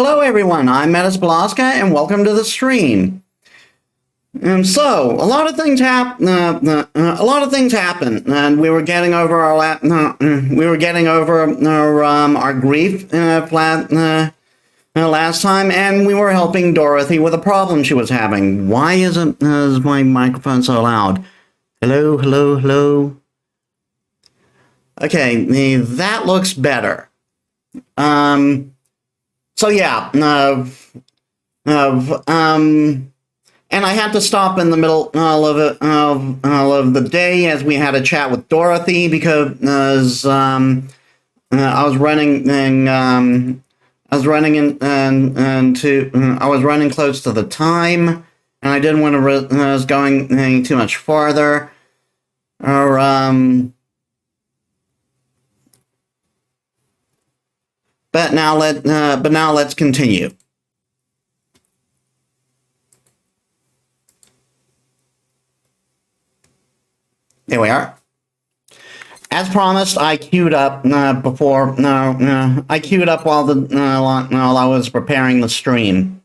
Hello everyone, I'm Metis Balaska and welcome to the stream. So a lot of things happened, and we were getting over our grief last time, and we were helping Dorothy with a problem she was having. Why is my microphone so loud? Hello, hello, hello. Okay, that looks better. So yeah, and I had to stop in the middle of the day as we had a chat with Dorothy because I was running close to the time, and I didn't want to I was going too much farther. But now let's continue. Here we are. As promised, I queued up while I was preparing the stream.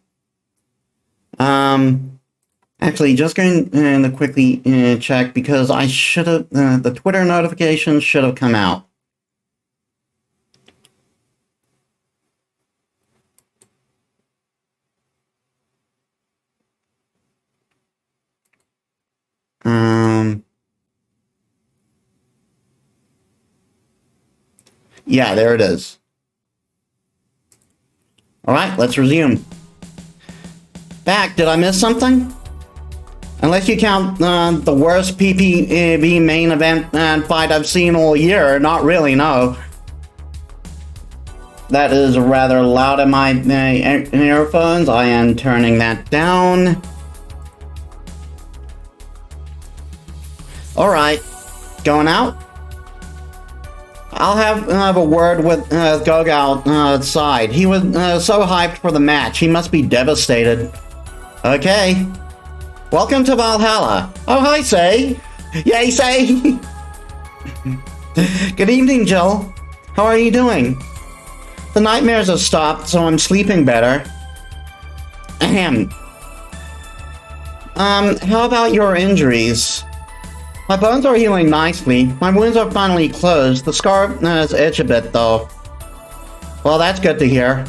Actually, just going to quickly check because I should have the Twitter notification should have come out. Yeah, there it is. All right, let's resume. Back, did I miss something? Unless you count the worst PPV main event fight I've seen all year, not really, no. That is rather loud in my earphones. I am turning that down. All right, going out. I'll have a word with Gog outside. He was so hyped for the match. He must be devastated. Okay. Welcome to Valhalla. Oh, hi, Say. Yay, Say. Good evening, Jill. How are you doing? The nightmares have stopped, so I'm sleeping better. Ahem. How about your injuries? My bones are healing nicely. My wounds are finally closed. The scar has itched a bit, though. Well, that's good to hear.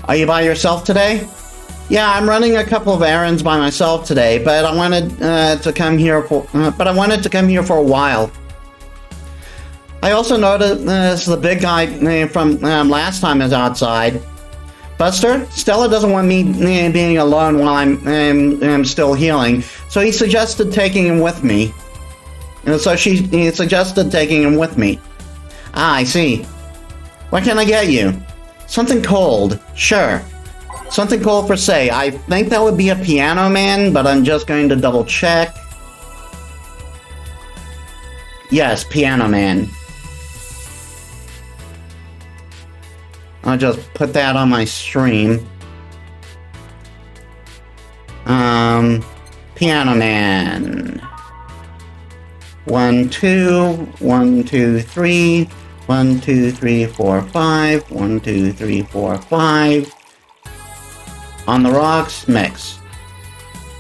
Are you by yourself today? Yeah, I'm running a couple of errands by myself today, but I wanted to come here for a while. I also noticed the big guy from last time is outside. Buster, Stella doesn't want me being alone while I'm still healing, so he suggested taking him with me. He suggested taking him with me. Ah, I see. What can I get you? Something cold. Sure. Something cold for Say. I think that would be a Piano Man, but I'm just going to double check. Yes, Piano Man. I'll just put that on my stream. Piano Man. 1, 2, 1, 2, 3, 1, 2, 3, 4, 5, 1, 2, 3, 4, 5. On the rocks, mix.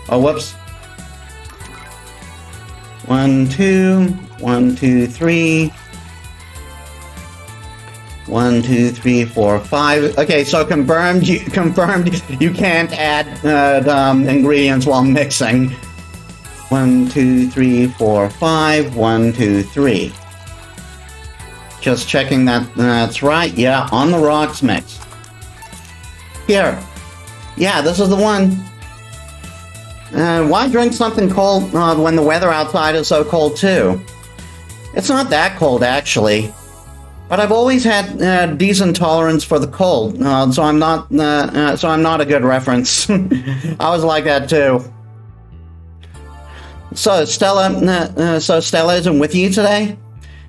Oh, whoops. 1, 2, 1, 2, 3. 1, 2, 3, 4, 5. Okay, so confirmed you can't add ingredients while mixing. 1, 2, 3, 4, 5. 1, 2, 3. Just checking that's right. Yeah, on the rocks mix. Here. Yeah, this is the one. Why drink something cold when the weather outside is so cold too? It's not that cold actually. But I've always had decent tolerance for the cold, so I'm not a good reference. I was like that too. So Stella isn't with you today?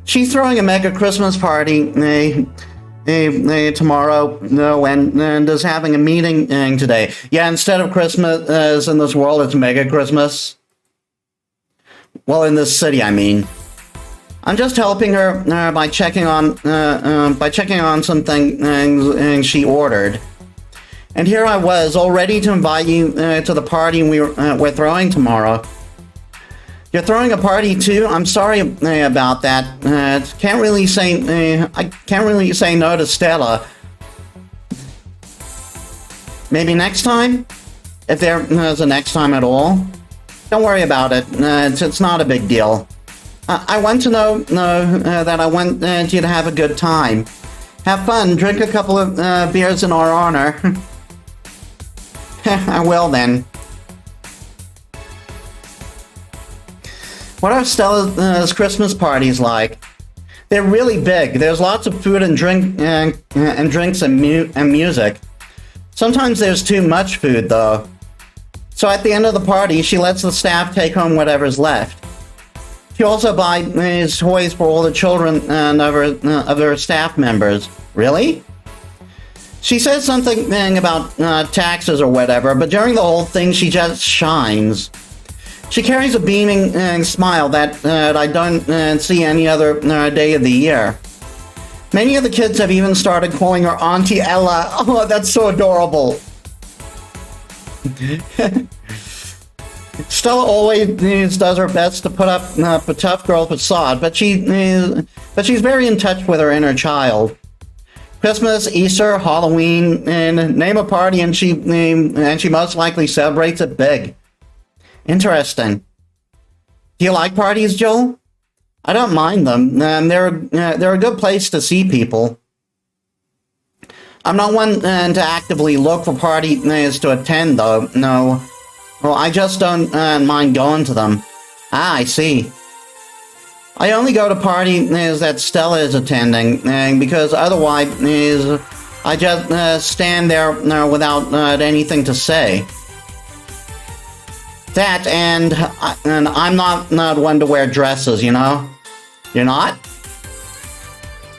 She's throwing a mega Christmas party tomorrow, and is having a meeting today. Yeah, instead of Christmas in this world, it's mega Christmas. Well, in this city, I mean. I'm just helping her by checking on some things she ordered. And here I was, all ready to invite you to the party we're throwing tomorrow. You're throwing a party too? I'm sorry about that. I can't really say no to Stella. Maybe next time? If there's a next time at all? Don't worry about it. It's not a big deal. I want to know that I want you to have a good time. Have fun. Drink a couple of beers in our honor. I will then. What are Stella's Christmas parties like? They're really big. There's lots of food and drinks and music. Sometimes there's too much food, though. So at the end of the party, she lets the staff take home whatever's left. She also buys toys for all the children of her staff members. Really? She says something about taxes or whatever, but during the whole thing, she just shines. She carries a beaming smile that I don't see any other day of the year. Many of the kids have even started calling her Auntie Ella. Oh, that's so adorable. Stella always does her best to put up a tough girl facade, but she's very in touch with her inner child. Christmas, Easter, Halloween, and name a party, and she most likely celebrates it big. Interesting. Do you like parties, Joel? I don't mind them. They're a good place to see people. I'm not one to actively look for parties to attend, though. No. Well, I just don't mind going to them. Ah, I see. I only go to parties that Stella is attending, because otherwise I just stand there without anything to say. That and I'm not one to wear dresses, you know. You're not?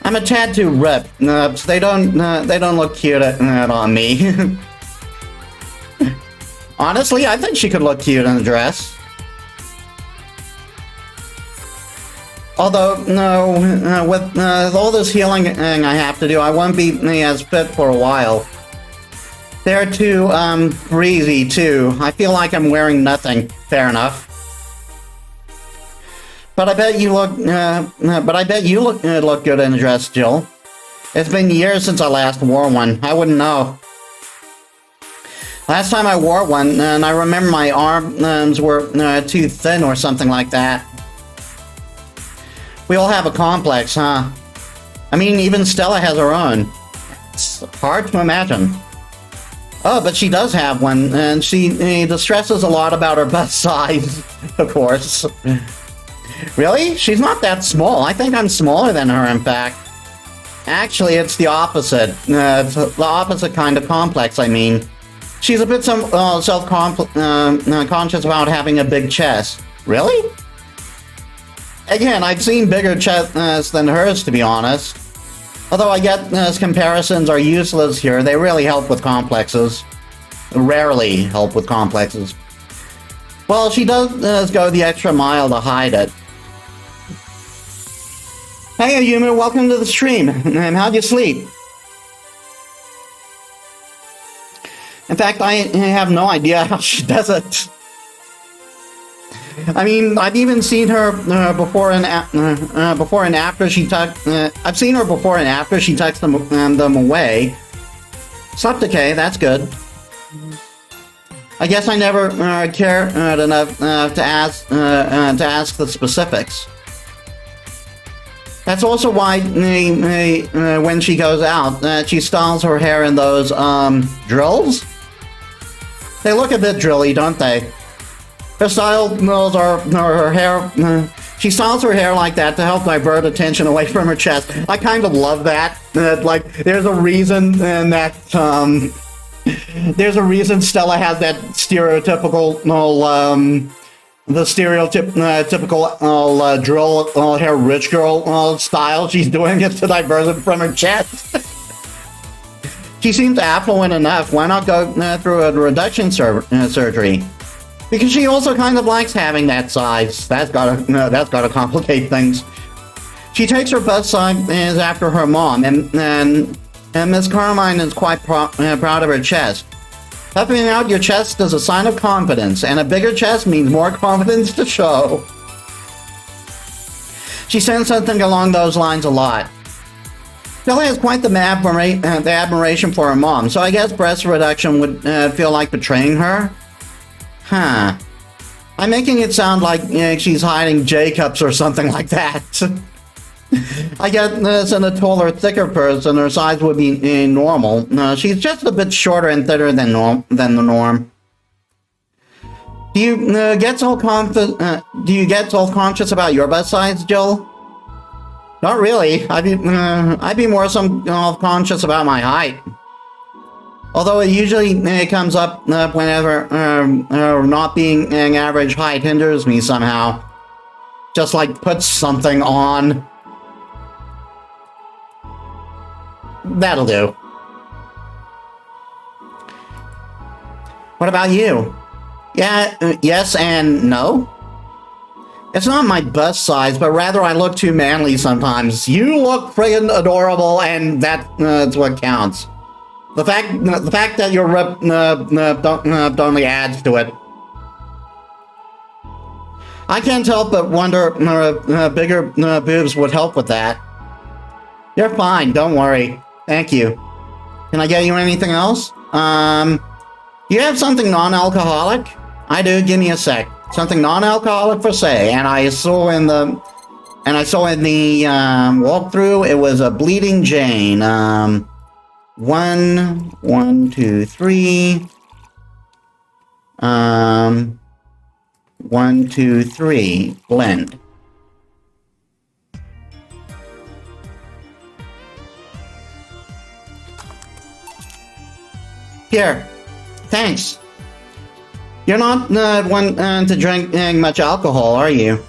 I'm a tad too ripped. They don't look cute on me. Honestly, I think she could look cute in a dress. Although, no, with all this healing I have to do, I won't be as fit for a while. They're too breezy too. I feel like I'm wearing nothing. Fair enough. But I bet you look. Look good in a dress, Jill. It's been years since I last wore one. I wouldn't know. Last time I wore one, and I remember my arms were too thin or something like that. We all have a complex, huh? I mean, even Stella has her own. It's hard to imagine. Oh, but she does have one, and she distresses a lot about her bust size, of course. Really? She's not that small. I think I'm smaller than her, in fact. Actually, it's the opposite. It's the opposite kind of complex, I mean. She's a bit self-conscious about having a big chest. Really? Again, I've seen bigger chests than hers, to be honest. Although I guess comparisons are useless here, they really help with complexes. Rarely help with complexes. Well, she does go the extra mile to hide it. Hey, Ayuma, welcome to the stream. And how'd you sleep? In fact, I have no idea how she does it. I mean, I've even seen her before and after she tucked. I've seen her before and after she tucks them away. Slept okay, that's good. I guess I never cared enough to ask the specifics. That's also why when she goes out, she styles her hair in those drills. They look a bit drilly, don't they? Her styles are her hair. She styles her hair like that to help divert attention away from her chest. I kind of love that. Like, there's a reason that there's a reason Stella has that stereotypical typical drill hair rich girl style. She's doing it to divert it from her chest. She seems affluent enough. Why not go through a reduction surgery? Because she also kind of likes having that size. That's gotta complicate things. She takes her bus sign is after her mom, and Miss Carmine is quite proud of her chest. Puffing out your chest is a sign of confidence, and a bigger chest means more confidence to show. She says something along those lines a lot. Billy has quite the admiration for her mom, so I guess breast reduction would feel like betraying her? Huh. I'm making it sound like she's hiding Jacobs or something like that. I get this in a taller, thicker person, her size would be normal. She's just a bit shorter and thinner than the norm. Do you get self-conscious about your butt size, Jill? Not really. I'd be more self-conscious about my height. Although it usually comes up whenever not being an average height hinders me somehow. Just like puts something on. That'll do. What about you? Yeah, yes and no? It's not my bust size, but rather I look too manly sometimes. You look friggin' adorable, and that's what counts. The fact that you're ripped only adds to it. I can't help but wonder if bigger boobs would help with that. You're fine, don't worry. Thank you. Can I get you anything else? You have something non-alcoholic? I do, give me a sec. Something non-alcoholic for say, and I saw in the walkthrough it was a Bleeding Jane. 1, 2, 3. 1, 2, 3. Blend. Here. Thanks. You're not one to drink much alcohol, are you?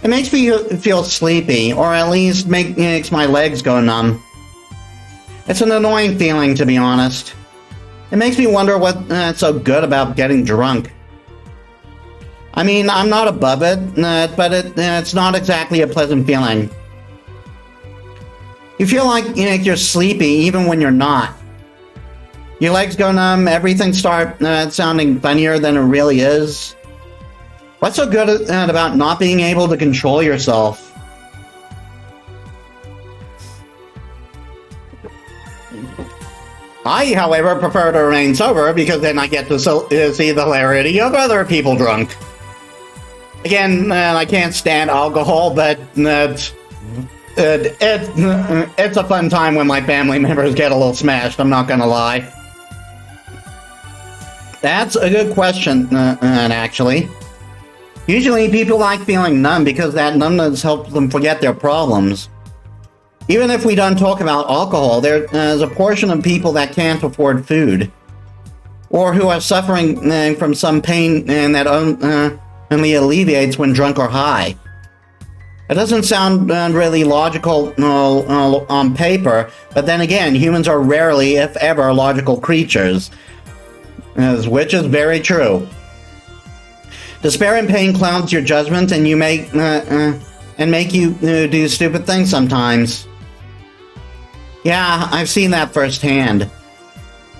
It makes me feel sleepy, or at least makes my legs go numb. It's an annoying feeling, to be honest. It makes me wonder what's so good about getting drunk. I mean, I'm not above it, but it's not exactly a pleasant feeling. You feel like you're sleepy even when you're not. Your legs go numb, everything starts sounding funnier than it really is. What's so good about not being able to control yourself? I, however, prefer to remain sober because then I get to see the hilarity of other people drunk. Again, I can't stand alcohol, but it's a fun time when my family members get a little smashed, I'm not gonna lie. That's a good question, actually. Usually people like feeling numb because that numbness helps them forget their problems. Even if we don't talk about alcohol, there's a portion of people that can't afford food. Or who are suffering from some pain that only alleviates when drunk or high. It doesn't sound really logical on paper, but then again, humans are rarely, if ever, logical creatures. Which is very true. Despair and pain clouds your judgment, and make you do stupid things sometimes. Yeah, I've seen that firsthand.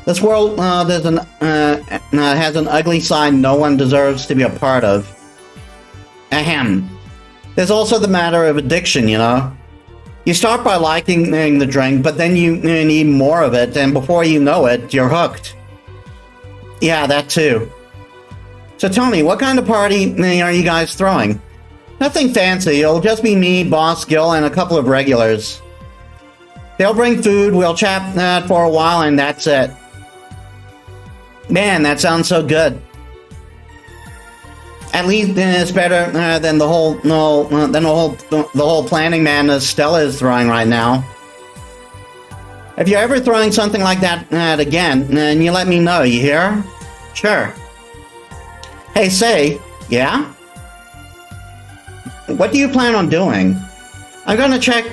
This world has an ugly side no one deserves to be a part of. Ahem. There's also the matter of addiction, you know. You start by liking the drink, but then you need more of it, and before you know it, you're hooked. Yeah, that too. So tell me, what kind of party are you guys throwing? Nothing fancy, it'll just be me, Boss, Gil, and a couple of regulars. They'll bring food, we'll chat for a while, and that's it. Man, that sounds so good. At least it's better than the whole planning madness Stella is throwing right now. If you're ever throwing something like that again, then you let me know, you hear? Sure. Hey, say, yeah? What do you plan on doing? I'm gonna check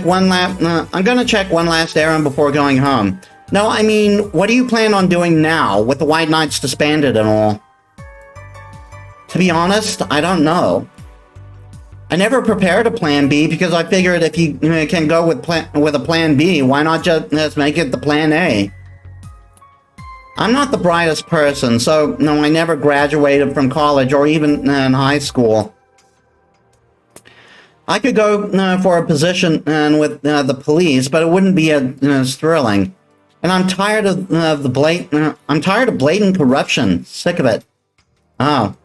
one last errand before going home. No, I mean, what do you plan on doing now, with the White Knights disbanded and all? To be honest, I don't know. I never prepared a plan B because I figured if you can go with a plan B, why not just make it the plan A? I'm not the brightest person, so no, I never graduated from college or even in high school. I could go for a position with the police, but it wouldn't be as thrilling. And I'm tired of I'm tired of blatant corruption. Sick of it. Oh,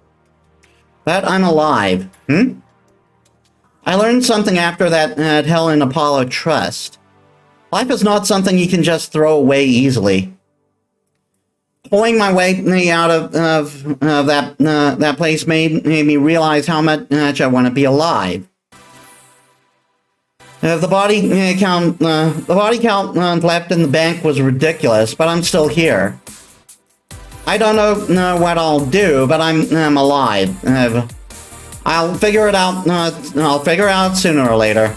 but I'm alive. I learned something after that at Helen Apollo Trust. Life is not something you can just throw away easily. Pulling my way out of that place made me realize how much I want to be alive. The body count left in the bank was ridiculous, but I'm still here. I don't know what I'll do, but I'm alive. I'll figure it out. I'll figure it out sooner or later.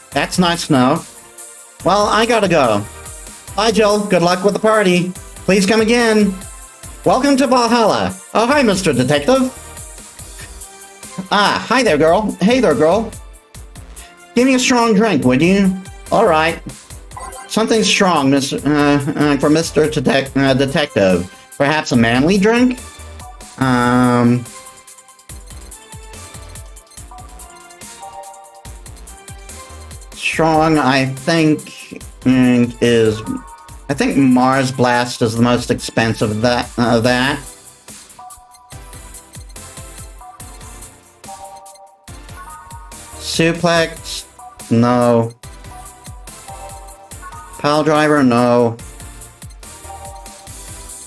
That's nice to know. Well, I gotta go. Bye, Jill. Good luck with the party. Please come again. Welcome to Valhalla. Oh, hi, Mr. Detective. Ah, hi there, girl. Hey there, girl. Give me a strong drink, would you? All right. Something strong, for Mr. Detective. Perhaps a manly drink? Strong, I think, is... I think Mars Blast is the most expensive of that. Suplex? No. Pile Driver? No.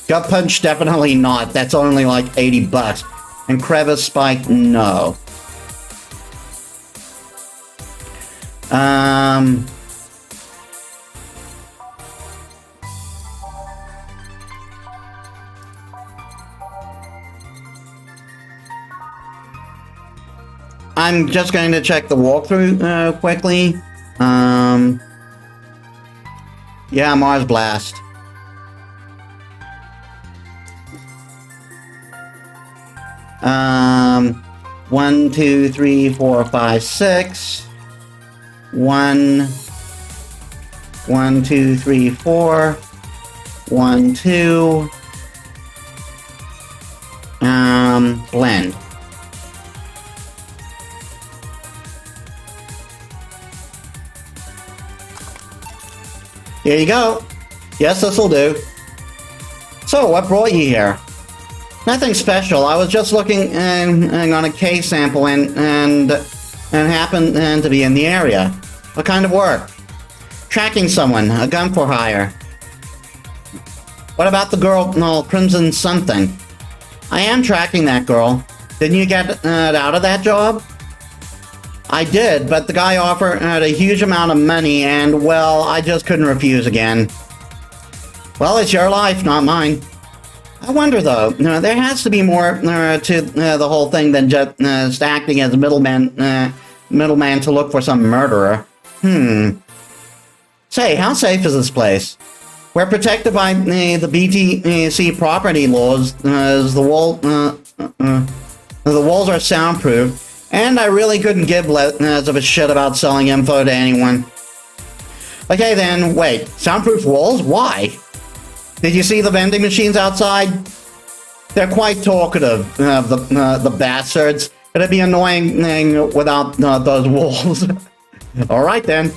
Gut Punch? Definitely not. That's only like 80 bucks. And Crevice Spike? No. I'm just going to check the walkthrough quickly. Yeah, Mars Blast. One, two, three, four, five, six. 1, 2, 3, 4. 1, 2. Blend. Here you go. Yes, this'll do. So, what brought you here? Nothing special. I was just looking on a case sample and happened to be in the area. What kind of work? Tracking someone. A gun for hire. What about the girl, Crimson something? I am tracking that girl. Didn't you get out of that job? I did, but the guy offered a huge amount of money, and, well, I just couldn't refuse again. Well, it's your life, not mine. I wonder, though, there has to be more to the whole thing than just acting as a middleman to look for some murderer. Say, how safe is this place? We're protected by the BTC property laws, as the walls are soundproof. And I really couldn't give less of a shit about selling info to anyone. Okay then, wait. Soundproof walls? Why? Did you see the vending machines outside? They're quite talkative, the bastards. It'd be annoying without those walls. Alright then.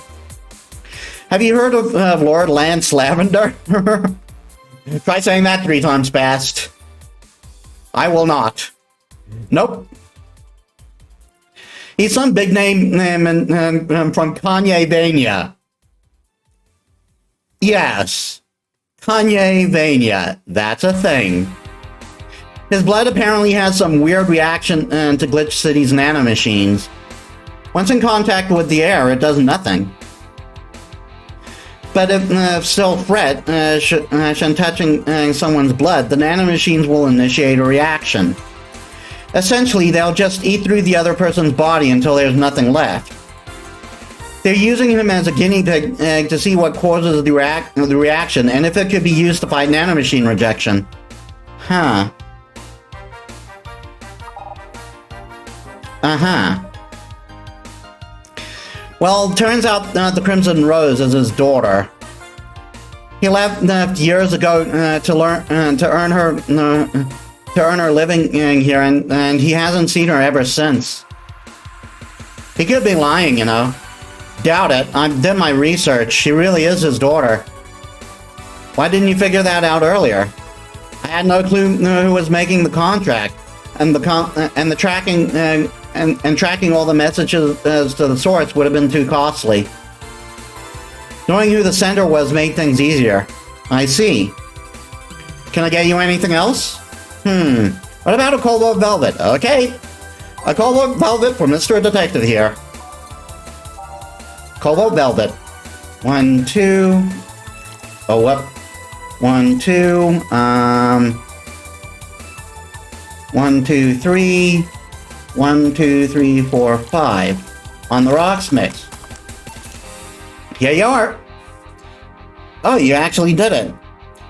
Have you heard of Lord Lance Lavender? Try saying that 3 times fast. I will not. Nope. He's some big name from Kanye-Vania. Yes. Kanye-Vania. That's a thing. His blood apparently has some weird reaction to Glitch City's nanomachines. Once in contact with the air, it does nothing. But if still threat, should touching someone's blood, the nanomachines will initiate a reaction. Essentially, they'll just eat through the other person's body until there's nothing left. They're using him as a guinea pig to see what causes the reaction, and if it could be used to fight nanomachine rejection. Huh. Uh-huh. Well, turns out the Crimson Rose is his daughter. He left years ago to earn her living here, and he hasn't seen her ever since. He could be lying, you know. Doubt it. I did my research. She really is his daughter. Why didn't you figure that out earlier? I had no clue who was making the contract, and the tracking and tracking all the messages as to the source would have been too costly. Knowing who the sender was made things easier. I see. Can I get you anything else? What about a Cobalt Velvet? Okay. A Cobalt Velvet for Mr. Detective here. Cobalt Velvet. 1, 2. Oh, what? 1, 2. 1, 2, 3. 1, 2, 3, 4, 5. On the rocks mix. Here you are. Oh, you actually did it.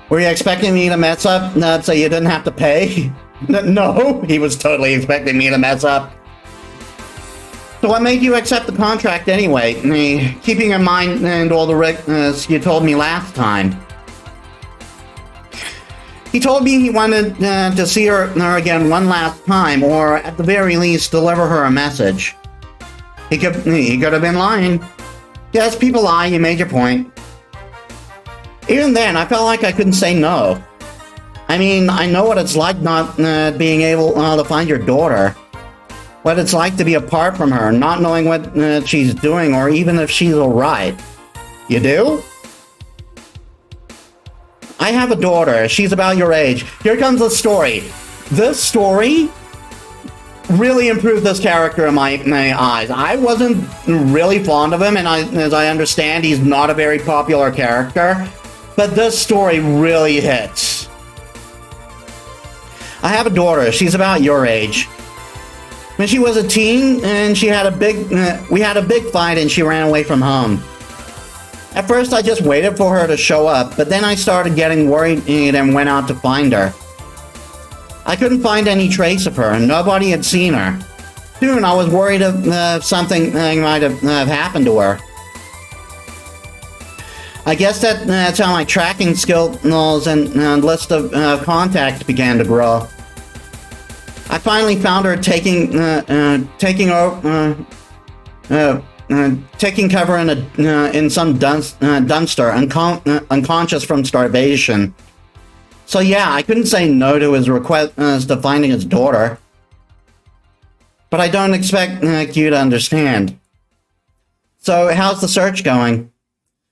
Were you expecting me to mess up so you didn't have to pay? No, he was totally expecting me to mess up. So what made you accept the contract anyway? Keeping in mind and all the risks you told me last time. He told me he wanted to see her again one last time, or at the very least, deliver her a message. He could have been lying. Yes, people lie, you made your point. Even then, I felt like I couldn't say no. I mean, I know what it's like not being able to find your daughter. What it's like to be apart from her, not knowing what she's doing, or even if she's alright. You do? I have a daughter. She's about your age. Here comes the story. This story really improved this character in my eyes. I wasn't really fond of him, and as I understand, he's not a very popular character. But this story really hits. I have a daughter. She's about your age. When she was a teen, and we had a big fight, and she ran away from home. At first, I just waited for her to show up, but then I started getting worried and went out to find her. I couldn't find any trace of her, and nobody had seen her. Soon, I was worried something might have happened to her. I guess that's how my tracking skills and list of contacts began to grow. I finally found her taking cover in some dumpster, unconscious from starvation. So yeah, I couldn't say no to his request to finding his daughter. But I don't expect you to understand. So how's the search going?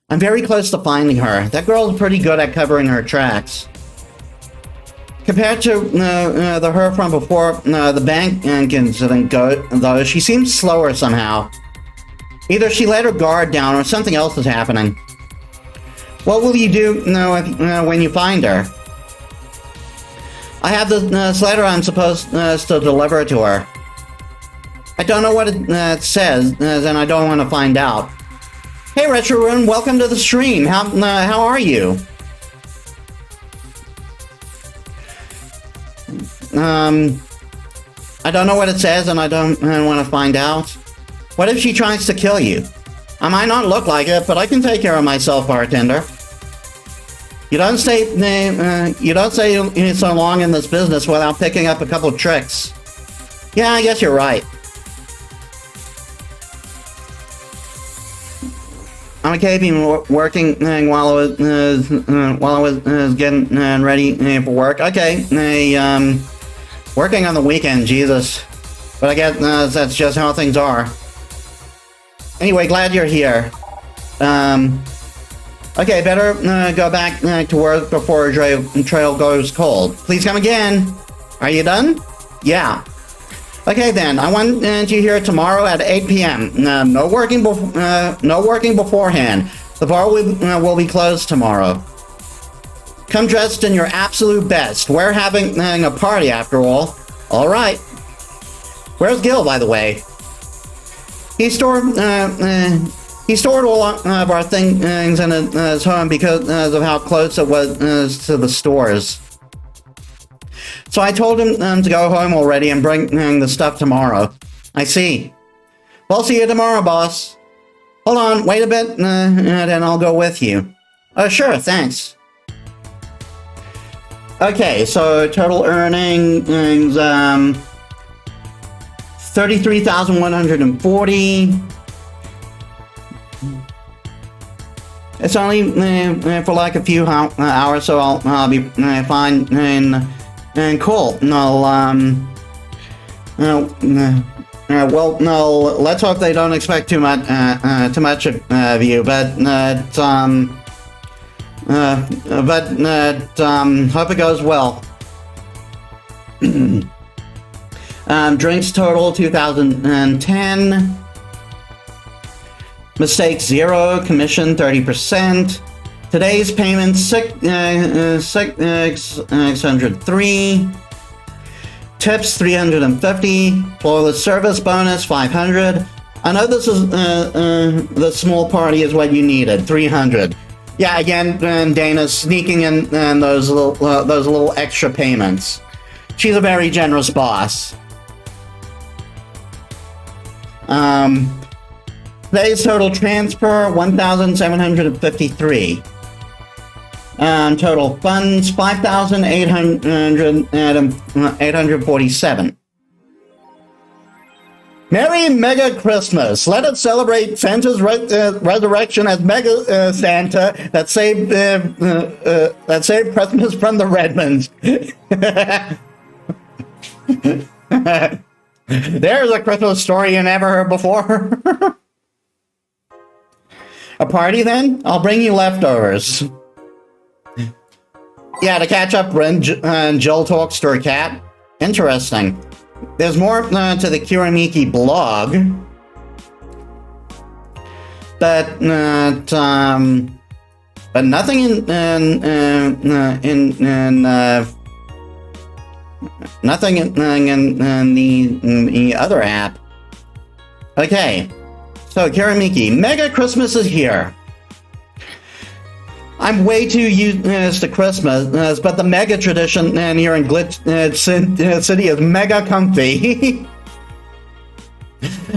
I'm very close to finding her. That girl's pretty good at covering her tracks. Compared to the her from before the bank incident though, she seems slower somehow. Either she let her guard down or something else is happening. What will you do when you find her? I have this letter I'm supposed to deliver to her. I don't know what it says, and I don't want to find out. Hey Retro Rune, welcome to the stream. How are you? I don't know what it says, and I don't want to find out. What if she tries to kill you? I might not look like it, but I can take care of myself, Bartender. You don't stay so long in this business without picking up a couple of tricks. Yeah, I guess you're right. I'm okay being working while I was getting ready for work. Okay, working on the weekend, Jesus. But I guess that's just how things are. Anyway, glad you're here. Okay, better go back to work before trail goes cold. Please come again. Are you done? Yeah. Okay then, I want you here tomorrow at 8 p.m. No working beforehand. The bar will be closed tomorrow. Come dressed in your absolute best. We're having a party after all. All right. Where's Gil, by the way? He stored all of our things in his home because of how close it was to the stores. So I told him to go home already and bring the stuff tomorrow. I see. Well, see you tomorrow, boss. Hold on, wait a bit, and I'll go with you. Oh, sure, thanks. Okay, so total earnings, 33,140. It's only for like a few hours, so I'll be fine and cool. No, well, no. Let's hope they don't expect too much of you, but hope it goes well. Drinks total 2010. Mistakes 0, commission 30%. Today's payment 603. Tips 350. Flawless service bonus 500. I know this is the small party is what you needed, 300. Yeah, again, Dana's sneaking in those little extra payments. She's a very generous boss. Today's total transfer 1,753. Total funds 5,847. Merry Mega Christmas! Let us celebrate Santa's resurrection as Mega Santa that saved Christmas from the Redmonds. There's a Christmas story you never heard before. A party then? I'll bring you leftovers. Yeah, to catch up when Jill talks to her cat. Interesting. There's more to the Kiramiki blog. But nothing in the other app. Okay. So, Kiramiki, Mega Christmas is here. I'm way too used to Christmas, but the Mega tradition here in Glitch City is mega comfy.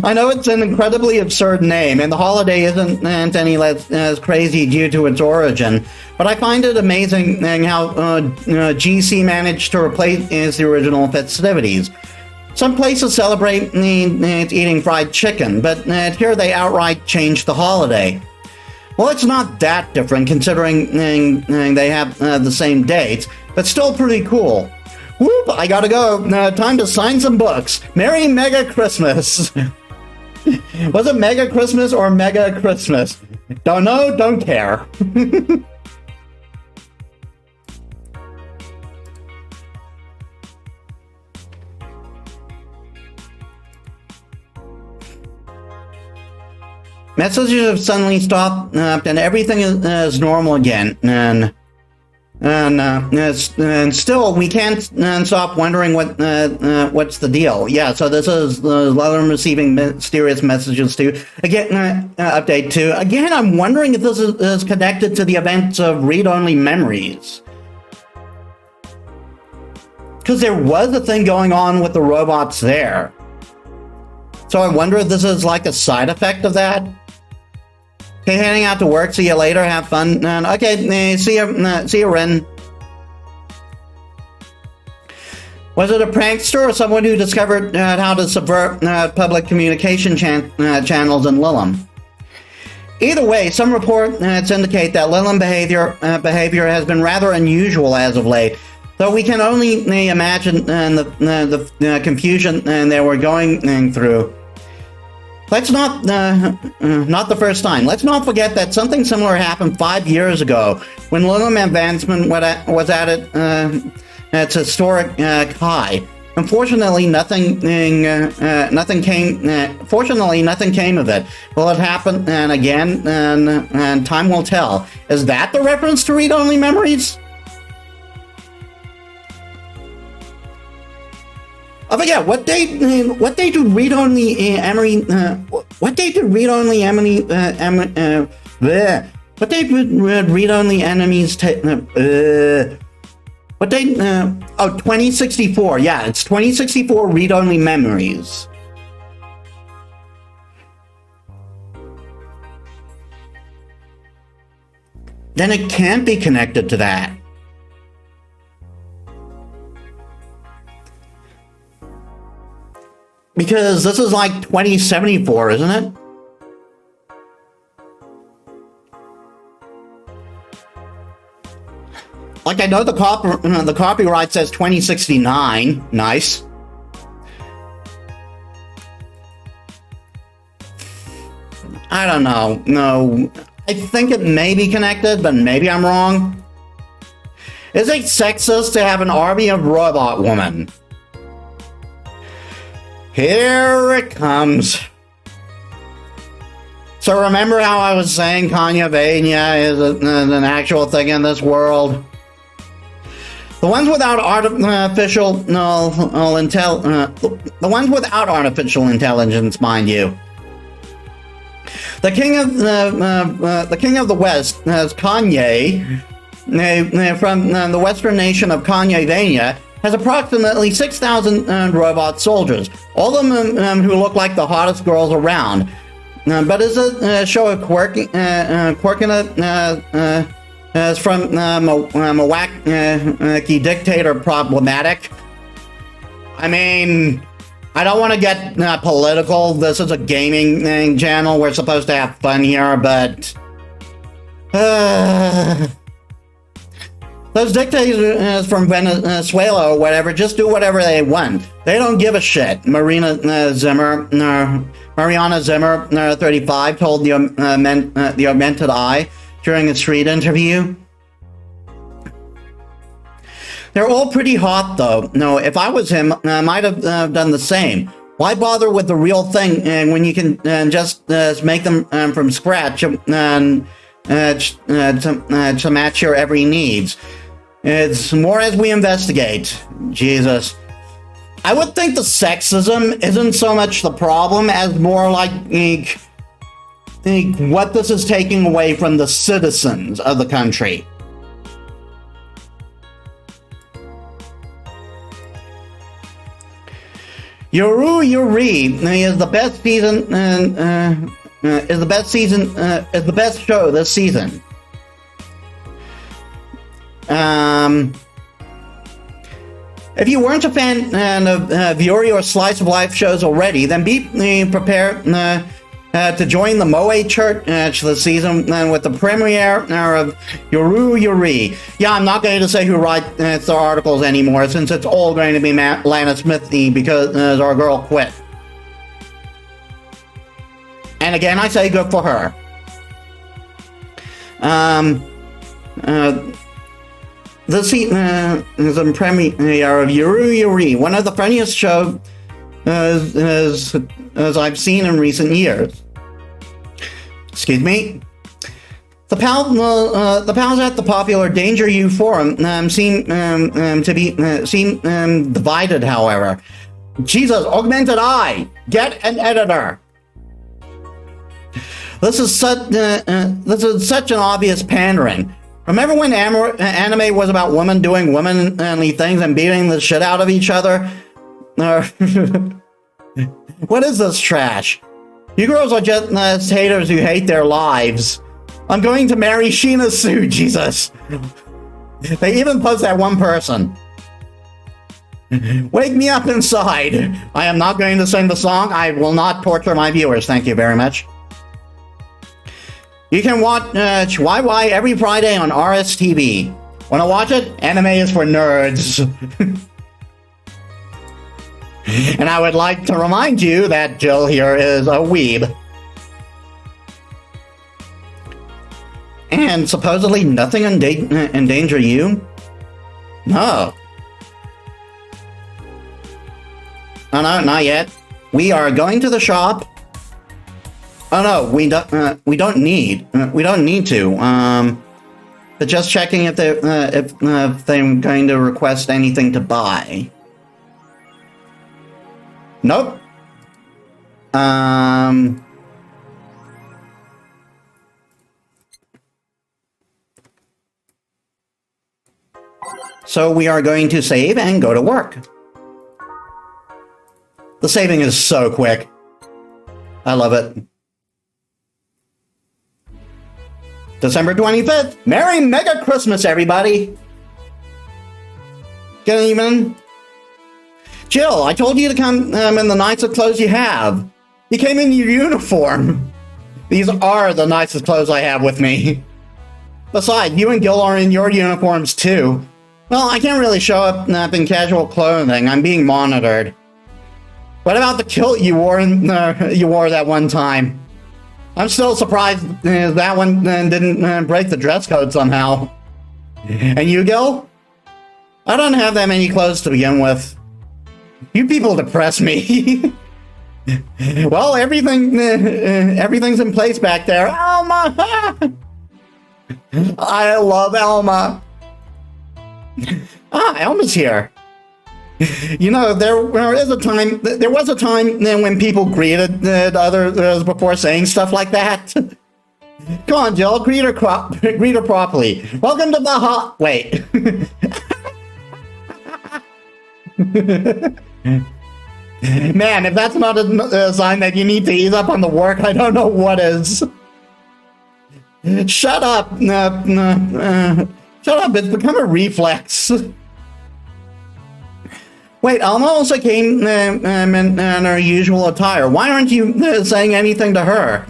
I know it's an incredibly absurd name, and the holiday isn't any less crazy due to its origin, but I find it amazing how GC managed to replace the original festivities. Some places celebrate eating fried chicken, but here they outright changed the holiday. Well, it's not that different considering they have the same dates, but still pretty cool. Whoop, I gotta go. Time to sign some books. Merry Mega Christmas. Was it Mega Christmas or Mega Christmas? Don't know, don't care. Messages have suddenly stopped, and everything is normal again. And still, we can't stop wondering what's the deal. Yeah, so this is Lelum receiving mysterious messages too. Again, update 2. Again, I'm wondering if this is connected to the events of read-only memories. Because there was a thing going on with the robots there. So I wonder if this is like a side effect of that. Okay, heading out to work. See you later. Have fun. Okay, see you, Ren. Was it a prankster or someone who discovered how to subvert public communication channels in Lilum? Either way, some reports indicate that Lilum behavior has been rather unusual as of late, though we can only imagine the confusion they were going through. Let's not the first time. Let's not forget that something similar happened 5 years ago when Lilum advancement was at its historic high. Unfortunately, nothing came of it. Will it happen again? And time will tell. Is that the reference to read-only memories? I forget what date did read-only Emery? What date did read-only Emery? What date did read-only enemies take? What date? Oh, 2064. Yeah, it's 2064 read-only memories. then it can't be connected to that. Because this is like 2074, isn't it? Like, I know the copyright says 2069. Nice. I don't know. No. I think it may be connected, but maybe I'm wrong. Is it sexist to have an army of robot women? Here it comes. So remember how I was saying Kanye-vania is an actual thing in this world? The ones without artificial intelligence, mind you. The king of the West, Kanye, from the western nation of Kanye-vania, has approximately 6,000 robot soldiers, all of them who look like the hottest girls around. But is it show a quirkiness as from a wacky dictator problematic? I mean, I don't want to get political. This is a gaming channel. We're supposed to have fun here, but those dictators from Venezuela or whatever just do whatever they want. They don't give a shit. Mariana Zimmer, 35, told the Augmented Eye during a street interview. They're all pretty hot, though. No, if I was him, I might have done the same. Why bother with the real thing when you can just make them from scratch to match your every needs? It's more as we investigate. Jesus. I would think the sexism isn't so much the problem as more like what this is taking away from the citizens of the country. Yoru Yuri is the best season. Is the best show this season. If you weren't a fan of Yuri or Slice of Life shows already, then be prepared to join the Moe Church this season with the premiere of Yoru Yuri. Yeah, I'm not going to say who writes the articles anymore, since it's all going to be Lana Smithy because our girl quit. And again, I say good for her. This is a premiere of Yoru Yuri, one of the funniest shows as I've seen in recent years. Excuse me. The pals at the popular Danger U forum seem divided. However, Jesus, Augmented Eye, get an editor. This is such an obvious pandering. Remember when anime was about women doing womanly things and beating the shit out of each other? What is this trash? You girls are just haters who hate their lives. I'm going to marry Sheena Sue, Jesus. They even post that one person. Wake me up inside. I am not going to sing the song. I will not torture my viewers. Thank you very much. You can watch YY every Friday on RSTV. Wanna watch it? Anime is for nerds. And I would like to remind you that Jill here is a weeb. And supposedly nothing endanger you? No. Oh no, not yet. We are going to the shop. Oh no, we don't need to. But just checking if they're going to request anything to buy. Nope. So we are going to save and go to work. The saving is so quick. I love it. December 25th. Merry Mega Christmas, everybody. Good evening. Jill, I told you to come in the nicest clothes you have. You came in your uniform. These are the nicest clothes I have with me. Besides, you and Gil are in your uniforms too. Well, I can't really show up in casual clothing. I'm being monitored. What about the kilt you wore that one time? I'm still surprised that one didn't break the dress code somehow. And you, Gil? I don't have that many clothes to begin with. You people depress me. Well, everything's in place back there. Alma! I love Alma. Alma's here. You know, there was a time when people greeted others before saying stuff like that. Come on, Jill, greet her properly. Welcome to the wait. Man, if that's not a sign that you need to ease up on the work, I don't know what is. Shut up. Shut up, it's become a reflex. Wait, Alma also came in her usual attire. Why aren't you saying anything to her?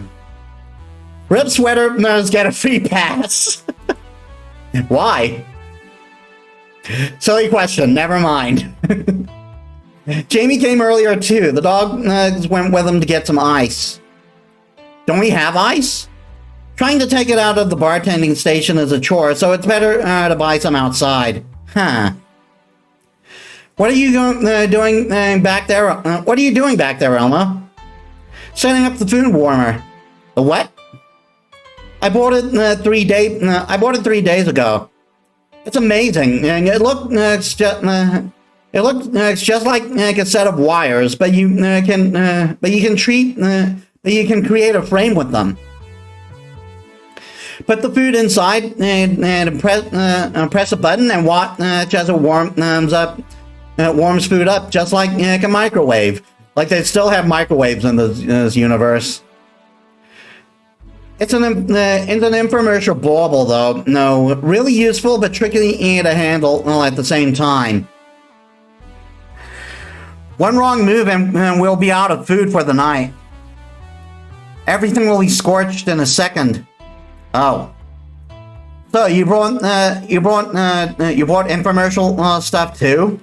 Rip Sweaters get a free pass. Why? Silly question, never mind. Jamie came earlier too. The dog went with him to get some ice. Don't we have ice? Trying to take it out of the bartending station is a chore, so it's better to buy some outside. Huh. What are you doing back there? What are you doing back there, Elma? Setting up the food warmer. The what? I bought it 3 days ago. It's amazing, and it looks just like a set of wires, but you can create a frame with them. Put the food inside and press a button, and watch as it warms food up, just like a microwave. Like they still have microwaves in this universe. It's an infomercial bauble, though. No, really useful, but tricky to handle all at the same time. One wrong move and we'll be out of food for the night. Everything will be scorched in a second. Oh. So you brought infomercial stuff too?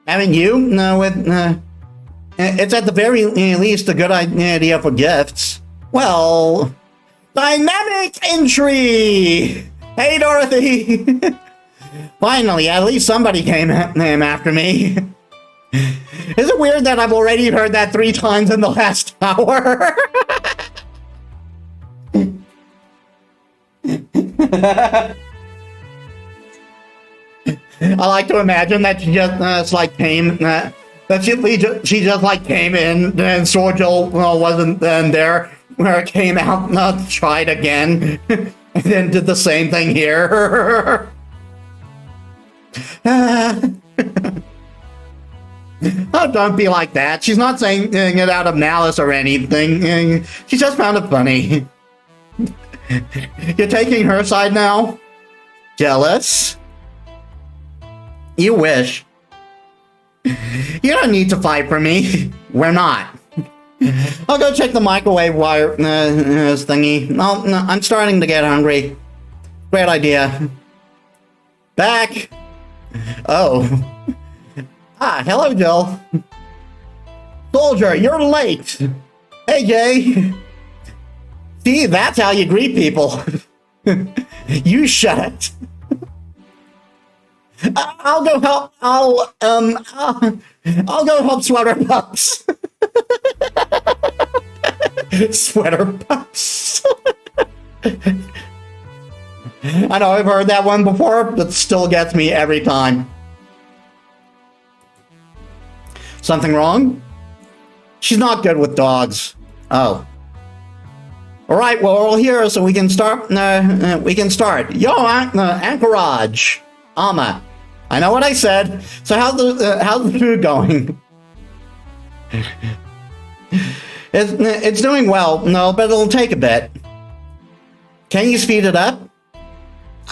Haven't you? No, it's at the very least a good idea for gifts. Well, dynamic entry! Hey, Dorothy! Finally, at least somebody came after me. Is it weird that I've already heard that 3 times in the last hour? I like to imagine that she just came in and Sorgel wasn't there. Where it came out, tried again, and then did the same thing here. Oh, don't be like that. She's not saying it out of malice or anything. She just found it funny. You're taking her side now? Jealous? You wish. You don't need to fight for me. We're not. I'll go check the microwave wire thingy. No, I'm starting to get hungry. Great idea. Back. Oh. Hello, Jill. Soldier, you're late. Hey, Jay. See, that's how you greet people. You shut it. I'll go help. I'll go help Sweater Pups. Sweater Pups. I know I've heard that one before, but still gets me every time. Something wrong? She's not good with dogs. Oh. All right, well, we're all here, so we can start. Yo, Anchorage, Alma. I know what I said. So how's the food going? It's doing well, no, but it'll take a bit. Can you speed it up?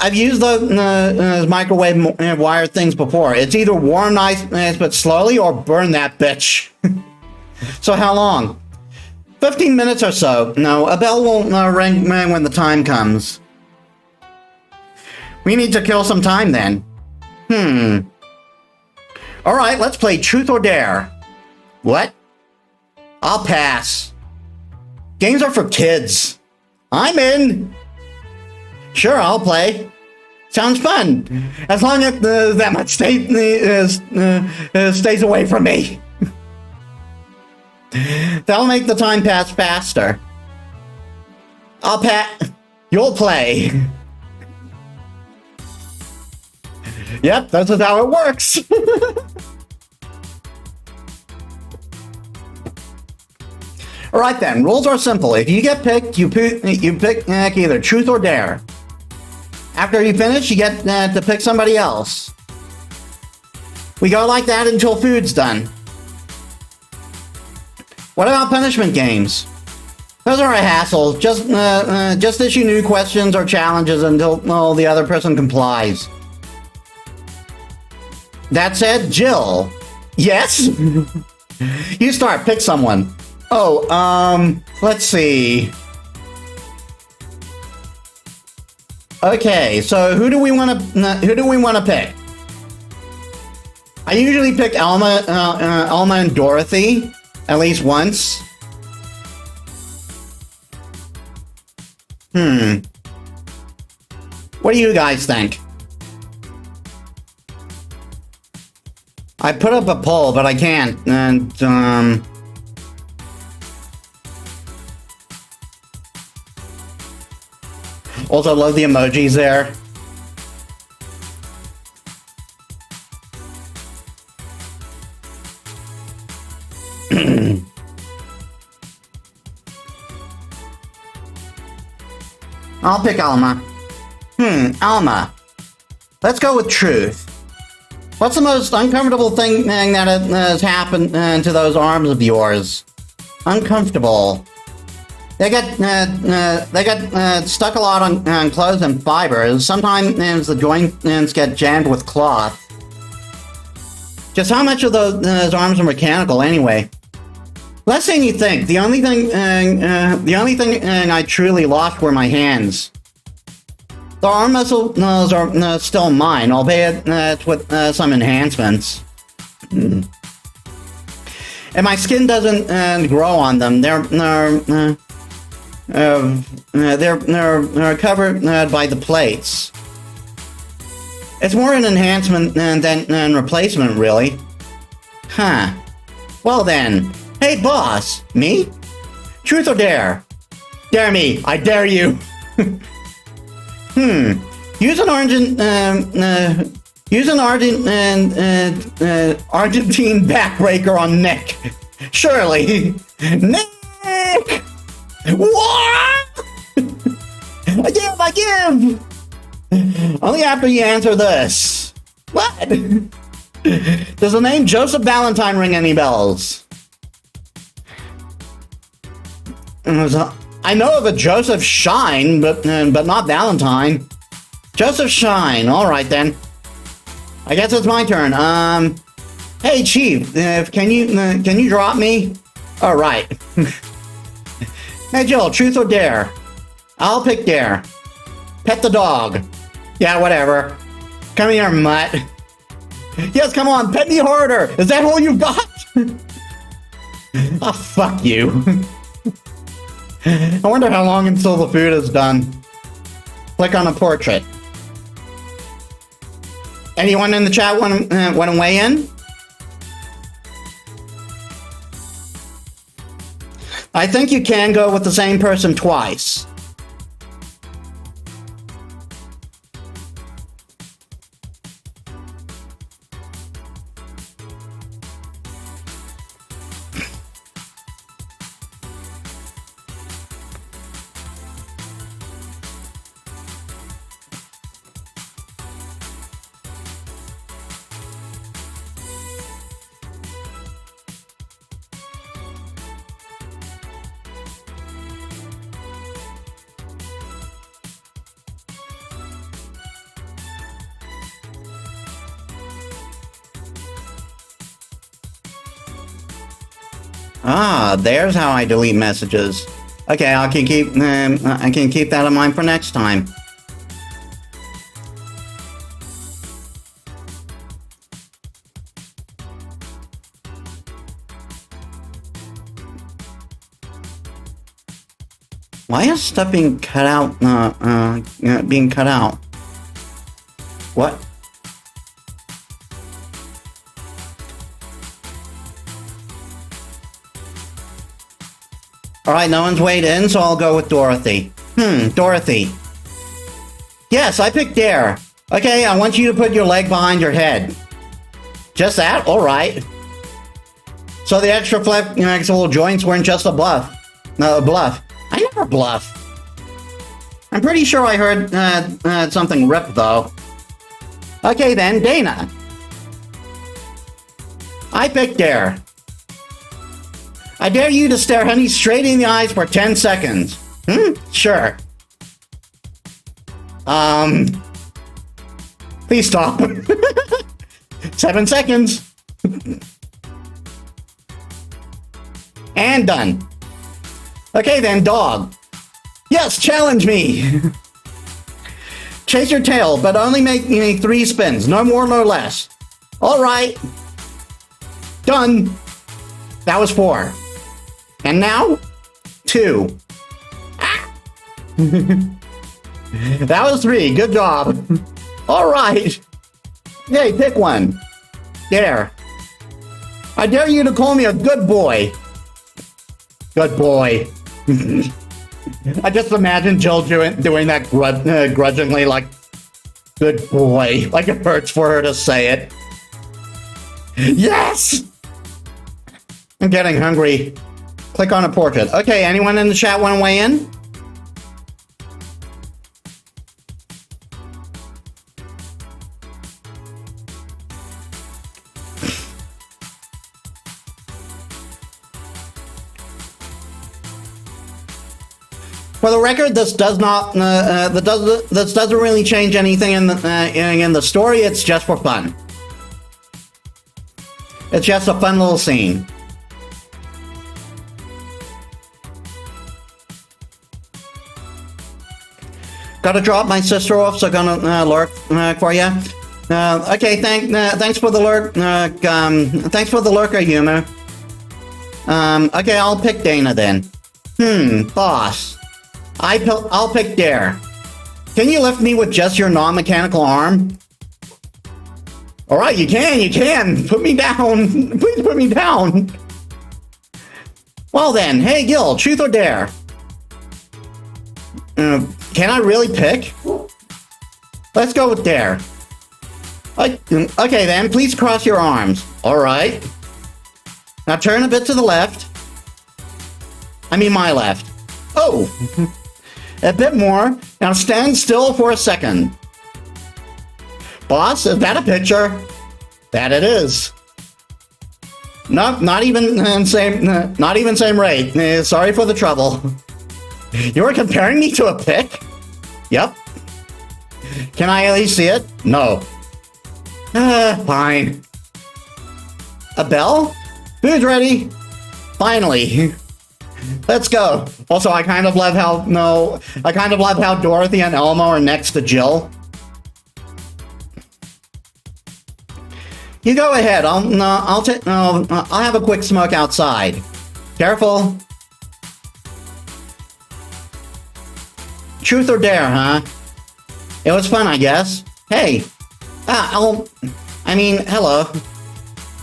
I've used the microwave wire things before. It's either warm nice but slowly or burn that bitch. So how long? 15 minutes or so. No, a bell will ring when the time comes. We need to kill some time then. Alright, let's play Truth or Dare. What? I'll pass. Games are for kids. I'm in. Sure, I'll play. Sounds fun. As long as that much stays away from me. That'll make the time pass faster. I'll You'll play. Yep, that's how it works. Alright then, rules are simple. If you get picked, you pick either Truth or Dare. After you finish, you get to pick somebody else. We go like that until food's done. What about punishment games? Those are a hassle. Just issue new questions or challenges until the other person complies. That said, Jill. Yes? You start. Pick someone. Oh, let's see. Okay, so who do we want to pick? I usually pick Alma and Dorothy at least once. What do you guys think? I put up a poll, but I can't, and also love the emojis there. I'll pick Alma. Alma. Let's go with Truth. What's the most uncomfortable thing that has happened to those arms of yours? Uncomfortable. They got stuck a lot on clothes and fibers. Sometimes the joints get jammed with cloth. Just how much of those arms are mechanical anyway? Less than you think. The only thing I truly lost were my hands. The arm muscles are still mine, albeit with some enhancements. And my skin doesn't grow on them. They're covered by the plates. It's more an enhancement than replacement, really. Huh. Well then. Hey, boss. Me? Truth or Dare? Dare me. I dare you. Use an Argentine backbreaker on Nick. Surely. Nick! What? I give! Only after you answer this. What? Does the name Joseph Valentine ring any bells? I know of a Joseph Shine, but not Valentine. Joseph Shine. All right then. I guess it's my turn. Hey Chief, can you drop me? All right. Hey Jill, Truth or Dare? I'll pick Dare. Pet the dog. Yeah, whatever. Come here, mutt. Yes, come on, pet me harder. Is that all you got? Oh, fuck you. I wonder how long until the food is done. Click on a portrait. Anyone in the chat want to weigh in? I think you can go with the same person twice. Ah, there's how I delete messages. Okay, I can keep that in mind for next time. Why is stuff being cut out? Being cut out. What? Alright, no one's weighed in, so I'll go with Dorothy. Dorothy. Yes, I picked Dare. Okay, I want you to put your leg behind your head. Just that? Alright. So the extra flexible joints weren't just a bluff. No, a bluff. I never bluff. I'm pretty sure I heard something rip, though. Okay then, Dana. I picked Dare. I dare you to stare Honey straight in the eyes for 10 seconds. Sure. Please stop. 7 seconds. And done. Okay then, dog. Yes, challenge me. Chase your tail, but only make 3 spins. No more, no less. All right. Done. That was 4. And now, 2. Ah. That was 3. Good job. All right. Hey, pick one. There. I dare you to call me a good boy. Good boy. I just imagine Jill doing that grudgingly, like, good boy. Like it hurts for her to say it. Yes! I'm getting hungry. Click on a portrait. Okay, anyone in the chat want to weigh in? For the record, this does not this doesn't really change anything in the story. It's just for fun. It's just a fun little scene. Gotta drop my sister off, so gonna lurk for you. Okay, thanks for the lurk. Thanks for the lurker humor. Okay, I'll pick Dana then. Boss. I'll pick Dare. Can you lift me with just your non-mechanical arm? Alright, you can. Put me down. Please put me down. Well then, hey Gil, truth or dare? Can I really pick? Let's go with dare. Okay then, please cross your arms. Alright. Now turn a bit to the left. I mean my left. Oh! A bit more. Now stand still for a second. Boss, is that a picture? That it is. Nope, not even same rate. Sorry for the trouble. You were comparing me to a pic? Yep. Can I at least see it? No. Fine. A bell? Food's ready. Finally. Let's go. Also, I kind of love how Dorothy and Elmo are next to Jill. You go ahead. I'll have a quick smoke outside. Careful. Truth or dare, huh? It was fun, I guess. Hey. Hello.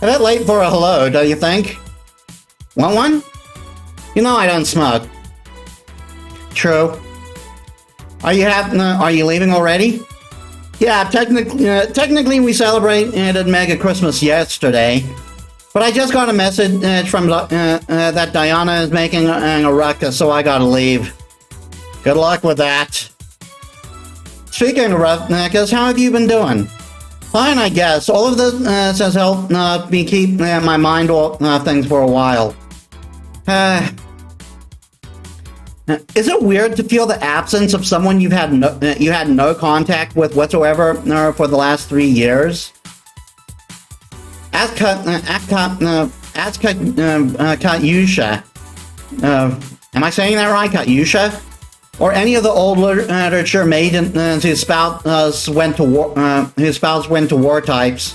A bit late for a hello, don't you think? Want one? You know I don't smoke. True. Are you leaving already? Yeah, technically we celebrated Mega Christmas yesterday, but I just got a message from that Diana is making a ruckus, so I gotta leave. Good luck with that. Speaking of ruckus, how have you been doing? Fine, I guess. All of this has helped me keep my mind off things for a while. Is it weird to feel the absence of someone you had no contact with whatsoever for the last 3 years? Ask Katyusha. Am I saying that right, Katyusha? Or any of the old literature made whose spouse went to war types.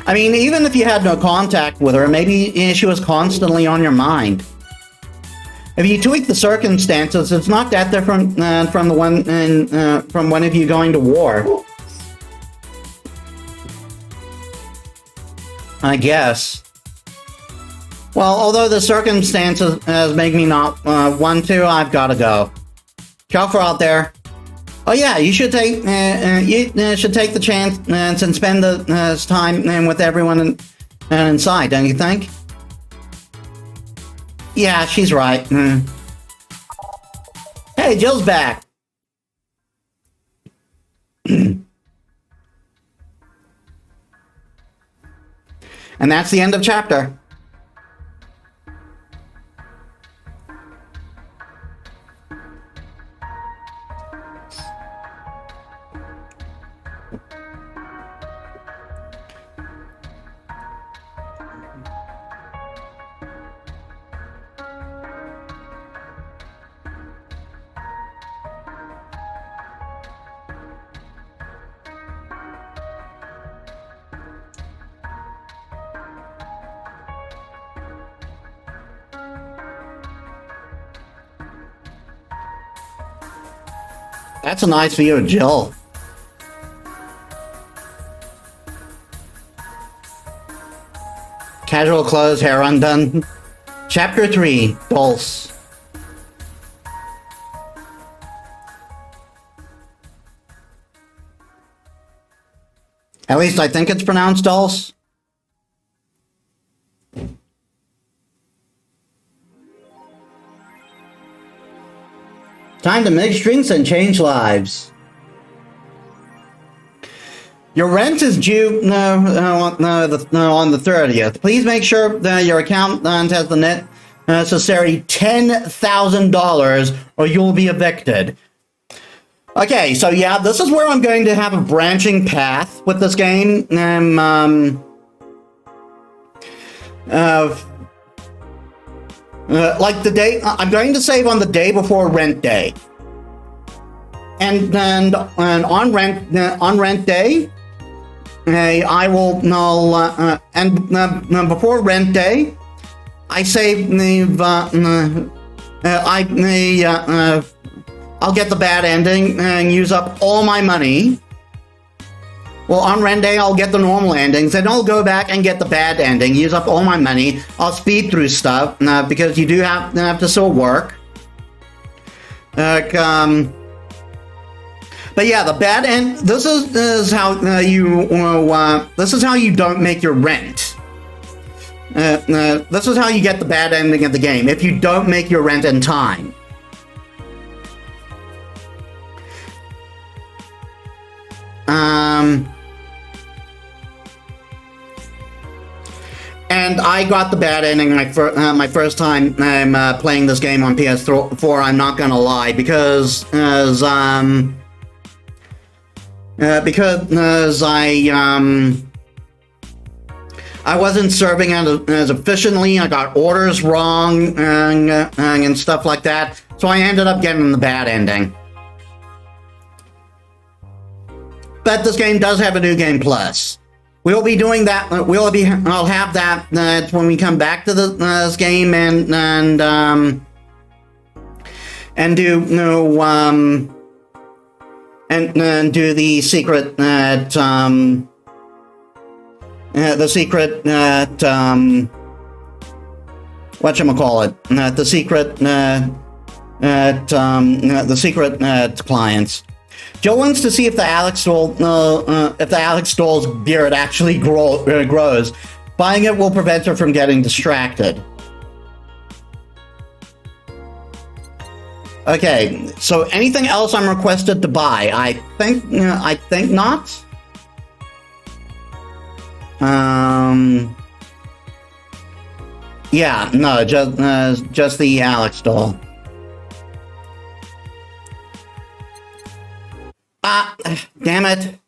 I mean, even if you had no contact with her, maybe she was constantly on your mind. If you tweak the circumstances, it's not that different from one of you going to war. I guess. Well, although the circumstances make me not want to, I've got to go. Ciao for out there. Oh yeah, you should take the chance and spend the time with everyone inside, don't you think? Yeah, she's right. Hey, Jill's back. And that's the end of chapter. That's a nice view of Jill. Casual clothes, hair undone. Chapter 3, Dulce. At least I think it's pronounced Dulce. Time to mix drinks and change lives. Your rent is due on the 30th. Please make sure that your accountant has the necessary $10,000 or you'll be evicted. Okay, so yeah, this is where I'm going to have a branching path with this game. Like the day, I'm going to save on the day before rent day, and on rent day, I will before rent day, I save I'll get the bad ending and use up all my money. Well, on rent day, I'll get the normal endings, then I'll go back and get the bad ending, use up all my money. I'll speed through stuff, because you do have to still work. But yeah, the bad end, this is how this is how you don't make your rent. This is how you get the bad ending of the game, if you don't make your rent in time. And I got the bad ending my first time playing this game on PS4. I'm not gonna lie, because I wasn't serving as efficiently. I got orders wrong and stuff like that. So I ended up getting the bad ending. But this game does have a new game plus. We'll be doing that. I'll have that when we come back to this game and do and do the secret whatchamacallit, the secret clients. Joe wants to see if the Alex doll's beard actually grows. Buying it will prevent her from getting distracted. Okay, so anything else I'm requested to buy? I think not. Yeah, no, just the Alex doll. Ah, damn it.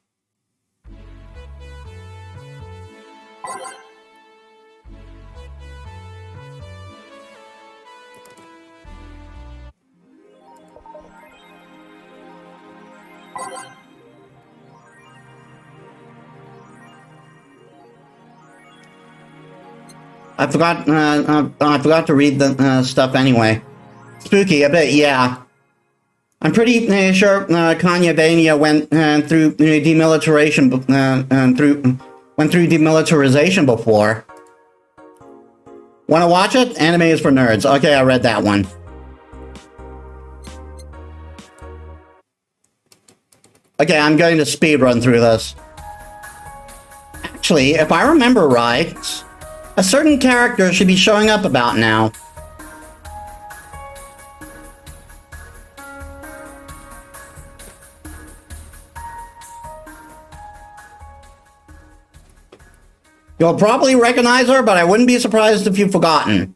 I forgot to read the stuff anyway. Spooky a bit, yeah. I'm pretty sure Kanye went through demilitarization before. Want to watch it? Anime is for nerds. Okay, I read that one. Okay, I'm going to speed run through this. Actually, if I remember right, a certain character should be showing up about now. You'll probably recognize her, but I wouldn't be surprised if you've forgotten.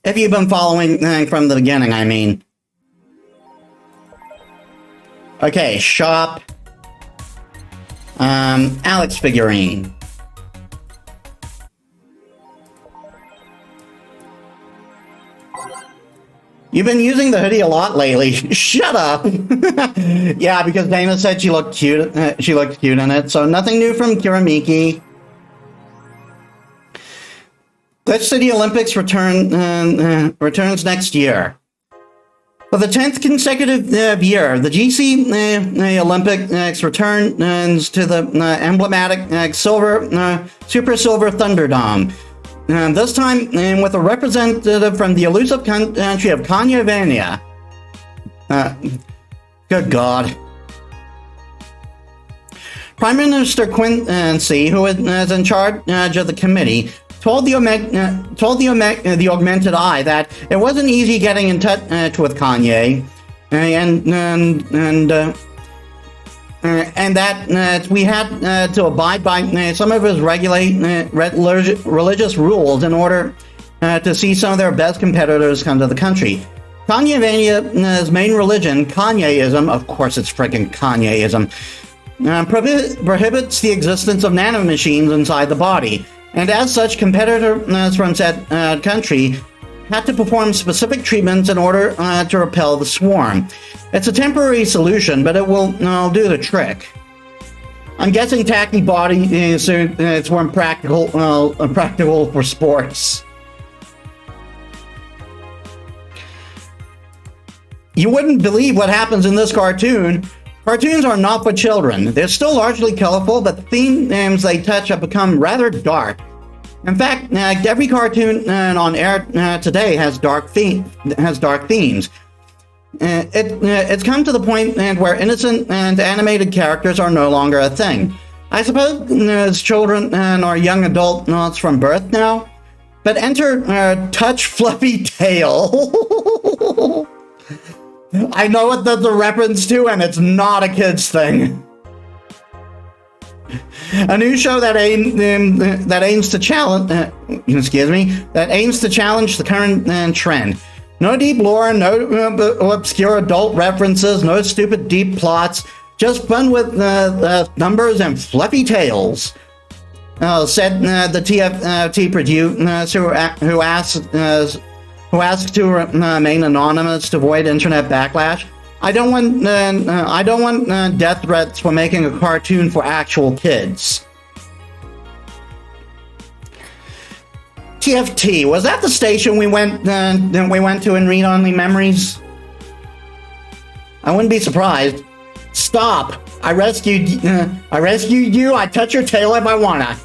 If you've been following from the beginning, I mean. Okay, shop. Alex figurine. You've been using the hoodie a lot lately. Shut up. Yeah, because Dana said she looked cute. She looked cute in it. So nothing new from Kiramiki. Glitch City Olympics returns next year. For the 10th consecutive year, the GC Olympics returns to the emblematic Super Silver Thunderdome. This time with a representative from the elusive country of Kanye. Good God. Prime Minister Quincy, who is in charge of the committee, told the Augmented Eye that it wasn't easy getting in touch with Kanye, and that we had to abide by some of his religious rules in order to see some of their best competitors come to the country. Kanye's main religion, Kanyeism, of course it's freaking Kanyeism, prohibits the existence of nanomachines inside the body, and as such, competitors from said country had to perform specific treatments in order to repel the swarm. It's a temporary solution, but it will do the trick. I'm guessing tacky body it's more practical for sports. You wouldn't believe what happens in this cartoon. Cartoons are not for children. They're still largely colorful, but the themes they touch have become rather dark. In fact, every cartoon on air today has dark themes. It's come to the point where innocent and animated characters are no longer a thing. I suppose as children are young adults from birth now, but enter Touch Fluffy Tail. I know what that's a reference to, and it's not a kid's thing. A new show that aims to challenge the current trend. No deep lore, no obscure adult references, no stupid deep plots, just fun with numbers and fluffy tails. Said the TFT producer who asked to remain anonymous to avoid internet backlash. I don't want death threats for making a cartoon for actual kids. TFT, was that the station we went to in Read Only Memories? I wouldn't be surprised. Stop! I rescued you. I touch your tail if I wanna.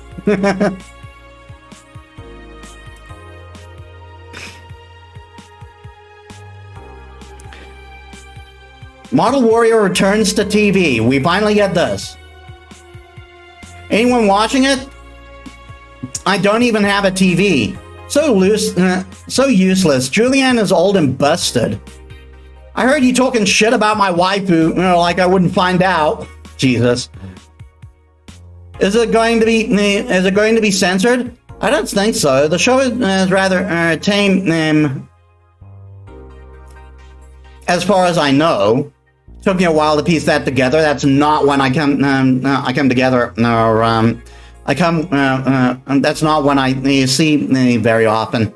Model Warrior returns to TV. We finally get this. Anyone watching it? I don't even have a TV. So useless. Julianne is old and busted. I heard you talking shit about my waifu, like I wouldn't find out. Jesus. Is it going to be censored? I don't think so. The show is rather tame, as far as I know. Took me a while to piece that together. That's not when I come together. That's not when I see me very often.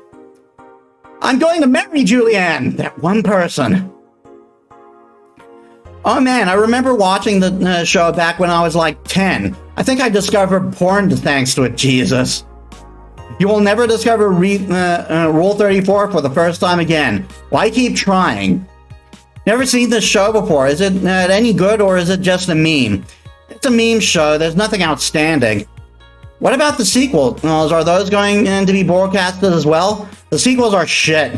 I'm going to marry Julianne, that one person. Oh man, I remember watching the show back when I was like 10. I think I discovered porn thanks to it, Jesus. You will never discover Rule 34 for the first time again. Why keep trying? Never seen this show before. Is it any good or is it just a meme? It's a meme show. There's nothing outstanding. What about the sequels? Are those going to be broadcasted as well? The sequels are shit.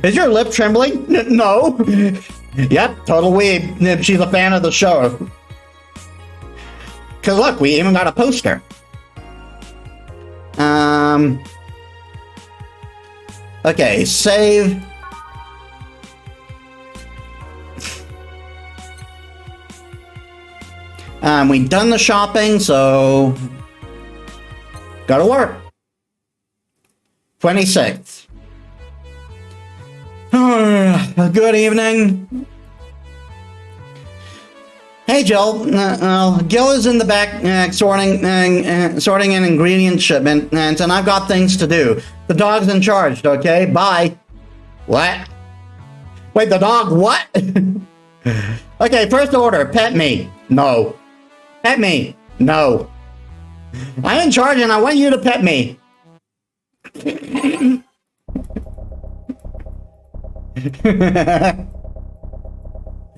Is your lip trembling? No. Yep, total weeb if she's a fan of the show. Cause look, we even got a poster. Okay, save. We've done the shopping, so go to work. 26th. Good evening. Hey, Jill. Gil is in the back sorting an ingredient shipment, and I've got things to do. The dog's in charge, okay? Bye. What? Wait, the dog what? Okay, first order, pet me. No. Pet me. No. I'm in charge and I want you to pet me.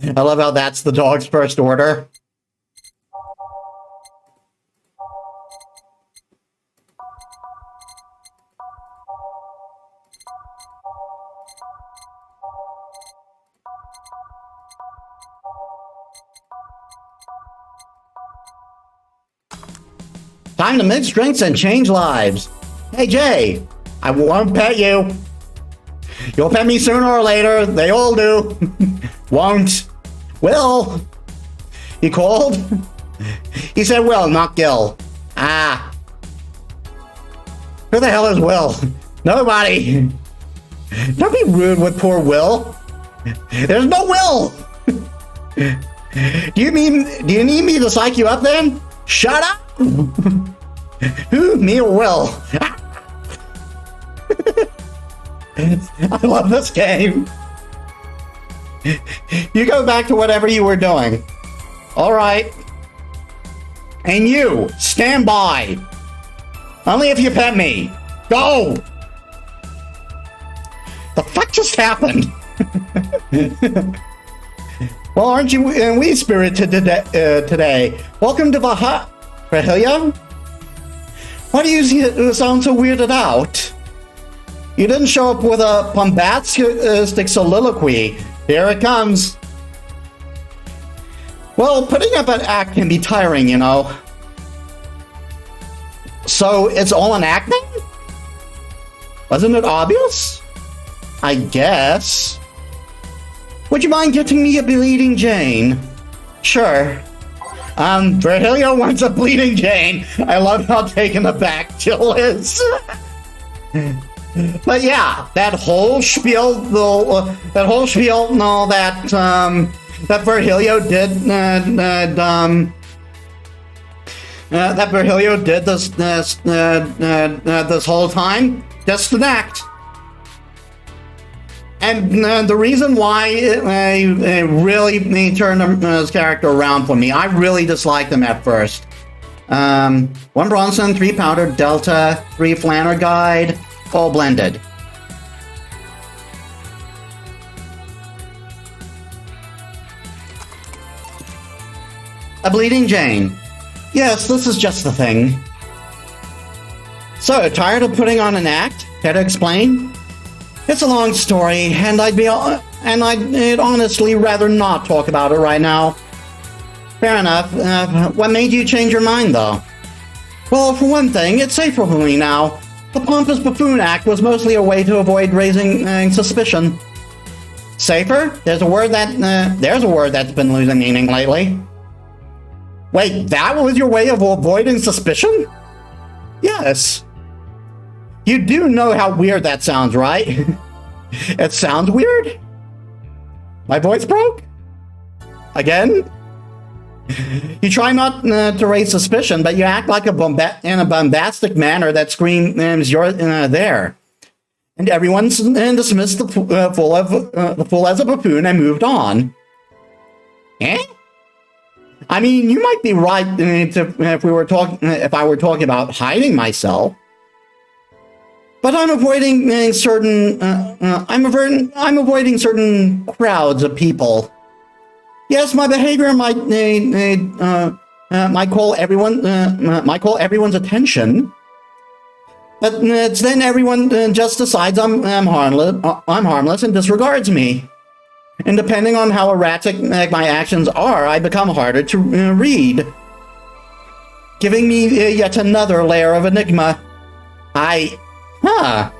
I love how that's the dog's first order. Time to mix drinks and change lives. Hey, Jay, I won't pet you. You'll pet me sooner or later. They all do. Won't. Will. He called? He said Will, not Gil. Ah. Who the hell is Will? Nobody. Don't be rude with poor Will. There's no Will. Do you need me to psych you up then? Shut up. Who? Me or Will? I love this game. You go back to whatever you were doing. Alright. And you, stand by. Only if you pet me. Go! The fuck just happened? Well, aren't you in wee spirited today? Welcome to Vahilia? Why do you sound so weirded out? You didn't show up with a bombastic soliloquy. Here it comes. Well, putting up an act can be tiring, you know. So, it's all an acting? Wasn't it obvious? I guess. Would you mind getting me a Bleeding Jane? Sure. Virgilio wants a Bleeding Jane. I love how taken aback Jill is. But yeah, that whole spiel, that Virgilio did, that Virgilio did this whole time, just an act. And the reason why it really turned his character around for me, I really disliked him at first. 1 Bronson, 3 Powder, Delta, 3 Flanner Guide, all blended. A Bleeding Jane. Yes, this is just the thing. So, tired of putting on an act? Care to explain? It's a long story, and I'd honestly rather not talk about it right now. Fair enough. What made you change your mind, though? Well, for one thing, it's safer for me now. The Pompous Buffoon Act was mostly a way to avoid raising suspicion. Safer? There's a word that's been losing meaning lately. Wait, that was your way of avoiding suspicion? Yes. You do know how weird that sounds, right? It sounds weird? My voice broke? Again? You try not to raise suspicion, but you act like in a bombastic manner that screams you're there. And everyone's dismissed the fool as a buffoon and moved on. Eh? I mean, you might be right if I were talking about hiding myself. But I'm avoiding I'm avoiding certain crowds of people. Yes, my behavior might call everyone's attention. But it's then everyone just decides I'm harmless and disregards me. And depending on how erratic my actions are, I become harder to read. Giving me yet another layer of enigma. Well,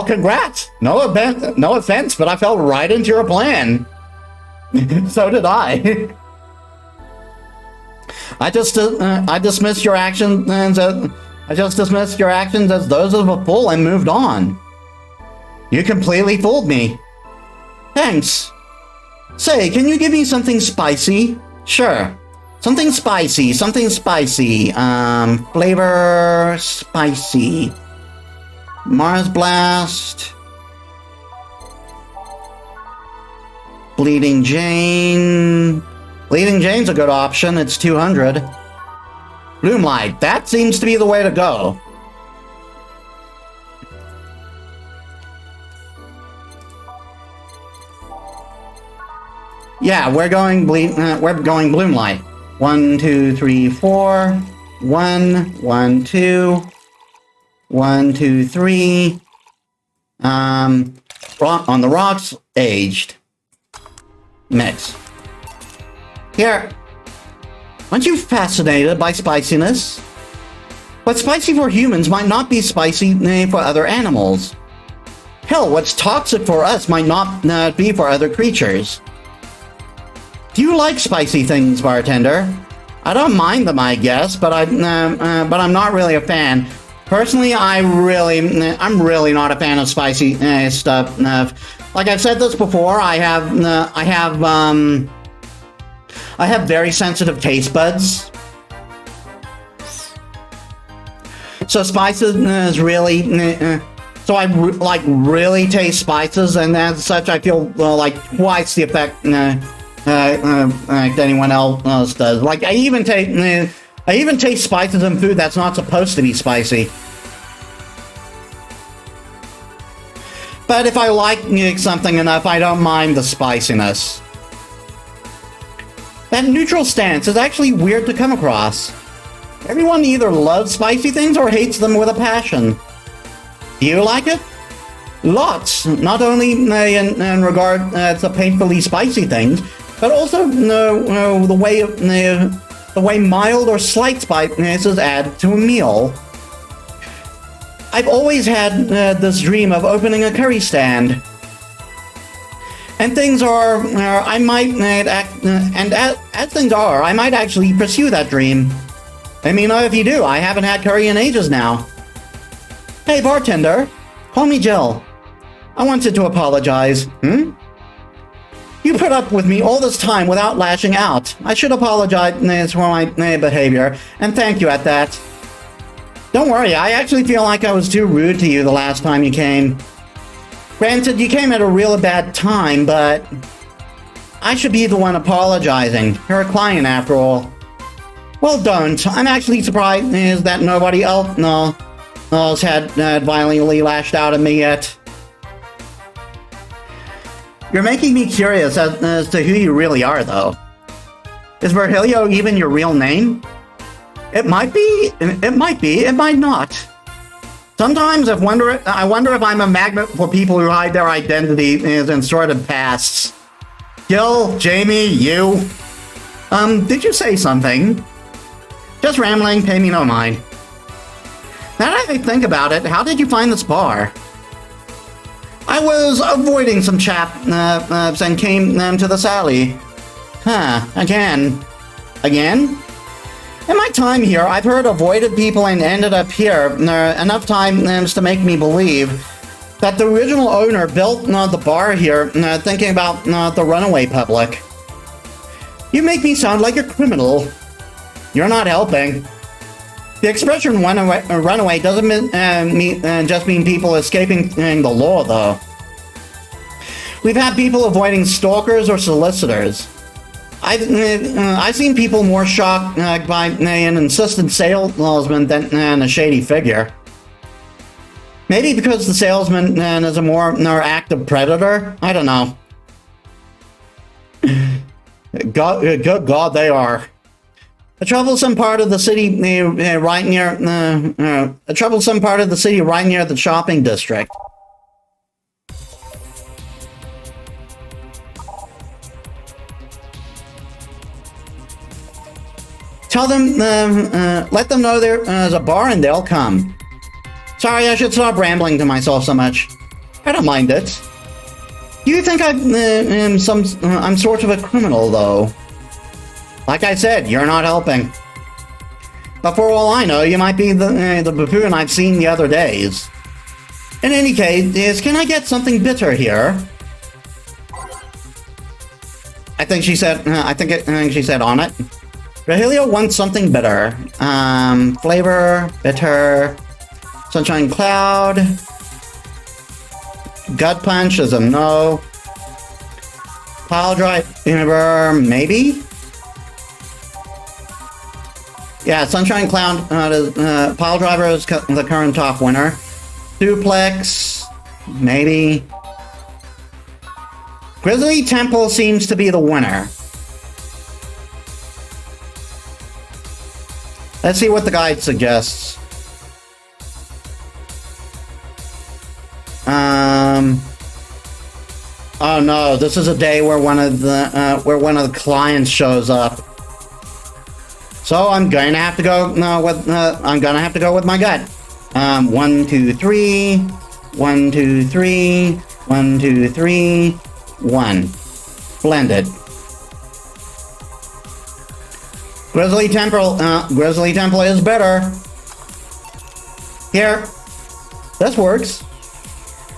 congrats. No offense, but I fell right into your plan. So did I. I just dismissed your actions as those of a fool and moved on. You completely fooled me. Thanks. Say, can you give me something spicy? Sure. Something spicy. Flavor spicy. Mars Blast. Bleeding Jane. Bleeding Jane's a good option. It's 200. Bloomlight. That seems to be the way to go. Yeah, we're going Bloomlight. 1, 2, 3, 4. 1, 1, 2. 1, 2, 3. On the rocks, aged. Mix. Here. Aren't you fascinated by spiciness? What's spicy for humans might not be spicy for other animals. Hell, what's toxic for us might not be for other creatures. Do you like spicy things, bartender? I don't mind them, I guess, but I'm not really a fan. Personally, I'm really not a fan of spicy stuff. Like I've said this before, I have very sensitive taste buds. So spices is really, so I really taste spices, and as such, I feel like twice the effect like anyone else does. Like I even taste spices in food that's not supposed to be spicy. But if I like something enough, I don't mind the spiciness. That neutral stance is actually weird to come across. Everyone either loves spicy things or hates them with a passion. Do you like it? Lots. Not only in regard to painfully spicy things, but also the way mild or slight spices add to a meal. I've always had this dream of opening a curry stand. And things are, I might as things are, I might actually pursue that dream. Let me know if you do. I haven't had curry in ages now. Hey, bartender. Call me Jill. I wanted to apologize. You put up with me all this time without lashing out. I should apologize for my behavior, and thank you at that. Don't worry, I actually feel like I was too rude to you the last time you came. Granted, you came at a real bad time, but I should be the one apologizing. You're a client, after all. Well, don't. I'm actually surprised that nobody else had violently lashed out at me yet. You're making me curious as to who you really are, though. Is Virgilio even your real name? It might be, it might not. Sometimes I wonder if I'm a magnet for people who hide their identities in sordid pasts. Gil, Jamie, you. Did you say something? Just rambling, pay me no mind. Now that I think about it, how did you find this bar? I was avoiding some chaps and came to this alley. Again. Again? In my time here, I've heard avoided people and ended up here enough times to make me believe that the original owner built the bar here thinking about the runaway public. You make me sound like a criminal. You're not helping. The expression runaway doesn't just mean people escaping the law, though. We've had people avoiding stalkers or solicitors. I've seen people more shocked by an insistent salesman than a shady figure. Maybe because the salesman is a more active predator? I don't know. Good God, they are. A troublesome part of the city right near the shopping district. Tell them, let them know there's a bar and they'll come. Sorry, I should stop rambling to myself so much. I don't mind it. Do you think I'm sort of a criminal, though? Like I said, you're not helping. But for all I know, you might be the buffoon I've seen the other days. In any case, can I get something bitter here? I think she said on it. Rahilio wants something bitter. Flavor, bitter, Sunshine Cloud. Gut Punch is a no. Pile Driver, maybe? Yeah, Sunshine Cloud, Pile Driver is the current top winner. Duplex, maybe. Grizzly Temple seems to be the winner. Let's see what the guide suggests. Oh no, this is a day where one of the clients shows up. So I'm going to have to go with my gut. 1, 2, 3. 1, 2, 3. 1, 2, 3. 1. Blended. Grizzly Temple is better. Here. This works.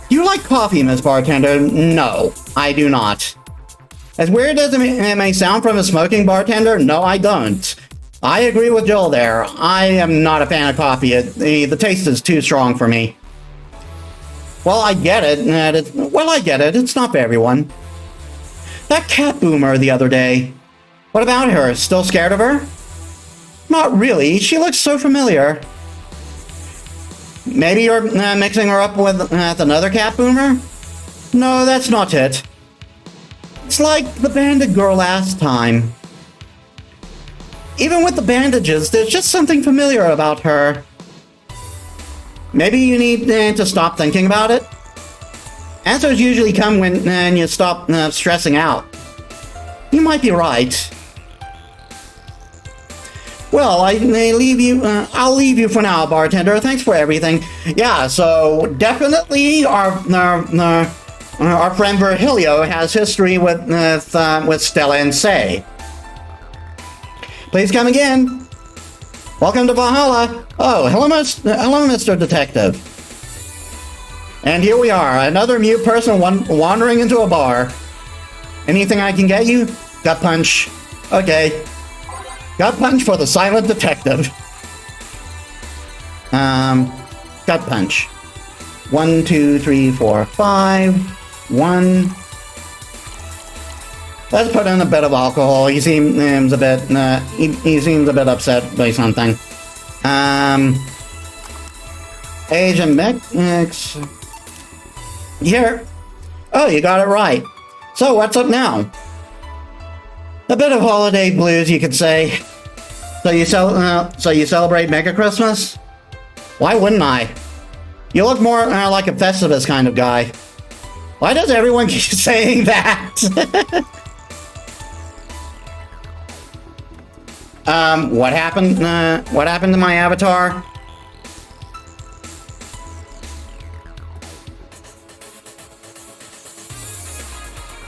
Do you like coffee, Miss Bartender? No, I do not. As weird as it may sound from a smoking bartender, no, I don't. I agree with Joel there. I am not a fan of coffee. The taste is too strong for me. Well, I get it. It's not for everyone. That cat boomer the other day. What about her? Still scared of her? Not really. She looks so familiar. Maybe you're mixing her up with another cat boomer? No, that's not it. It's like the bandit girl last time. Even with the bandages, there's just something familiar about her. Maybe you need to stop thinking about it. Answers usually come when you stop stressing out. You might be right. Well, I'll leave you for now, bartender. Thanks for everything. Yeah, so definitely our friend Virgilio has history with Stella and Say. Please come again. Welcome to Valhalla. Oh, hello, Mr. Detective. And here we are, another mute person wandering into a bar. Anything I can get you? Gut punch. Okay. Gut punch for the silent detective. Gut punch. 1, 2, 3, 4, 5. 1. Let's put in a bit of alcohol. He seems a bit. He seems a bit upset by something. Age and mix. Here. Oh, you got it right. So what's up now? A bit of holiday blues, you could say. So you celebrate Mega Christmas? Why wouldn't I? You look more like a Festivus kind of guy. Why does everyone keep saying that? What happened? What happened to my avatar?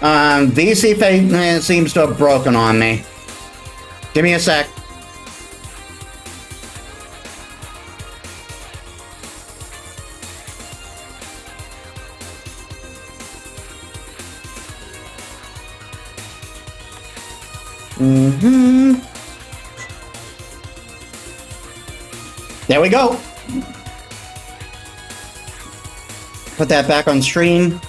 VC Fate seems to have broken on me. Give me a sec. There we go. Put that back on stream.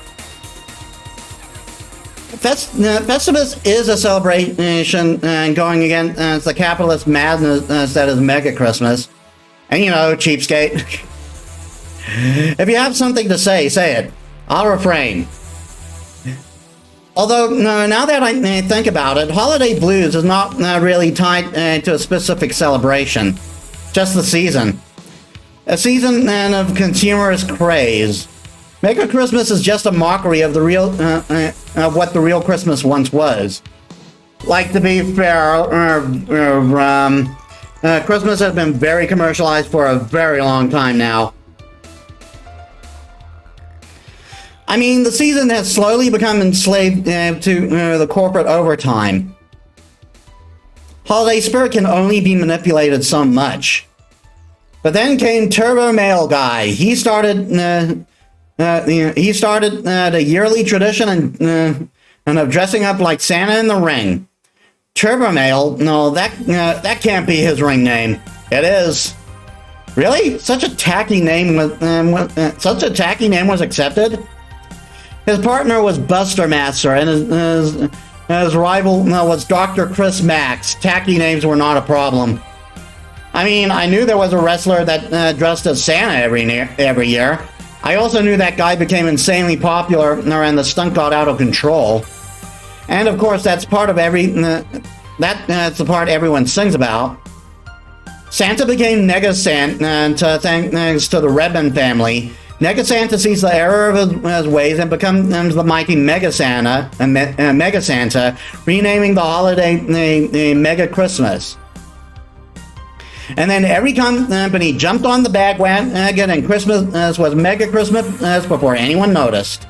Festivus is a celebration going against the capitalist madness that is Mega Christmas. And you know, cheapskate. If you have something to say it. I'll refrain. Although, now that I think about it, Holiday Blues is not really tied to a specific celebration. Just the season. A season of consumerist craze. Mega Christmas is just a mockery of the real, of what the real Christmas once was. Like, to be fair, Christmas has been very commercialized for a very long time now. I mean, the season has slowly become enslaved to the corporate overtime. Holiday spirit can only be manipulated so much. But then came Turbo Mail Guy. He started the yearly tradition of dressing up like Santa in the ring. Turbo Mail? No, that can't be his ring name. It is. Really? Such a tacky name was accepted? His partner was Buster Master, and his rival was Dr. Chris Max. Tacky names were not a problem. I mean, I knew there was a wrestler that dressed as Santa every year. I also knew that guy became insanely popular and the stunt got out of control. And of course, that's part of that's the part everyone sings about. Santa became Nega Santa thanks to the Redmond family. Nega Santa sees the error of his ways and becomes the mighty Mega Santa, renaming the holiday Mega Christmas. And then every company jumped on the bandwagon, and Christmas was Mega Christmas before anyone noticed.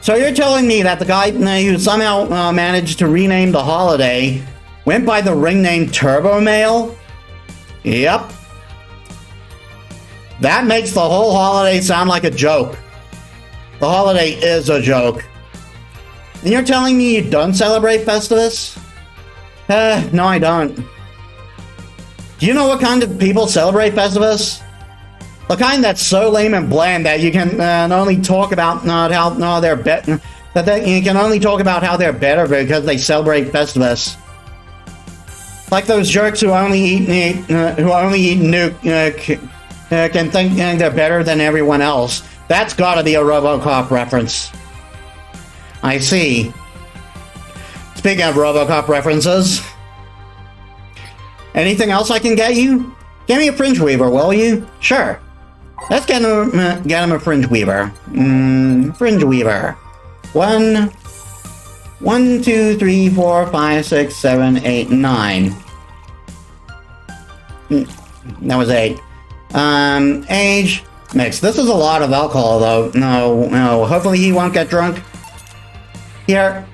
So you're telling me that the guy who somehow managed to rename the holiday went by the ring name Turbo Mail? Yep. That makes the whole holiday sound like a joke. The holiday is a joke. And you're telling me you don't celebrate Festivus? No, I don't. Do you know what kind of people celebrate Festivus? The kind that's so lame and bland that you can only talk about how they're better. You can only talk about how they're better because they celebrate Festivus. Like those jerks who only eat nuke can think they're better than everyone else. That's gotta be a RoboCop reference. I see. Speaking of RoboCop references, anything else I can get you? Get me a Fringe Weaver, will you? Sure. Let's get him a Fringe Weaver. Fringe Weaver. 1, 2, 3, 4, 5, 6, 7, 8, 9. That was 8. Age, mixed. This is a lot of alcohol, though. No. Hopefully he won't get drunk. Here.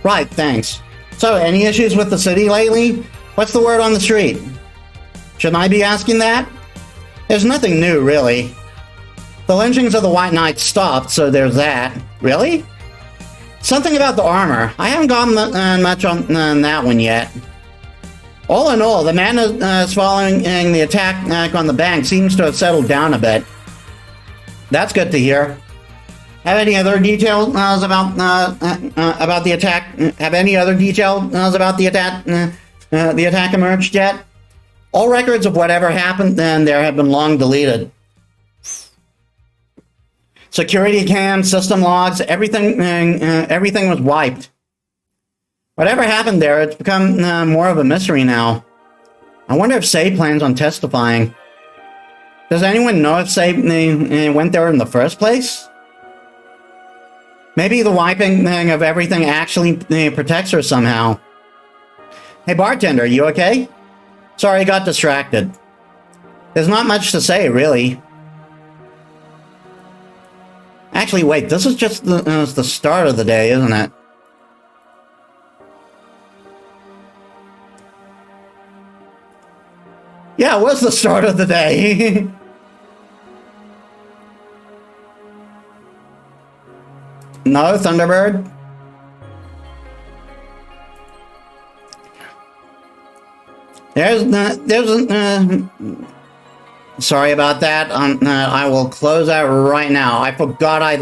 Right, thanks. So, any issues with the city lately? What's the word on the street? Shouldn't I be asking that? There's nothing new, really. The lynchings of the White Knights stopped, so there's that. Really? Something about the armor. I haven't gotten much on that one yet. All in all, the man following the attack on the bank seems to have settled down a bit. That's good to hear. Have any other details about the attack? Have any other details about the attack emerged yet? All records of whatever happened then there have been long deleted. Security cams, system logs, everything was wiped. Whatever happened there, it's become more of a mystery now. I wonder if Say plans on testifying. Does anyone know if Say went there in the first place? Maybe the wiping of everything actually protects her somehow. Hey bartender, you okay? Sorry, I got distracted. There's not much to say, really. Actually, wait, this is just the start of the day, isn't it? Yeah, it was the start of the day. No, Thunderbird? Sorry about that. I will close that right now. I forgot I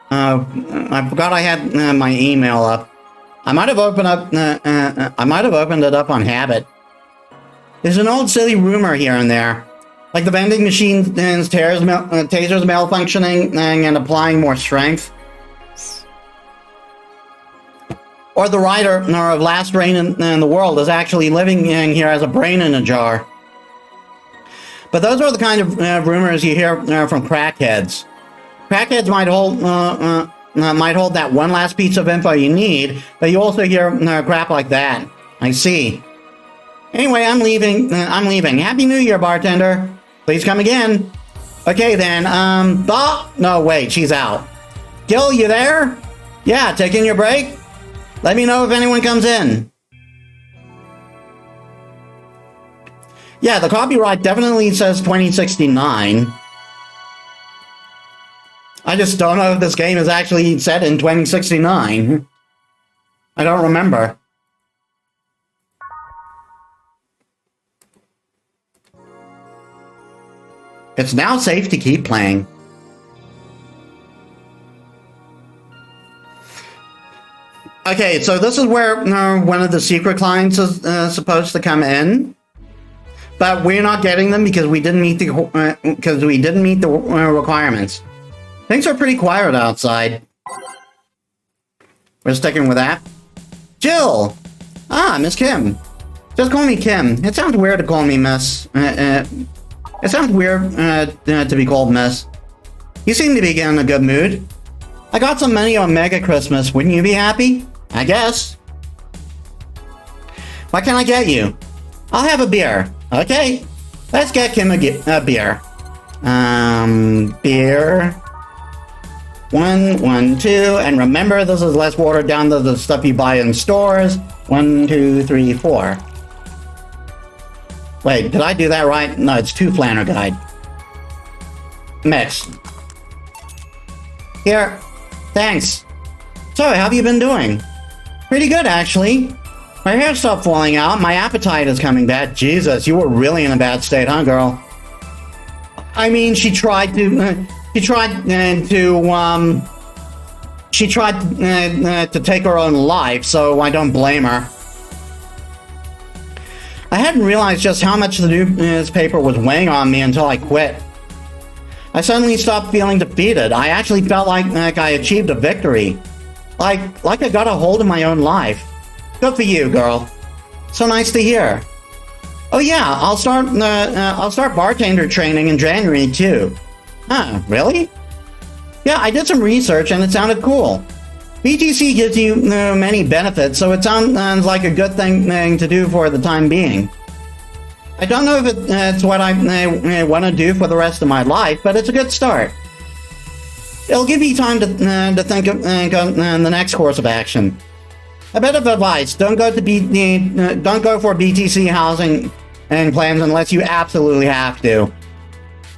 I forgot I had my email up. I might have opened it up on habit. There's an old silly rumor here and there, like the vending machine and tasers malfunctioning and applying more strength, or the writer of Last Brain in the World is actually living in here as a brain in a jar. But those are the kind of rumors you hear from crackheads. Crackheads might hold that one last piece of info you need, but you also hear crap like that. I see. Anyway, I'm leaving. Happy New Year, bartender. Please come again. Okay then, no, wait, she's out. Gil, you there? Yeah, taking your break? Let me know if anyone comes in. Yeah, the copyright definitely says 2069. I just don't know if this game is actually set in 2069. I don't remember. It's now safe to keep playing. Okay, so this is where one of the secret clients is supposed to come in, but we're not getting them because we didn't meet the requirements. Things are pretty quiet outside. We're sticking with that. Jill! Ah, Miss Kim. Just call me Kim. It sounds weird to call me Miss. It sounds weird to be called Miss. You seem to be in a good mood. I got some money on Mega Christmas. Wouldn't you be happy? I guess. What can I get you? I'll have a beer. Okay. Let's get Kim a beer. Beer. 1, 1, 2. And remember, this is less watered down than the stuff you buy in stores. 1, 2, 3, 4. Wait, did I do that right? No, it's 2 Flanner Guide. Mix. Here. Thanks. So, how have you been doing? Pretty good, actually. My hair stopped falling out, my appetite is coming back. Jesus, you were really in a bad state, huh, girl? I mean, she tried to take her own life, so I don't blame her. I hadn't realized just how much the newspaper was weighing on me until I quit. I suddenly stopped feeling defeated. I actually felt like I achieved a victory. Like I got a hold of my own life. Good for you, girl. So nice to hear. Oh yeah, I'll start bartender training in January too. Huh, really? Yeah, I did some research and it sounded cool. BTC gives you many benefits, so it sounds like a good thing to do for the time being. I don't know if it's what I want to do for the rest of my life, but it's a good start. It'll give you time to think of the next course of action. A bit of advice: don't go for BTC housing and plans unless you absolutely have to.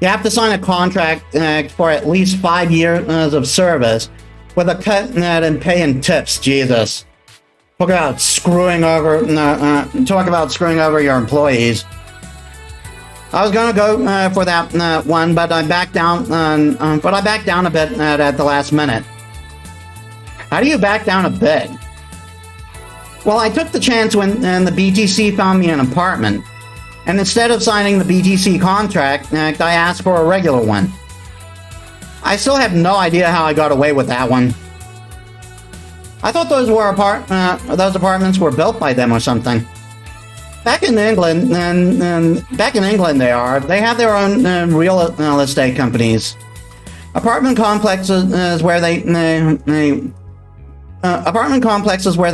You have to sign a contract for at least 5 years of service, with a cut in pay and tips. Jesus, talk about screwing over your employees. I was gonna go for that one, but I backed down. But I backed down a bit at the last minute. How do you back down a bit? Well, I took the chance when the BTC found me an apartment, and instead of signing the BTC contract, I asked for a regular one. I still have no idea how I got away with that one. I thought those apartments were built by them or something. Back in England, they have their own real estate companies. Apartment complexes where they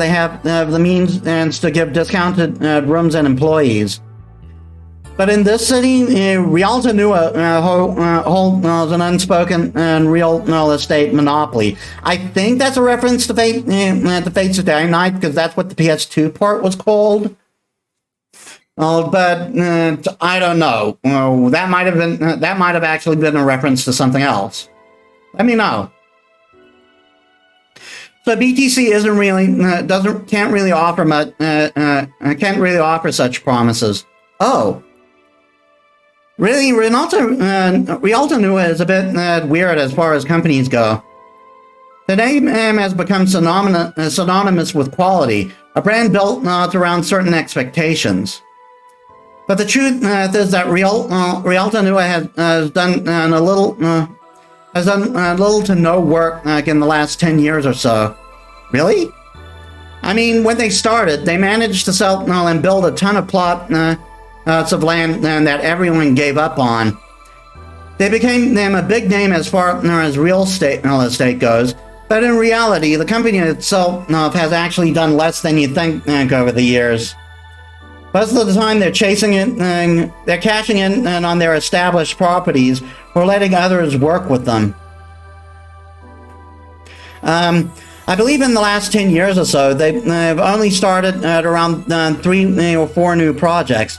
have the means to give discounted rooms and employees. But in this city, Rialto Nua holds an unspoken real estate monopoly. I think that's a reference to Fates of Day Night, because that's what the PS2 port was called. Oh, but I don't know. That might have actually been a reference to something else. Let me know. So BTC can't really offer such promises. Oh. Really, Rialto Nua is a bit weird as far as companies go. The name has become synonymous with quality, a brand built around certain expectations. But the truth is that Rialto Nua has done little to no work in the last 10 years or so. Really? I mean, when they started, they managed to sell and build a ton of plots of land that everyone gave up on. They became a big name as far as real estate goes, but in reality, the company itself has actually done less than you think over the years. Most of the time, they're chasing it, and they're cashing in on their established properties or letting others work with them. I believe in the last 10 years or so, they've only started at around 3 or 4 new projects.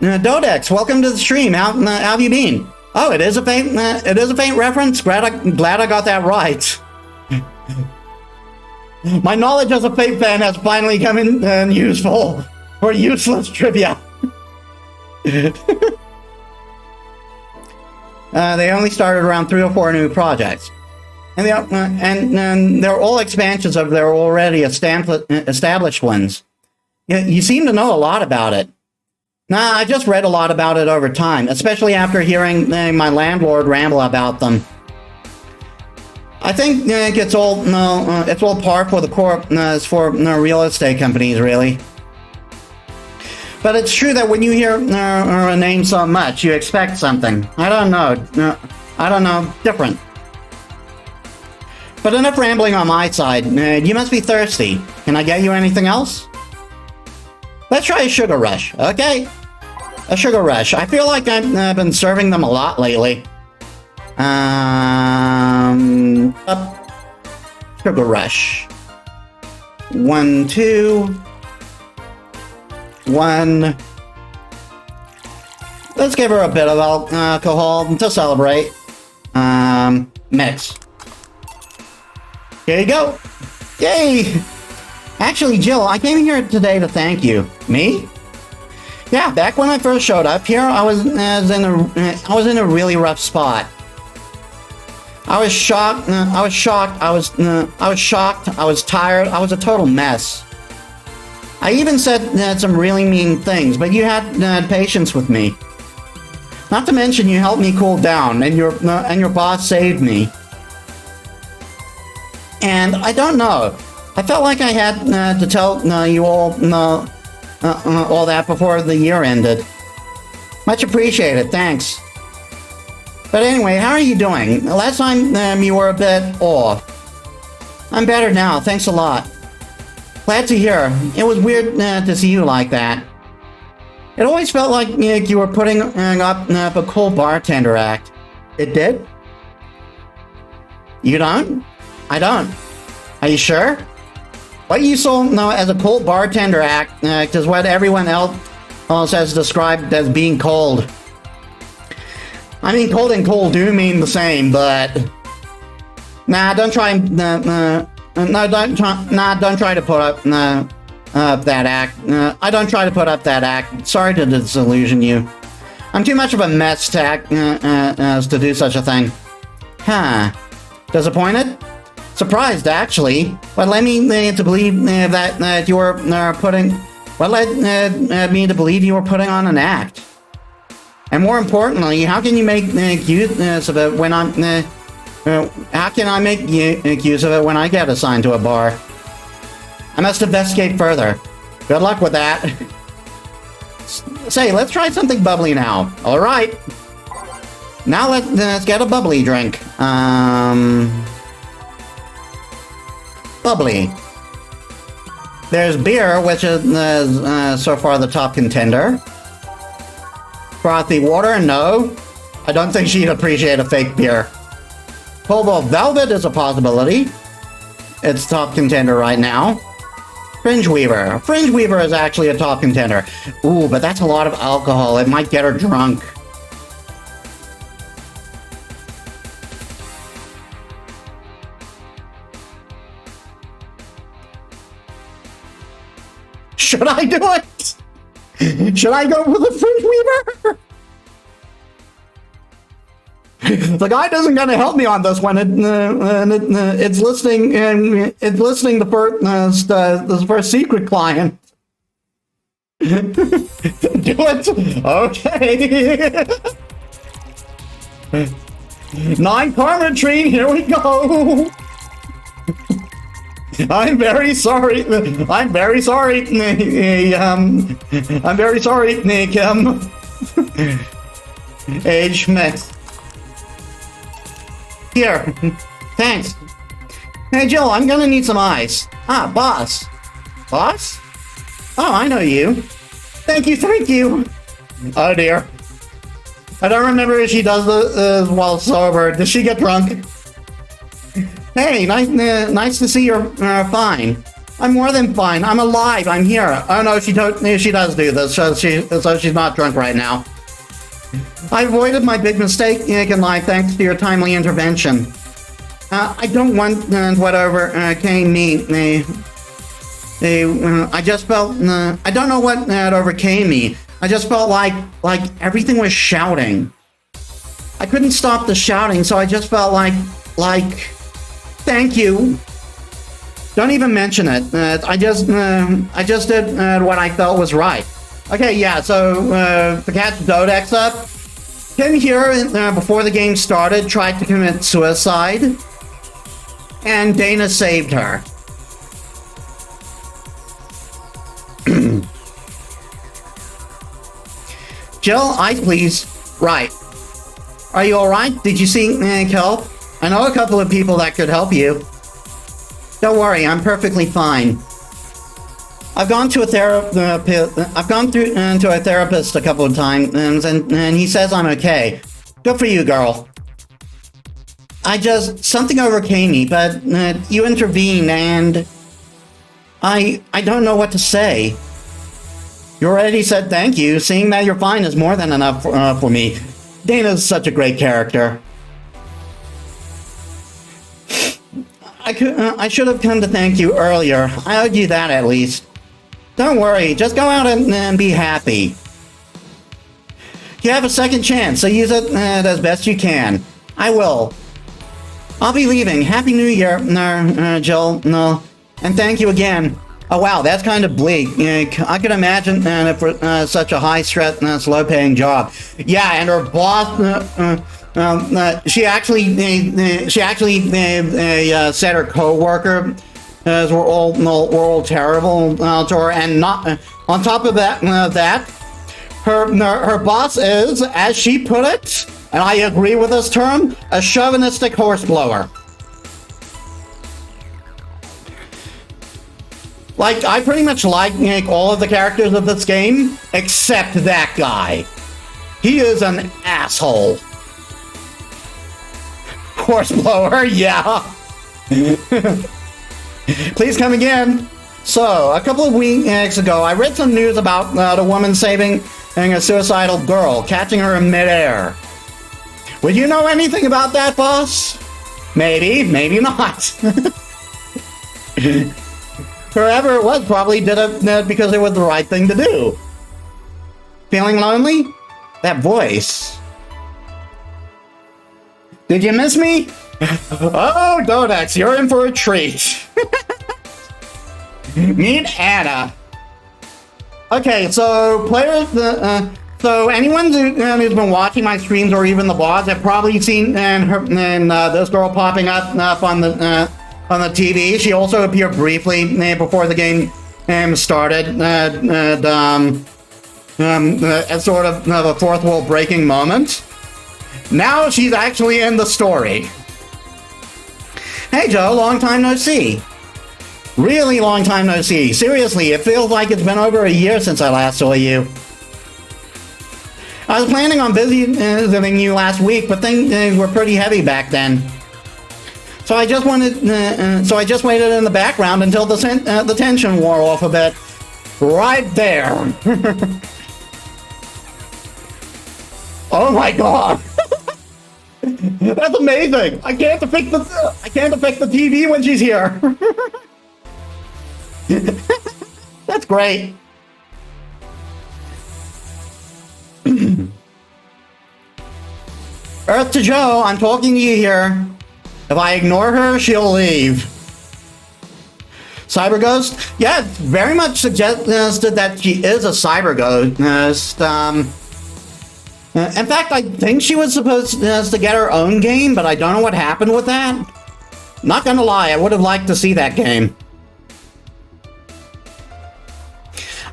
Dodex, welcome to the stream. How have you been? Oh, it is a faint reference. Glad I got that right. My knowledge as a Fate fan has finally come in useful for useless trivia. They only started around 3 or 4 new projects. And they're all expansions of their already established ones. You seem to know a lot about it. Nah, I just read a lot about it over time, especially after hearing my landlord ramble about them. I think it's all par for the course for real estate companies, really. But it's true that when you hear a name so much, you expect something. I don't know, different. But enough rambling on my side. You must be thirsty. Can I get you anything else? Let's try a sugar rush, okay? A sugar rush. I feel like I've been serving them a lot lately. Sugar rush. 1, 2. 1. Let's give her a bit of alcohol to celebrate. Mix. Here you go. Yay! Actually, Jill, I came here today to thank you. Me? Yeah, back when I first showed up here, I was in a really rough spot. I was shocked. I was shocked. I was tired. I was a total mess. I even said some really mean things, but you had patience with me. Not to mention, you helped me cool down, and your boss saved me. And I don't know. I felt like I had to tell you all that before the year ended. Much appreciated, thanks. But anyway, how are you doing? Last time you were a bit off. I'm better now, thanks a lot. Glad to hear. It was weird to see you like that. It always felt like you were putting up a cool bartender act. It did? You don't? I don't. Are you sure? What you saw as a cold bartender act is what everyone else has described as being cold. I mean, cold and cold do mean the same, but nah, don't try. Don't try to put up that act. I don't try to put up that act. Sorry to disillusion you. I'm too much of a mess as to do such a thing. Huh? Disappointed? Surprised, actually. What led me to believe that you were putting... What led me to believe you were putting on an act? And more importantly, how can you make use of it when I'm... how can I make use of it when I get assigned to a bar? I must investigate further. Good luck with that. Say, let's try something bubbly now. All right. Now let's get a bubbly drink. Bubbly. There's beer, which is so far the top contender. Frothy water, no. I don't think she'd appreciate a fake beer. Cobalt Velvet is a possibility. It's top contender right now. Fringe Weaver. Fringe Weaver is actually a top contender. Ooh, but that's a lot of alcohol. It might get her drunk. Should I do it? Should I go for the Fringe Weaver? The guide isn't going to help me on this one. It's listing the first secret client. Do it. Okay. 9 karma tree. Here we go. I'm very sorry. I'm very sorry. I'm very sorry, Nick. Age mix. Here. Thanks. Hey, Jill, I'm gonna need some ice. Ah, boss. Boss? Oh, I know you. Thank you, thank you. Oh, dear. I don't remember if she does this while sober. Does she get drunk? Hey, nice to see you're fine. I'm more than fine. I'm alive. I'm here. Oh, no, she does do this, so she's not drunk right now. I avoided my big mistake in life thanks to your timely intervention. I don't want whatever came me. I just felt, I don't know what overcame me. I just felt like everything was shouting. I couldn't stop the shouting, so I just felt like, thank you. Don't even mention it. I just did what I felt was right. Okay, yeah, so to catch Dodex up, Kim here, before the game started, tried to commit suicide, and Dana saved her. Jill, ice please. Right. Are you alright? Did you seek help? I know a couple of people that could help you. Don't worry, I'm perfectly fine. I've gone to a therapist. I've gone through to a therapist a couple of times, and he says I'm okay. Good for you, girl. Something overcame me, but you intervened, and I don't know what to say. You already said thank you. Seeing that you're fine is more than enough for me. Dana's such a great character. I should have come to thank you earlier. I owed you that at least. Don't worry, just go out and be happy. You have a second chance, so use it as best you can. I will. I'll be leaving. Happy New Year, Jill. No, and thank you again. Oh wow, that's kind of bleak. I could imagine for such a high-stress, slow-paying job. Yeah, and her boss. She actually said her co-worker. We're all terrible to her, and not on top of that, her boss is, as she put it, and I agree with this term, a chauvinistic horseblower. Like, I pretty much like all of the characters of this game, except that guy. He is an asshole. Horse-blower, yeah. Please come again. So, a couple of weeks ago, I read some news about the woman saving a suicidal girl, catching her in midair. Would you know anything about that, boss? Maybe, maybe not. Whoever it was probably did it because it was the right thing to do. Feeling lonely? That voice. Did you miss me? Oh, Dodex, you're in for a treat. Meet Anna. Okay, so players, so anyone who's been watching my streams or even the blogs have probably seen this girl popping up on the TV. She also appeared briefly before the game started as sort of a fourth wall breaking moment. Now she's actually in the story. Hey Joe, long time no see. Really long time no see. Seriously, it feels like it's been over a year since I last saw you. I was planning on visiting you last week, but things were pretty heavy back then. So I just waited in the background until the tension wore off a bit. Right there. Oh my god. That's amazing. I can't affect the TV when she's here. That's great. Earth to Joe, I'm talking to you here. If I ignore her, she'll leave. Cyber Ghost? Yeah, very much suggested that she is a Cyber Ghost. In fact, I think she was supposed to get her own game, but I don't know what happened with that. Not gonna lie, I would have liked to see that game.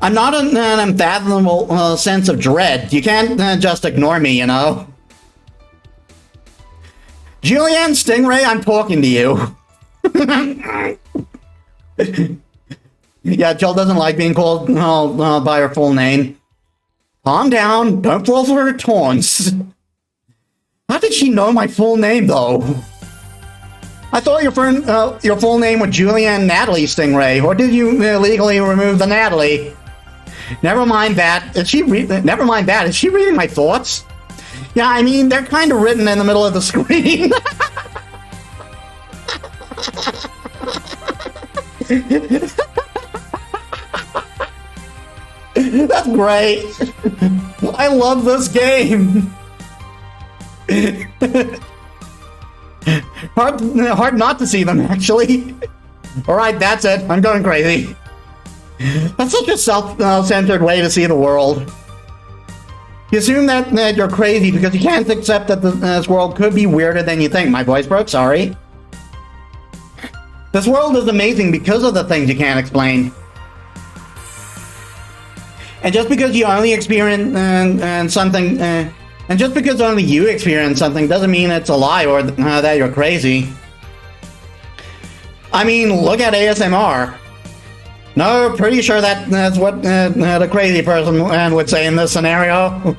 I'm not an unfathomable sense of dread. You can't just ignore me, you know? Julianne Stingray, I'm talking to you. Yeah, Jill doesn't like being called by her full name. Calm down, don't fall for her taunts. How did she know my full name, though? I thought your full name was Julianne Natalie Stingray, or did you legally remove the Natalie? Never mind that. Never mind that. Is she reading my thoughts? Yeah, I mean, they're kind of written in the middle of the screen. That's great. I love this game. Hard not to see them, actually. Alright, that's it. I'm going crazy. That's such a self-centered way to see the world. You assume that you're crazy because you can't accept that this world could be weirder than you think. My voice broke, sorry. This world is amazing because of the things you can't explain. And just because you only experience something, and just because only you experience something doesn't mean it's a lie or that you're crazy. I mean, look at ASMR. No, pretty sure that's what the crazy person would say in this scenario.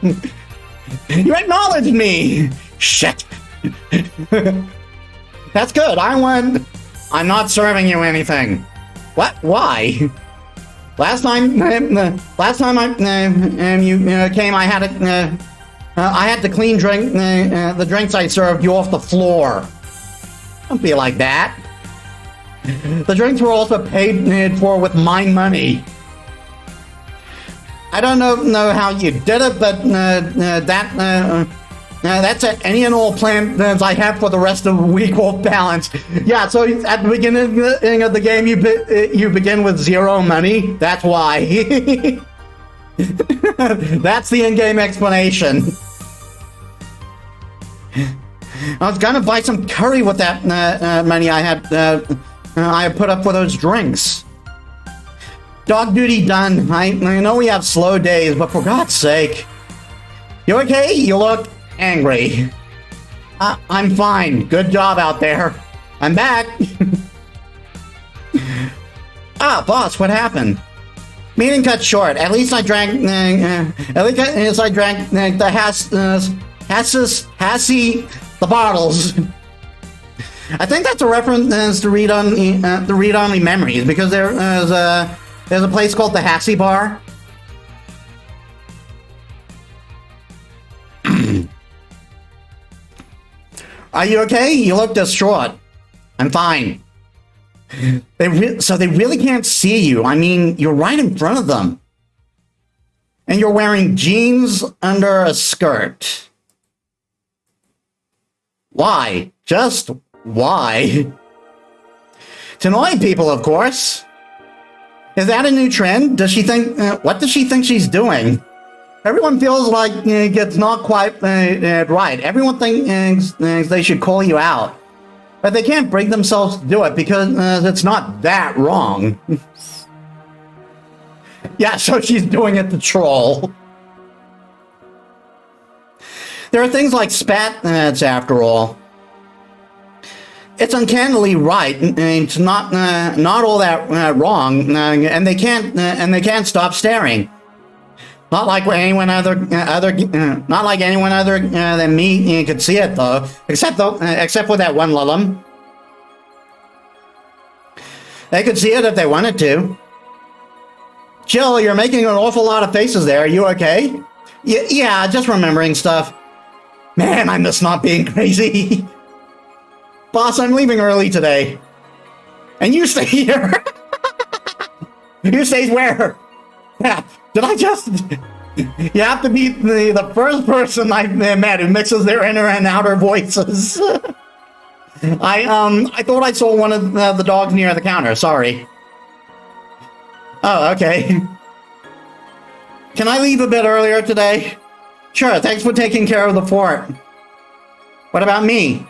You acknowledged me! Shit! That's good, I won! I'm not serving you anything. What? Why? Last time you came, I had to clean the drinks I served you off the floor. Don't be like that. The drinks were also paid for with my money. I don't know how you did it, but that's any and all plans I have for the rest of the week off balance. Yeah, so at the beginning of the game, you begin with 0 money. That's why. That's the in-game explanation. I was gonna buy some curry with that money I had put up for those drinks. Dog duty done. I know we have slow days, but for God's sake. You okay? You look angry. I'm fine. Good job out there. I'm back. Boss, what happened? Meeting cut short. At least I drank. The the bottles. I think that's a reference to read-only memories, because there's a place called the Hassie Bar. Are you okay? You look distraught. I'm fine. So they really can't see you. I mean, you're right in front of them. And you're wearing jeans under a skirt. Why? Just why? To annoy people, of course. Is that a new trend? Does she think... what does she think she's doing? Everyone feels like it's not quite right. Everyone thinks they should call you out. But they can't bring themselves to do it because it's not that wrong. Yeah, so she's doing it to troll. There are things like spats, after all. It's uncannily right. It's not all that wrong, and they can't stop staring. Not like anyone other than me could see it though. Except for that one Lillum. They could see it if they wanted to. Jill, you're making an awful lot of faces there. Are you okay? Yeah, just remembering stuff. Man, I miss not being crazy. Boss, I'm leaving early today. And you stay here. You stay where? Yeah, did I just... You have to be the first person I've met who mixes their inner and outer voices. I thought I saw one of the dogs near the counter. Sorry. Oh, okay. Can I leave a bit earlier today? Sure, thanks for taking care of the fort. What about me?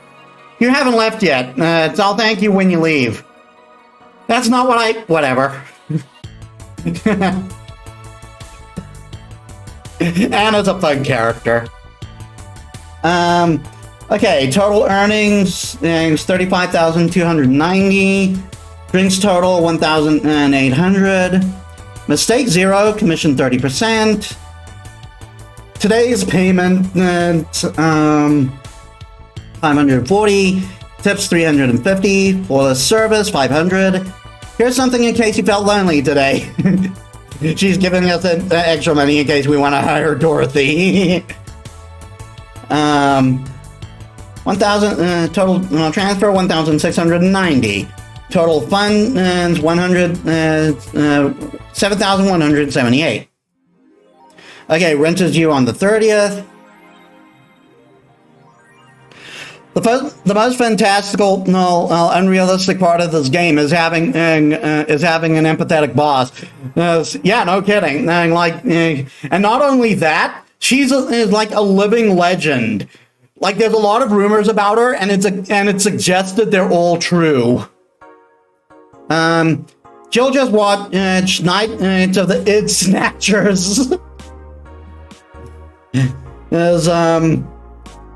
You haven't left yet. So I'll thank you when you leave. That's not what I... Whatever. Anna's a fun character. Okay, total earnings is 35,290. Drinks total 1,800. Mistake 0, commission 30%. Today's payment 540. Tips 350. For the service 500. Here's something in case you felt lonely today. She's giving us extra money in case we want to hire Dorothy. 1,000 total transfer 1,690. Total funds 7,178. Okay, rent is due on the 30th. The most fantastical, unrealistic part of this game is having an empathetic boss. Yeah, no kidding. And not only that, she's like a living legend. Like, there's a lot of rumors about her, and it's suggested they're all true. Jill just watched Night of the Id Snatchers. There's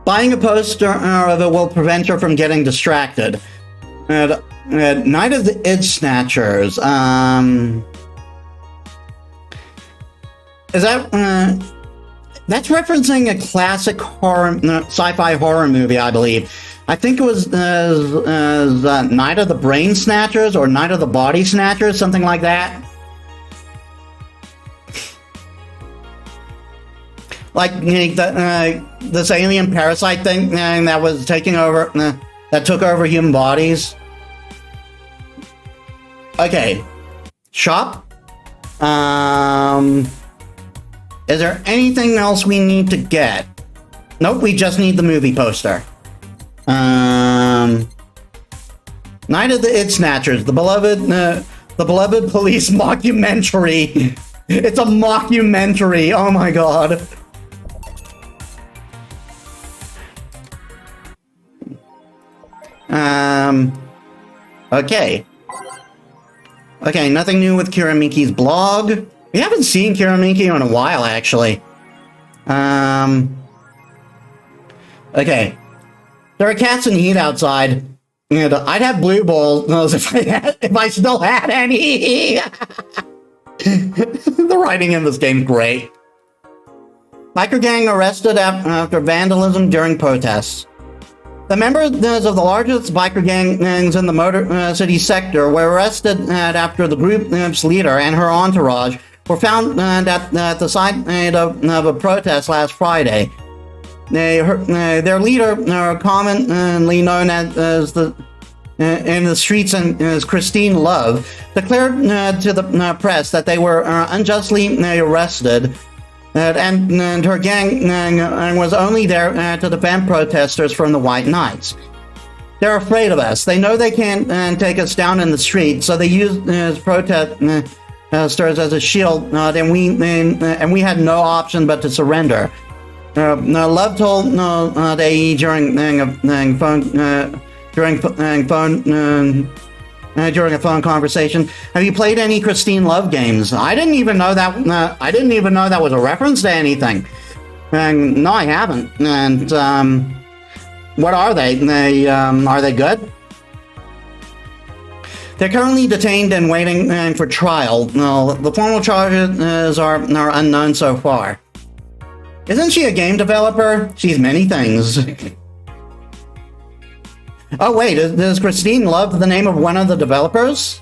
buying a poster of it will prevent her from getting distracted. Night of the Id Snatchers. Is that that's referencing a classic horror, sci-fi horror movie, I believe. I think it was Night of the Brain Snatchers or Night of the Body Snatchers, something like that. Like this alien parasite thing that was taking over, that took over human bodies. Okay, shop. Is there anything else we need to get? Nope, we just need the movie poster. Night of the Id Snatchers, the beloved police mockumentary. It's a mockumentary. Oh my god. Okay. Okay, nothing new with Kiramiki's blog. We haven't seen Kiramiki in a while, actually. Okay. There are cats in heat outside. And I'd have blue balls if I still had any. The writing in this game's great. Biker gang arrested after vandalism during protests. The members of the largest biker gangs in the Motor City sector were arrested after the group's leader and her entourage were found at the site of a protest last Friday. Their leader, commonly known as in the streets as Christine Love, declared to the press that they were unjustly arrested. And her gang was only there to defend protesters from the White Knights. They're afraid of us. They know they can't take us down in the street, so they use protesters as a shield, and we had no option but to surrender. Love told the AE during a phone conversation. Have you played any Christine Love games? I didn't even know that. I didn't even know that was a reference to anything. No, I haven't. And what are they? Are they good? They're currently detained and waiting for trial. The formal charges are unknown so far. Isn't she a game developer? She's many things. Oh wait, is Christine Love the name of one of the developers?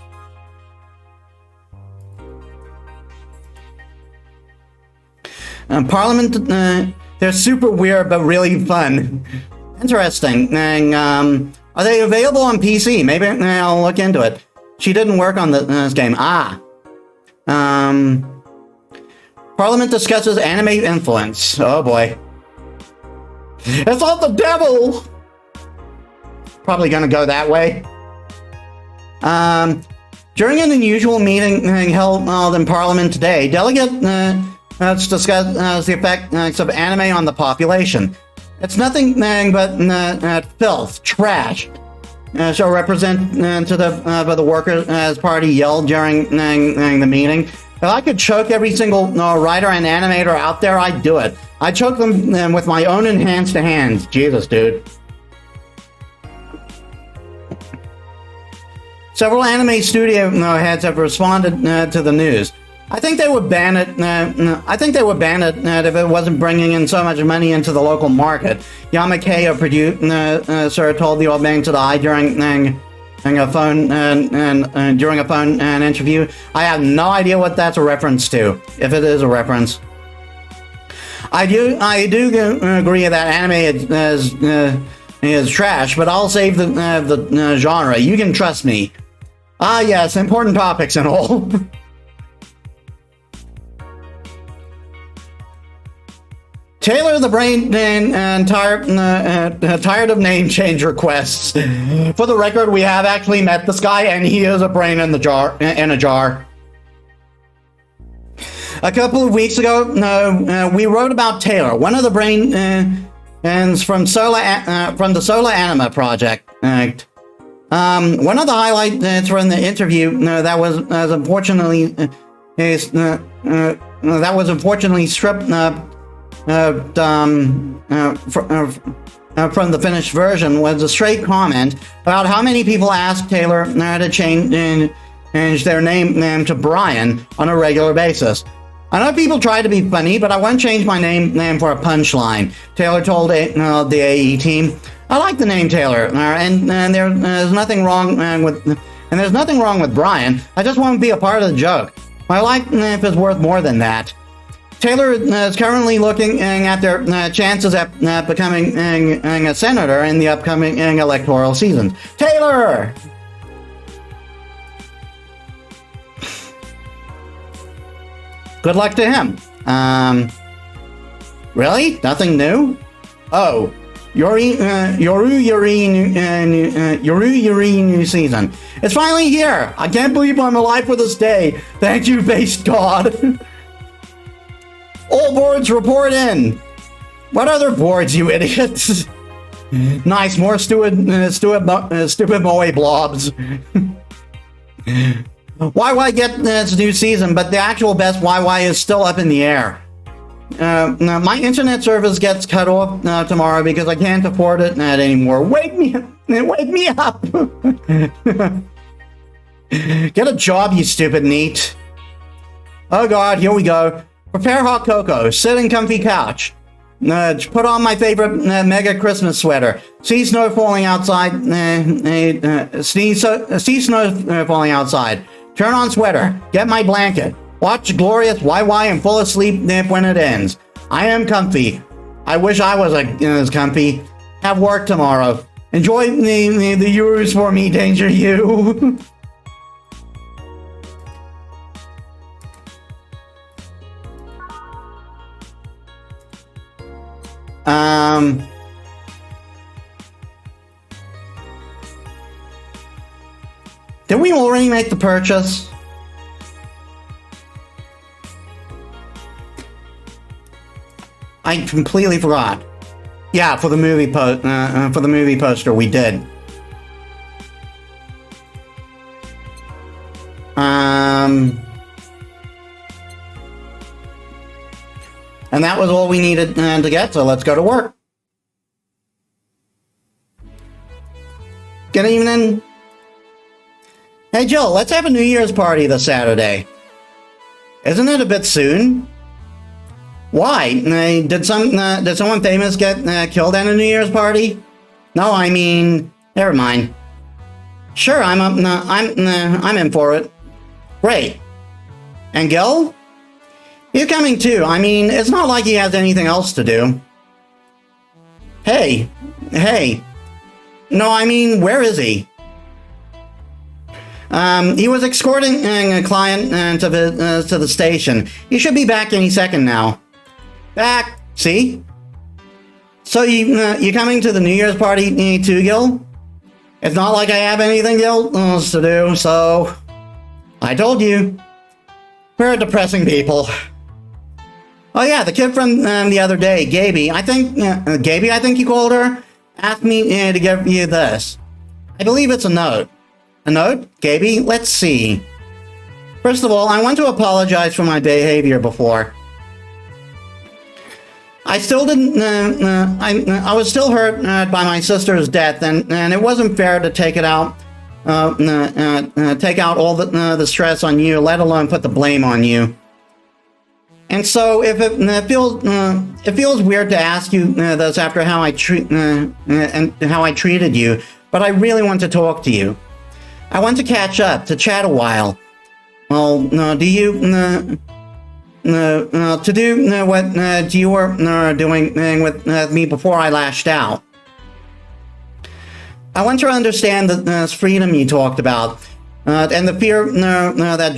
Parliament, they're super weird but really fun. Interesting. And, are they available on PC? Maybe I'll look into it. She didn't work on this game. Parliament discusses anime influence. Oh boy. It's all the devil! Probably gonna go that way. During an unusual meeting held in Parliament today, delegates discussed the effects of anime on the population. It's nothing but filth, trash. So representative of the Workers' Party yelled during the meeting. If I could choke every single writer and animator out there, I'd do it. I'd choke them with my own enhanced hands. Jesus, dude. Several anime studio heads have responded to the news. I think they would ban it. If it wasn't bringing in so much money into the local market. Yamake, a producer, told the old man to die during a phone interview. I have no idea what that's a reference to, if it is a reference. I do agree that anime is trash, but I'll save the genre. You can trust me. Ah, yes, important topics and all. Taylor the Brain tired of name change requests. For the record, we have actually met this guy, and he is a brain in a jar. A couple of weeks ago, we wrote about Taylor, one of the brains from the Solar Anima project. One of the highlights from the interview that was unfortunately stripped from the finished version was a straight comment about how many people ask Taylor to change their name to Brian on a regular basis. I know people try to be funny, but I want to change my name for a punchline. Taylor told the AE team, "I like the name Taylor, and there's nothing wrong with Brian. I just want to be a part of the joke. My life is worth more than that." Taylor is currently looking at their chances at becoming a senator in the upcoming electoral season. Taylor! Good luck to him. Really? Nothing new? Oh, Yoru new season. It's finally here! I can't believe I'm alive for this day. Thank you, base god. All boards report in. What other boards, you idiots? Nice, more stupid moe blobs. YY get its new season, but the actual best YY is still up in the air. My internet service gets cut off tomorrow because I can't afford it anymore. Wake me up! Get a job, you stupid neat. Oh god, here we go. Prepare hot cocoa, sit in comfy couch. Put on my favorite mega Christmas sweater. See snow falling outside. See snow falling outside. Turn on sweater. Get my blanket. Watch glorious YY and fall asleep when it ends. I am comfy. I wish I was as comfy. Have work tomorrow. Enjoy the Euros for me, Danger You. Did we already make the purchase? I completely forgot. Yeah, for the movie poster we did. And that was all we needed to get, so let's go to work. Good evening. Hey Jill, let's have a New Year's party this Saturday. Isn't it a bit soon? Why? Did someone famous get killed at a New Year's party? No, I mean, never mind. Sure, I'm in for it. Great. And Gil? He's coming too. I mean, it's not like he has anything else to do. Hey. No, I mean, where is he? He was escorting a client to the station. He should be back any second now. Back, see? So you coming to the New Year's party too, Gil? It's not like I have anything else to do, so... I told you. We're depressing people. Oh yeah, the kid from the other day, Gaby, I think you called her, asked me to give you this. I believe it's a note. A note? Gaby? Let's see. First of all, I want to apologize for my behavior before. I still didn't, I was still hurt by my sister's death, and it wasn't fair to take all the stress on you, let alone put the blame on you. And so, if it feels weird to ask you this after how I treated you, but I really want to talk to you. I want to catch up, to chat a while. Well, do you to do what you were doing with me before I lashed out? I want to understand the freedom you talked about. And the fear that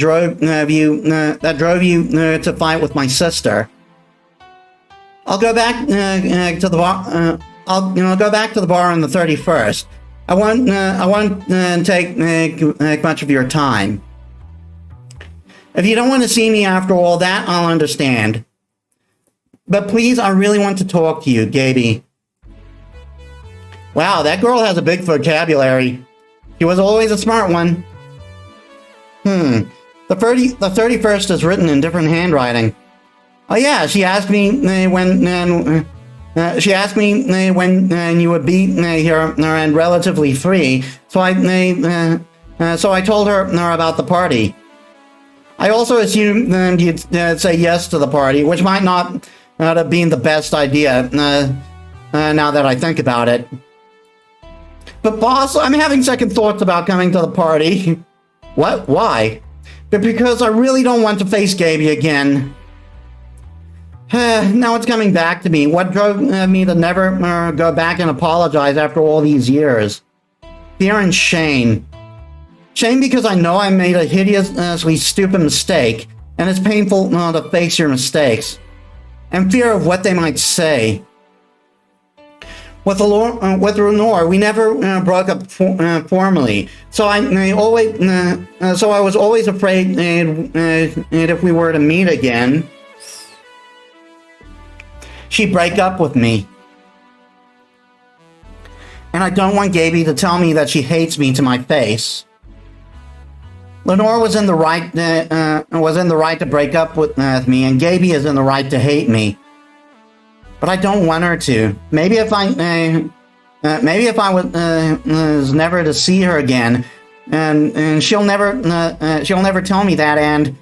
drove you to fight with my sister. I'll go back to the bar. I'll go back to the bar on the 31st. I won't take much of your time. If you don't want to see me after all that, I'll understand. But please, I really want to talk to you, Gaby. Wow, that girl has a big vocabulary. She was always a smart one. The 31st is written in different handwriting. Oh yeah, she asked me when you would be here and relatively free. So I told her about the party. I also assumed you'd say yes to the party, which might not have been the best idea. Now that I think about it. But boss, I'm having second thoughts about coming to the party. What? Why? But because I really don't want to face Gaby again. Now it's coming back to me. What drove me to never go back and apologize after all these years? Fear and shame. Shame because I know I made a hideously stupid mistake, and it's painful to face your mistakes. And fear of what they might say. With Lenore, we never broke up formally, so I was always afraid if we were to meet again, she'd break up with me. And I don't want Gaby to tell me that she hates me to my face. Lenore was in the right to break up with me, and Gaby is in the right to hate me. But I don't want her to. Maybe if I was never to see her again, and she'll never tell me that. And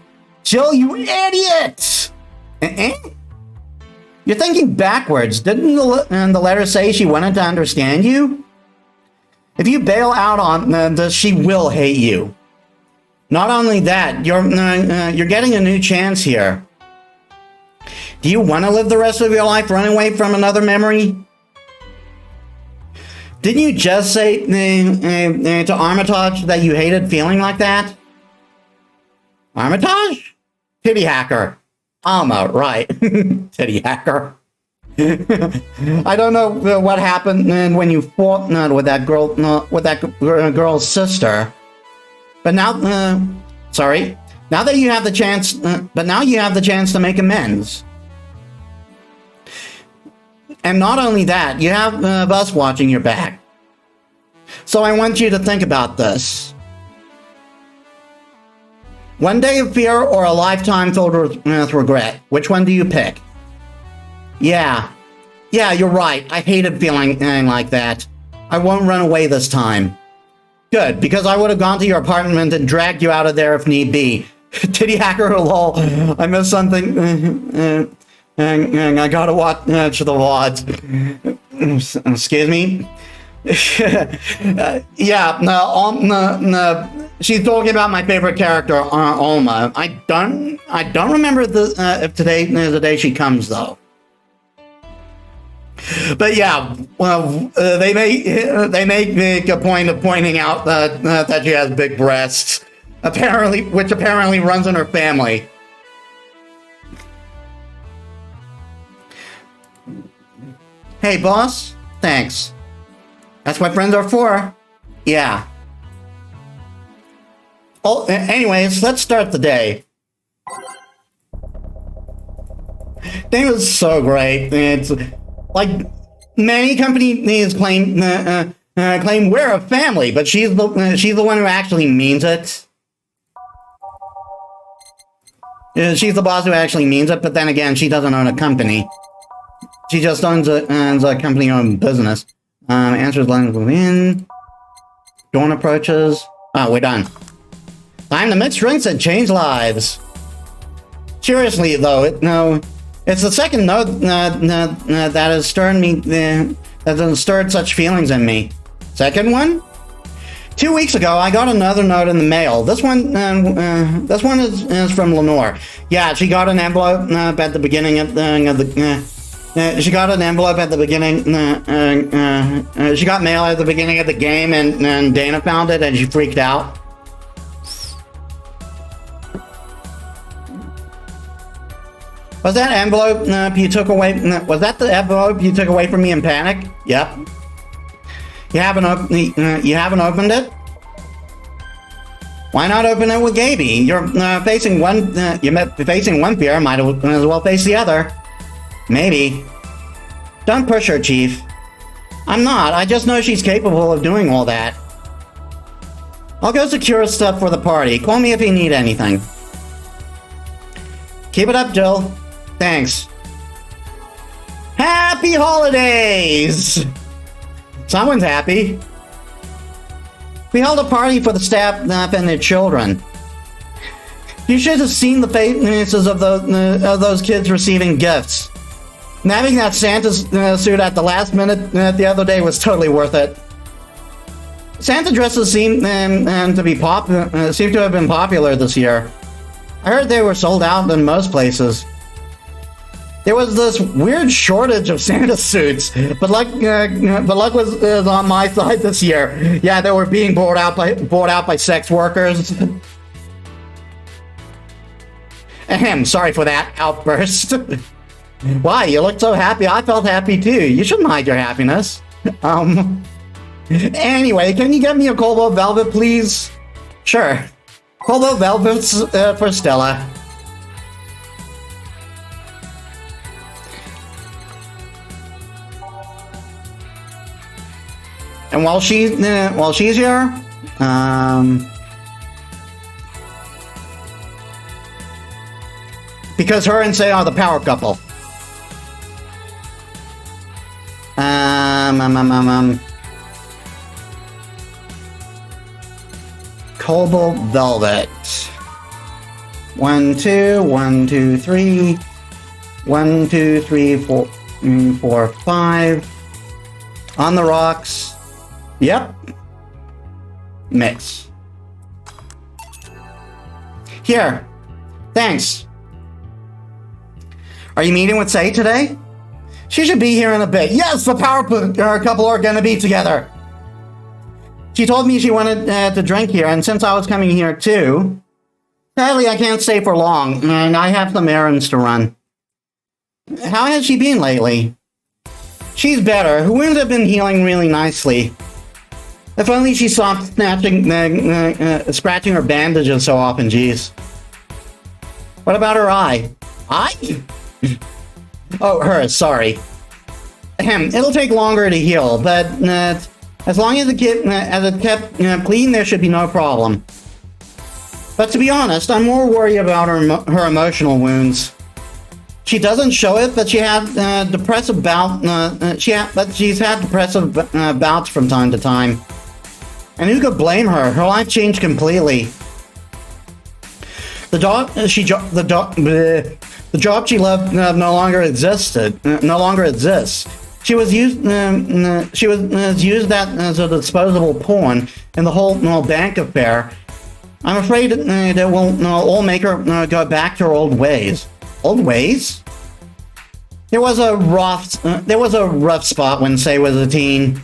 Jill, you idiot! You're thinking backwards. Didn't the letter say she wanted to understand you? If you bail out on this, she will hate you. Not only that, you're getting a new chance here. Do you want to live the rest of your life running away from another memory? Didn't you just say to Armitage that you hated feeling like that? Armitage? Titty hacker. Alma, right. Titty hacker. I don't know what happened when you fought with that girl's sister. But now, sorry. Now that you have the chance, but now you have the chance to make amends. And not only that, you have us watching your back. So I want you to think about this. One day of fear or a lifetime filled with regret? Which one do you pick? Yeah, you're right. I hated feeling like that. I won't run away this time. Good, because I would have gone to your apartment and dragged you out of there if need be. Titty hacker, lol. I missed something. And I gotta watch the VODs. Excuse me? She's talking about my favorite character, Alma. I don't remember if today is the day she comes, though. But yeah, well, they make a point of pointing out that she has big breasts, which apparently runs in her family. Hey, boss. Thanks. That's what friends are for. Yeah. Oh, anyways, let's start the day. Day was so great. It's like many companies claim we're a family, but she's the one who actually means it. She's the boss who actually means it, but then again, she doesn't own a company. She just owns a company-owned business. Answers lines within. Dawn approaches. Oh, we're done. Time to mix drinks and change lives. Seriously, though, it's the second note that has stirred me, that has stirred such feelings in me. Second one? 2 weeks ago, I got another note in the mail. This one is from Lenore. Yeah, she got an envelope at the beginning of the. She got an envelope at the beginning. She got mail at the beginning of the game, and Dana found it, and she freaked out. Was that envelope you took away? Was that the envelope you took away from me in panic? Yep. You haven't opened it? Why not open it with Gaby? You're facing one. You're facing one fear. Might as well face the other. Maybe. Don't push her, Chief. I'm not. I just know she's capable of doing all that. I'll go secure stuff for the party. Call me if you need anything. Keep it up, Jill. Thanks. Happy holidays! Someone's happy. We held a party for the staff and their children. You should have seen the faces of those kids receiving gifts. And having that Santa suit at the last minute the other day was totally worth it. Santa dresses seem to have been popular this year. I heard they were sold out in most places. There was this weird shortage of Santa suits, but luck was on my side this year. Yeah, they were being bought out by sex workers. Ahem, sorry for that outburst. Why? You look so happy. I felt happy too. You shouldn't hide your happiness. Anyway, can you get me a Cobalt Velvet, please? Sure. Cobalt Velvet's for Stella. And while she's here, because her and Say are the power couple. Cobalt Velvet. 1, 2, 1, 2, 3. 1, 2, 3, 4, 4, 5. On the rocks. Yep. Mix. Here. Thanks. Are you meeting with Say today? She should be here in a bit. Yes, the power couple are gonna be together. She told me she wanted to drink here, and since I was coming here too, sadly I can't stay for long, and I have some errands to run. How has she been lately? She's better. Her wounds have been healing really nicely. If only she stopped scratching her bandages so often, geez. What about her eye? Eye? Oh, hers, sorry. It'll take longer to heal, but as long as it kept clean, there should be no problem. But to be honest, I'm more worried about her emotional wounds. She doesn't show it, but she had depressive she's had depressive bouts from time to time. And who could blame her? Her life changed completely. The job she loved no longer exists. She was used as a disposable pawn in the whole bank affair. I'm afraid it will all make her go back to her old ways. Old ways? There was a rough spot when Say was a teen.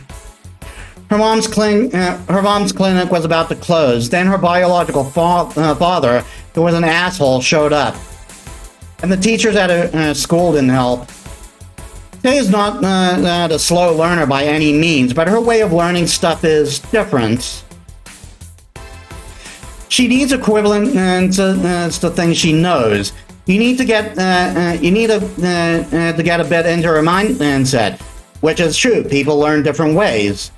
Her mom's clinic was about to close. Then her biological father, who was an asshole, showed up. And the teachers at her school didn't help. Say is not a slow learner by any means, but her way of learning stuff is different. She needs equivalent to things she knows. You need to get to get a bit into her mindset, which is true. People learn different ways.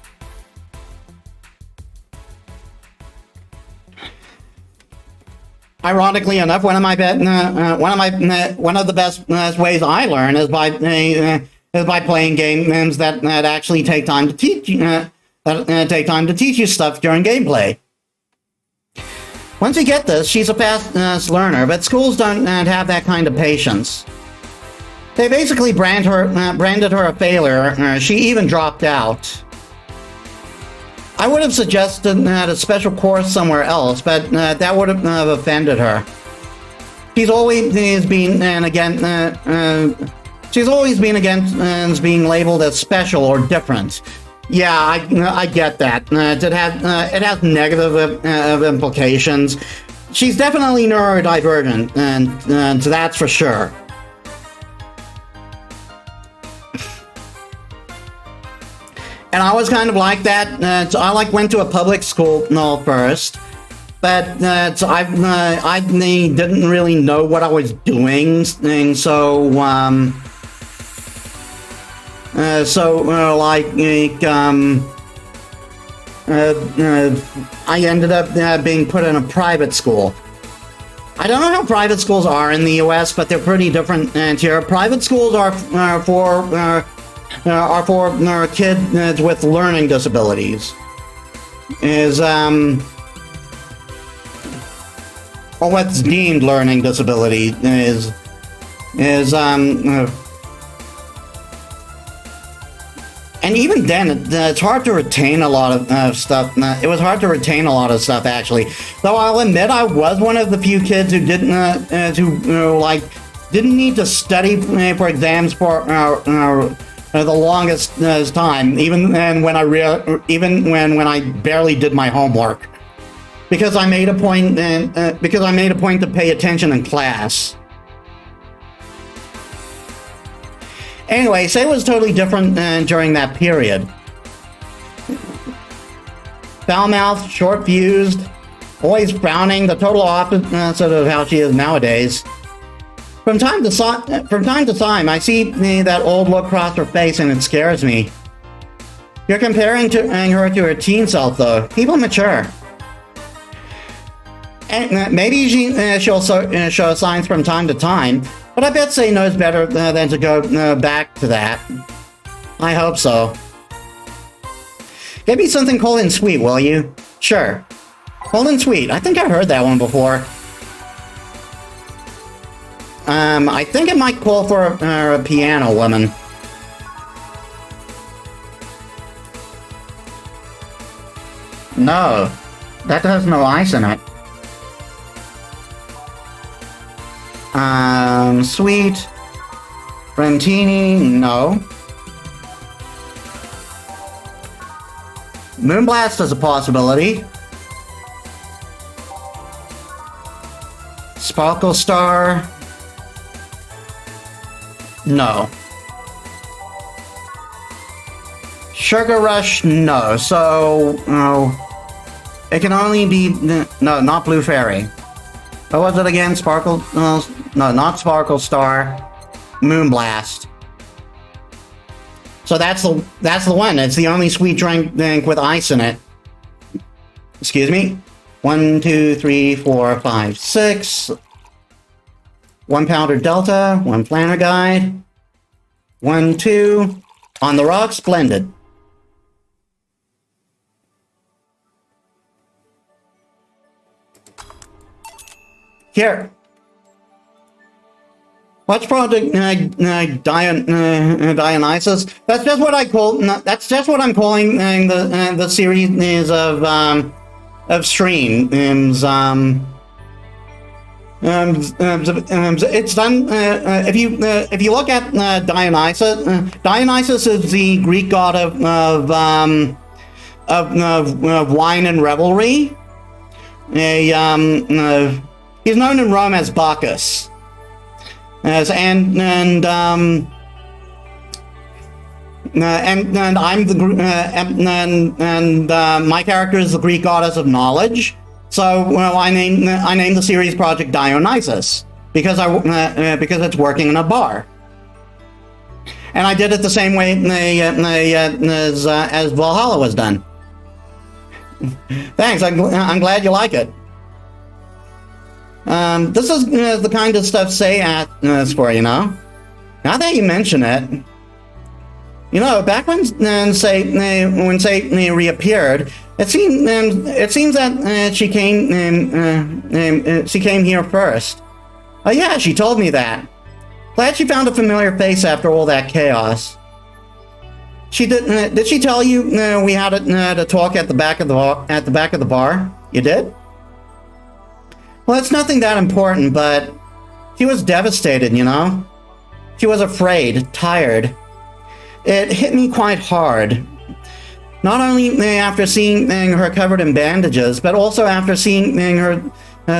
Ironically enough, one of the best ways I learn is by playing games that actually take time to teach you stuff during gameplay. Once you get this, she's a fast learner, but schools don't have that kind of patience. They basically branded her a failure. She even dropped out. I would have suggested a special course somewhere else, but that would have offended her. She's always been against being labeled as special or different. Yeah, I get that. It has negative implications. She's definitely neurodivergent, and that's for sure. And I was kind of like that. So I went to a public school first, but I didn't really know what I was doing, and so I ended up being put in a private school. I don't know how private schools are in the U.S., but they're pretty different here. Private schools are for kids with learning disabilities. Or what's deemed learning disability and even then, it's hard to retain a lot of stuff. It was hard to retain a lot of stuff, actually. Though I'll admit, I was one of the few kids who didn't need to study for exams for the longest time, even when I barely did my homework, because I made a point to pay attention in class. Anyway, Say was totally different during that period. Foul-mouthed, short-fused, always frowning, the total opposite of how she is nowadays. From time to time, I see that old look cross her face and it scares me. You're comparing her to her teen self, though. People mature. And maybe she'll show signs from time to time, but I bet Say knows better than to go back to that. I hope so. Get me something cold and sweet, will you? Sure. Cold and sweet. I think I've heard that one before. I think it might call for a piano woman. No, that has no ice in it. Sweet. Rentini, no. Moonblast is a possibility. Sparkle Star. No. Sugar Rush, no. So, it can only be, no, not Blue Fairy. What was it again? Sparkle, no, not Sparkle Star. Moonblast. So that's the one. It's the only sweet drink with ice in it. Excuse me. 1, 2, 3, 4, 5, 6. 1 Pounder Delta, 1 Planner Guide, 1, 2, On the Rocks, Blended. Here. Watch Project Dionysus. That's just what I call. That's just what I'm calling the series of streams. It's done. If you look at Dionysus, Dionysus is the Greek god of wine and revelry. He's known in Rome as Bacchus. And I'm the my character is the Greek goddess of knowledge. So I named the series project Dionysus because it's working in a bar. And I did it the same way as Valhalla was done. Thanks. I'm glad you like it. This is the kind of stuff Say asks for, you know. Now that you mention it, you know, back when Say reappeared, it seems that she came here first. Oh yeah, she told me that. Glad she found a familiar face after all that chaos. She did she tell you we had to talk at the back of the bar? You did? Well, it's nothing that important, but she was devastated, you know? She was afraid, tired. It hit me quite hard. Not only after seeing her covered in bandages, but also after seeing her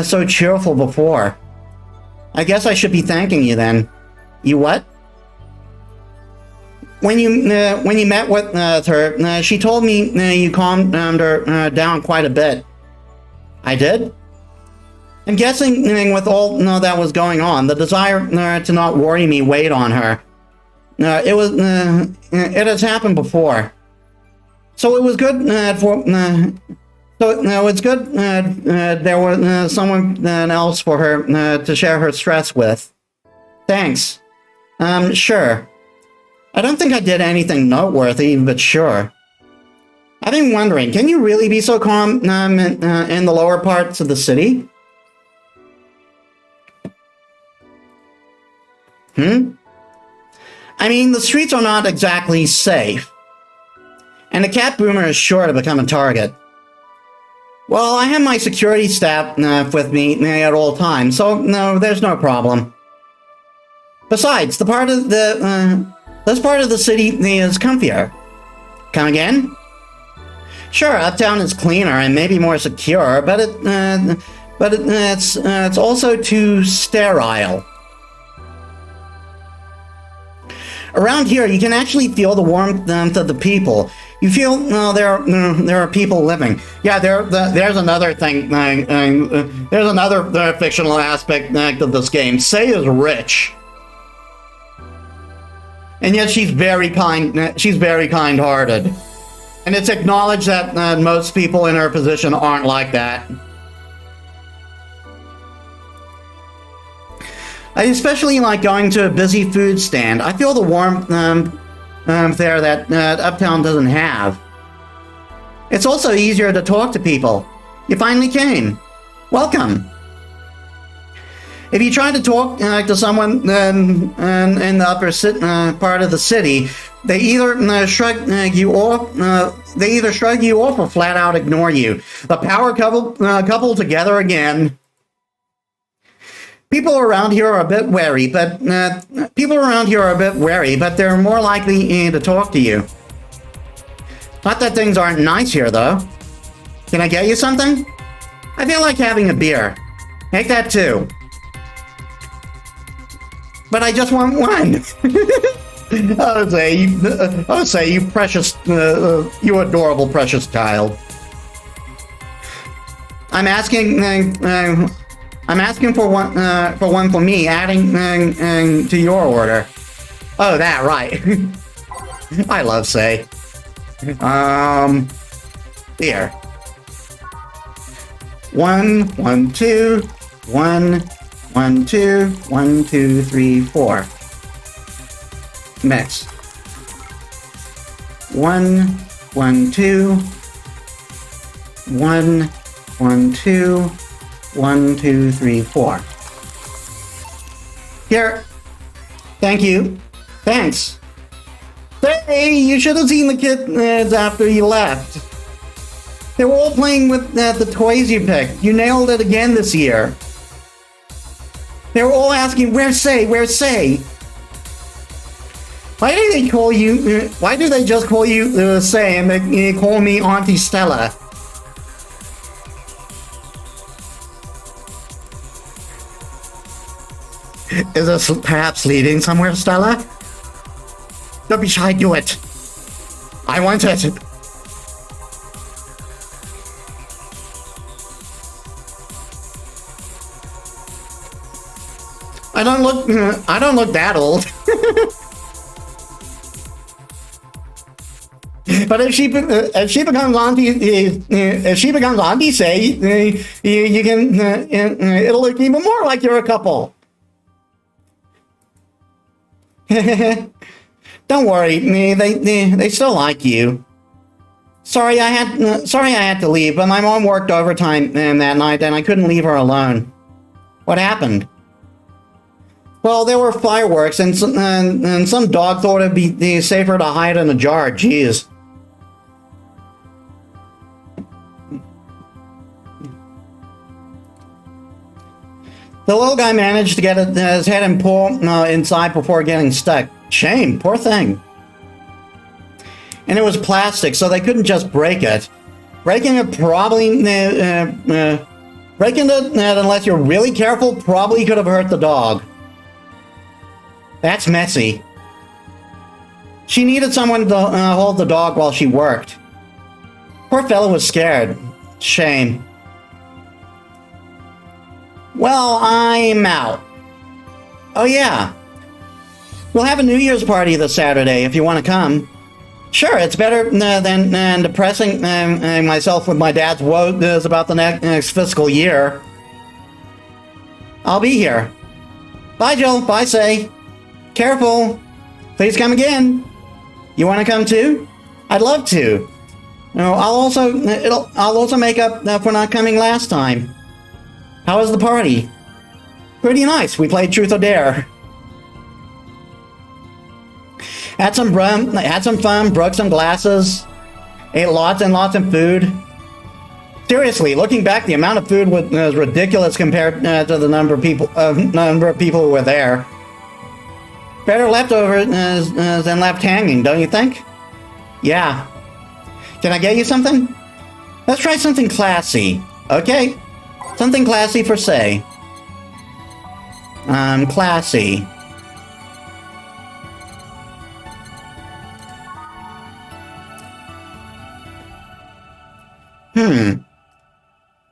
so cheerful before. I guess I should be thanking you then. You what? When you met with her, she told me you calmed her down quite a bit. I did? I'm guessing with all that was going on, the desire to not worry me weighed on her. It has happened before. So it was good it's good there was someone else for her to share her stress with. Thanks. Sure. I don't think I did anything noteworthy, but sure. I've been wondering, can you really be so calm in the lower parts of the city? I mean, the streets are not exactly safe. And the cat boomer is sure to become a target. Well, I have my security staff with me at all times, so no, there's no problem. Besides, this part of the city is comfier. Come again? Sure, uptown is cleaner and maybe more secure, but it's also too sterile. Around here, you can actually feel the warmth of the people. You feel there are people living. Yeah, there's another thing. There's another fictional aspect of this game. Say is rich, and yet she's very kind. She's very kind-hearted, and it's acknowledged that most people in her position aren't like that. I especially like going to a busy food stand. I feel the warmth there that Uptown doesn't have. It's also easier to talk to people. You finally came. Welcome. If you try to talk to someone in the upper part of the city, they either shrug you off. They either shrug you off or flat out ignore you. The power couple together again. People around here are a bit wary, but they're more likely to talk to you. Not that things aren't nice here, though. Can I get you something? I feel like having a beer. Take that too. But I just want one. I'll say you precious, you adorable precious child. I'm asking for one for me, adding to your order. Oh, that right. I love Say. Here. 1, 1, 2, 1, 1, 2, 1, 2, 3, 4. Mix. 1, 1, 2, 1, 1, 2, 1, 2, 3, 4. Here. Thank you. Thanks. Hey, you should have seen the kids after you left. They were all playing with the toys you picked. You nailed it again this year. They were all asking, where's Say? Where's Say? Why do they call you, why do they just call you Say and they call me Auntie Stella? Is this perhaps leading somewhere, Stella? Don't be shy, do it. I want it. I don't look that old. But if she becomes Auntie Say, you can it'll look even more like you're a couple. Don't worry, they still like you. Sorry I had to leave, but my mom worked overtime that night and I couldn't leave her alone. What happened? Well, there were fireworks and some dog thought it'd be safer to hide in a jar. Jeez. The little guy managed to get his head and pull inside before getting stuck. Shame, poor thing. And it was plastic, so they couldn't just break it. Breaking it unless you're really careful, probably could have hurt the dog. That's messy. She needed someone to hold the dog while she worked. Poor fellow was scared. Shame. Well, I'm out. Oh yeah. We'll have a New Year's party this Saturday if you want to come. Sure, it's better than depressing myself with my dad's woes about the next fiscal year. I'll be here. Bye, Jill. Bye, Say. Careful. Please come again. You want to come too? I'd love to. No, I'll also make up for not coming last time. How was the party? Pretty nice. We played Truth or Dare. Had some fun, broke some glasses, ate lots and lots of food. Seriously, looking back, the amount of food was ridiculous compared to the number of people who were there. Better leftovers than left hanging, don't you think? Yeah. Can I get you something? Let's try something classy. Okay. Something classy for Say. Classy.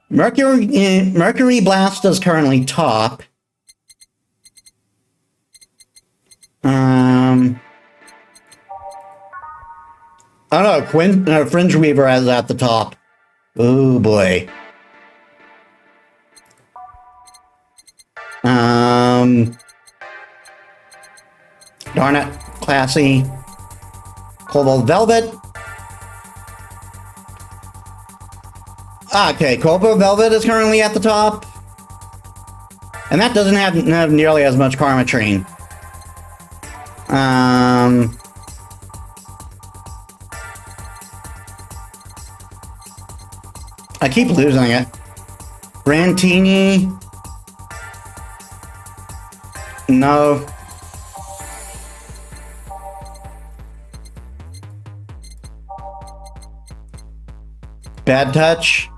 Mercury Blast is currently top. Oh no, Fringe Weaver is at the top. Oh boy. Darn it. Classy. Cobalt Velvet. Okay, Cobalt Velvet is currently at the top. And that doesn't have nearly as much Karma Train. I keep losing it. Brantini. No. Bad Touch.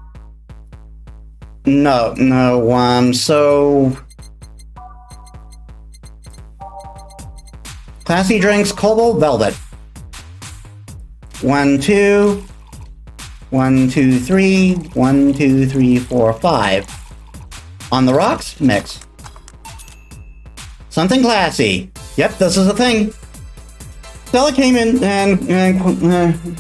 No, so... Classy Drinks, Cobalt Velvet. 1, 2... 1, 2, 3... 1, 2, 3, 4, 5. On the Rocks, mix. Something classy. Yep, this is the thing. Stella came in and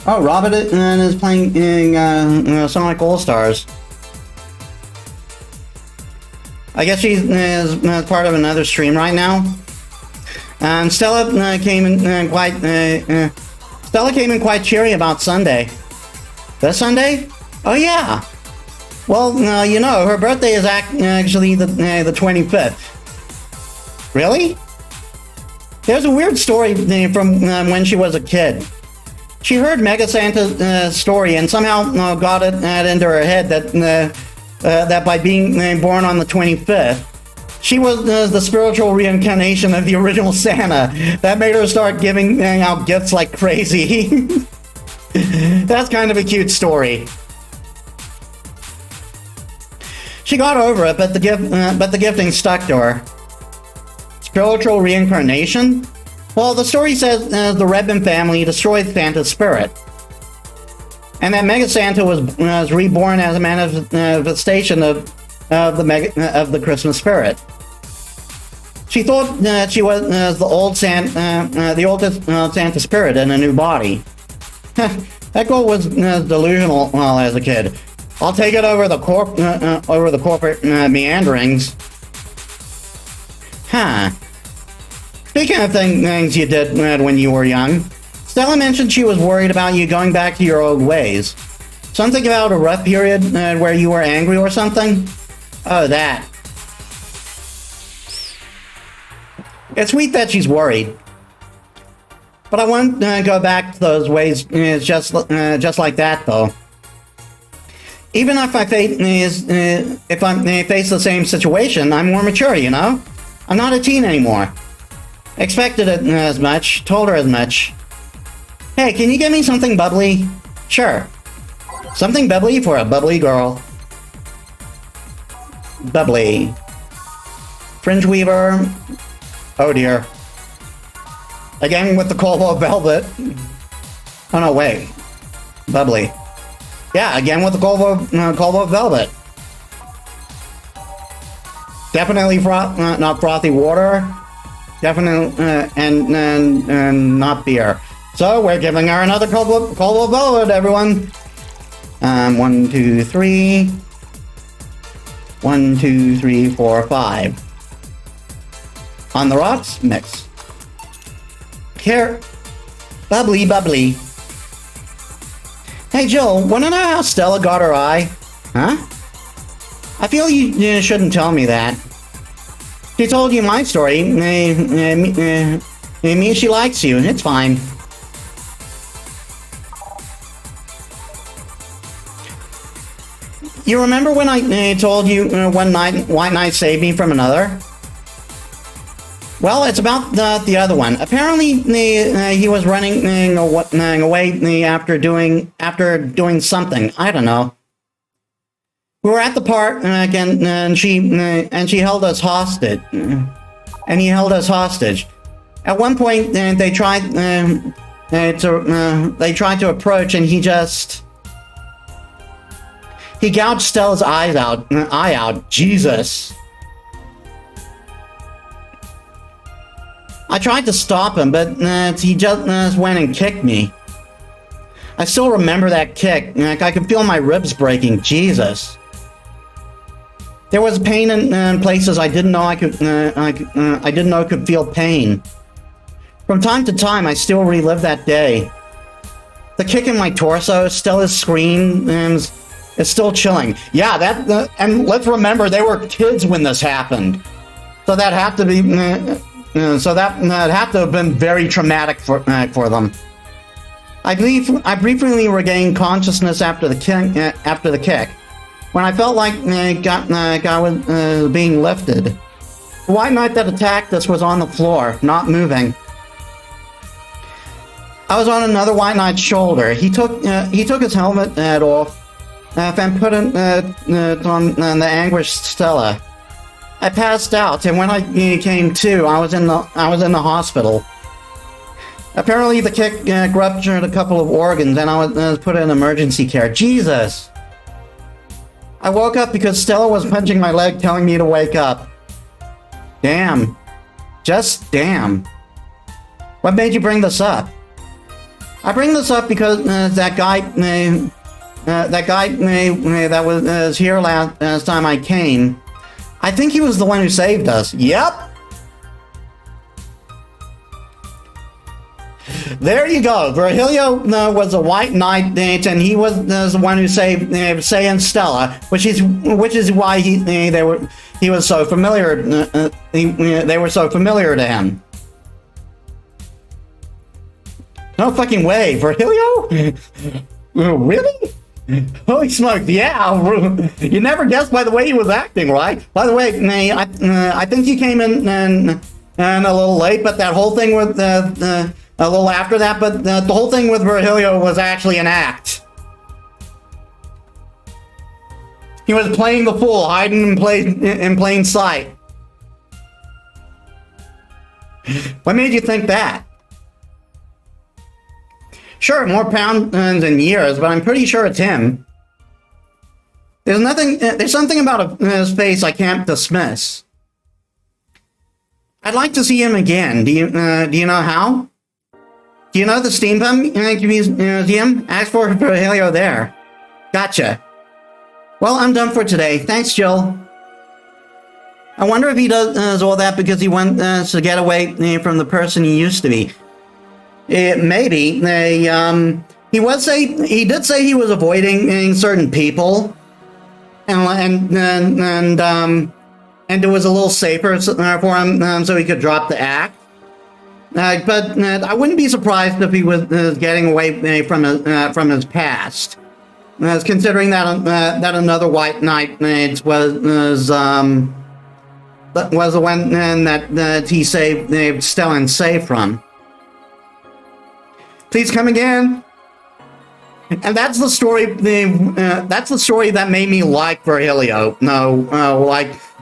oh, Robert is playing in Sonic All-Stars. I guess she's part of another stream right now. And Stella came in quite cheery about Sunday. This Sunday? Oh yeah. Well, you know, her birthday is actually the 25th. Really? There's a weird story from when she was a kid. She heard Mega Santa's story and somehow got it into her head that that by being born on the 25th, she was the spiritual reincarnation of the original Santa. That made her start giving out gifts like crazy. That's kind of a cute story. She got over it, but the gifting stuck to her. Spiritual reincarnation? Well, the story says the Redmond family destroyed Santa's spirit, and that Mega Santa was reborn as a manifestation of the Christmas spirit. She thought that she was the old Santa spirit in a new body. That girl was delusional as a kid. I'll take it over the corporate meanderings. Huh. Speaking of things you did when you were young, Stella mentioned she was worried about you going back to your old ways. Something about a rough period where you were angry or something? Oh, that. It's sweet that she's worried. But I won't go back to those ways just like that, though. Even if I face the same situation, I'm more mature, you know? I'm not a teen anymore. Expected it as much, told her as much. Hey, can you get me something bubbly? Sure. Something bubbly for a bubbly girl. Bubbly. Fringe weaver. Oh dear. Again with the Cobalt Velvet. Oh no, wait. Bubbly. Yeah, again with the Cobalt Velvet. Definitely not frothy water. Definitely, and not beer. So we're giving her another Cobalt Velvet, everyone. 1, 2, 3. 1, 2, 3, 4, 5. On the rocks, mix. Here. Bubbly, bubbly. Hey, Jill, wanna know how Stella got her eye? Huh? I feel you shouldn't tell me that. She told you my story. It means she likes you. It's fine. You remember when I told you one night White Knight saved me from another? Well, it's about the other one. Apparently, he was running away after doing something. I don't know. We were at the park again, and she held us hostage. And he held us hostage. At one point, they tried to approach, and he gouged Stella's eye out. Jesus. I tried to stop him, but he just went and kicked me. I still remember that kick. I could feel my ribs breaking. Jesus. There was pain in places I didn't know could feel pain. From time to time, I still relive that day. The kick in my torso, Stella's screams, is still chilling. Yeah, and let's remember they were kids when this happened, so that had to be. So that had to have been very traumatic for them. I briefly regained consciousness after the kick, when I felt like I was being lifted. The White Knight that attacked us was on the floor, not moving. I was on another White Knight's shoulder. He took his helmet off and put it on the anguished Stella. I passed out, and when I came to, I was in the hospital. Apparently, the kick ruptured a couple of organs, and I was put in emergency care. Jesus! I woke up because Stella was punching my leg, telling me to wake up. Damn. Just damn. What made you bring this up? I bring this up because that guy that was here last time I came, I think he was the one who saved us. Yep. There you go. Virgilio was a White Knight, and he was the one who saved Say and Stella, which is why he was so familiar. They were so familiar to him. No fucking way, Virgilio? Really? Holy smokes, yeah. You never guessed by the way he was acting, right? By the way, I think you came in and a little late, but that whole thing with a little after that, but the whole thing with Virgilio was actually an act. He was playing the fool, hiding in plain sight. What made you think that? Sure, more pounds and years, but I'm pretty sure it's him. There's something about his face I can't dismiss. I'd like to see him again. Do you know how? Do you know the Steampunk Museum? Ask for Virgilio there. Gotcha. Well, I'm done for today. Thanks, Jill. I wonder if he does all that because he wants to get away from the person he used to be. Maybe. He did say he was avoiding certain people, and it was a little safer for him, so he could drop the act. But I wouldn't be surprised if he was getting away from his past, considering that another White Knight was the one that he saved Stellan safe from. Please come again. And that's the story. That's the story that made me like Virgilio.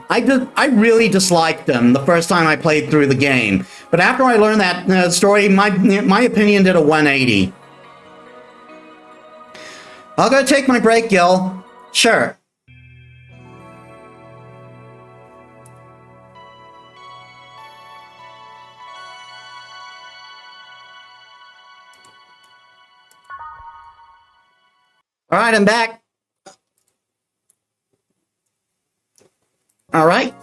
I really disliked him the first time I played through the game. But after I learned that story, my opinion did a 180. I'll go take my break, Gil. Sure. All right, I'm back. All right.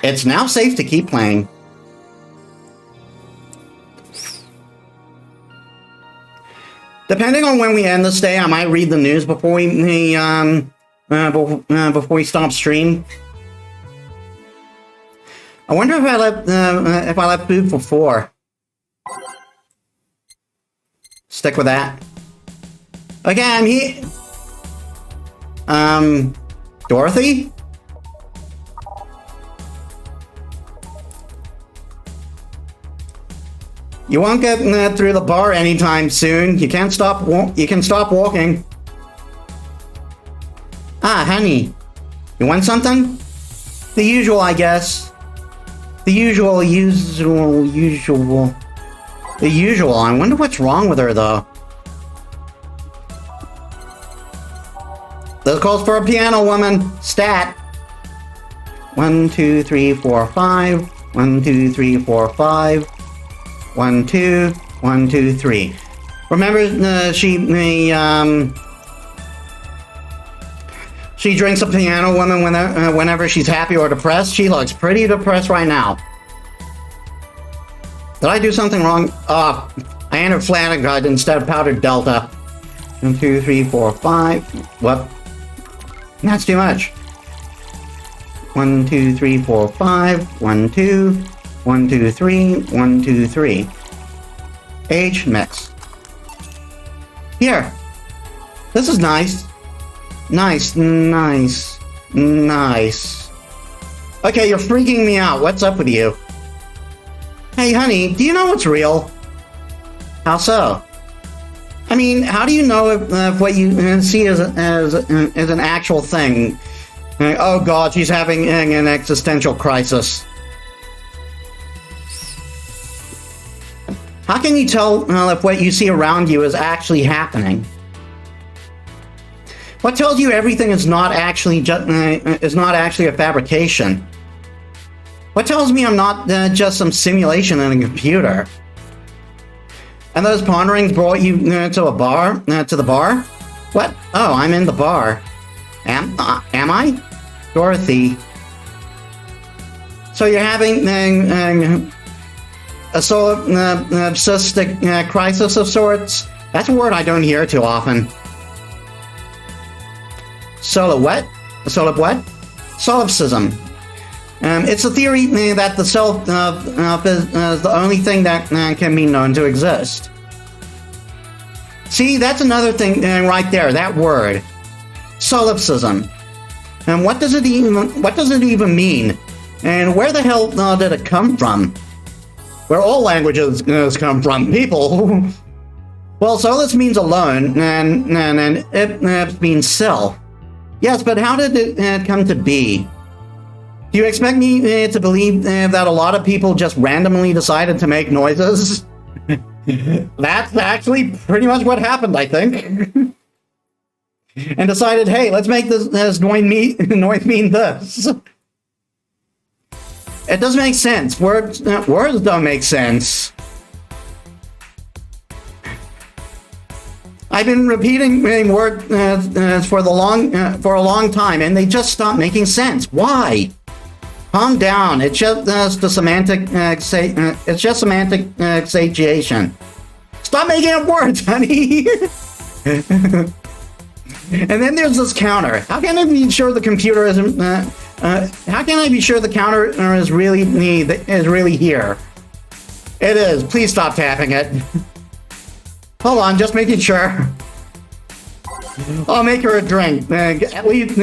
It's now safe to keep playing. Depending on when we end this day, I might read the news before we stop stream. I wonder if I left food for 4. Stick with that. Okay, I'm here. Dorothy? You won't get through the bar anytime soon. You can stop walking. Ah, honey. You want something? The usual, I guess. The usual. The usual. I wonder what's wrong with her, though. This calls for a piano woman. Stat. 1, 2, 3, 4, 5. 1, 2, 3, 4, 5. 1, 2, 1, 2, 3. Remember, she drinks a piano woman whenever she's happy or depressed. She looks pretty depressed right now. Did I do something wrong? I entered Flanagan instead of Powdered Delta. 1, 2, 3, 4, 5. What? That's too much. 1, 2, 3, 4, 5. 1, 2. 1, 2, 3. 1, 2, 3. Age mix. Here. This is nice. Nice. Okay, you're freaking me out. What's up with you? Hey, honey, do you know what's real? How so? I mean, how do you know if what you see is an actual thing? Oh God, she's having an existential crisis. How can you tell if what you see around you is actually happening? What tells you everything is not actually a fabrication? What tells me I'm not just some simulation in a computer? And those ponderings brought you to a bar? To the bar? What? Oh, I'm in the bar. Am I? Dorothy. So you're having a solipsistic crisis of sorts? That's a word I don't hear too often. What? Solipsism. It's a theory that the self is the only thing that can be known to exist. See, that's another thing right there, that word. Solipsism. And what does it even mean? And where the hell did it come from? Where all languages come from, people. Well, solus means alone, and it means self. Yes, but how did it come to be? Do you expect me to believe that a lot of people just randomly decided to make noises? That's actually pretty much what happened, I think. And decided, hey, let's make this noise mean this. It doesn't make sense. Words don't make sense. I've been repeating words for a long time, and they just stop making sense. Why? Calm down. It's just the semantic. It's just semantic exaggeration. Stop making up words, honey. And then there's this counter. How can I be sure the computer isn't? How can I be sure the counter is really here? It is. Please stop tapping it. Hold on, just making sure. I'll make her a drink. At least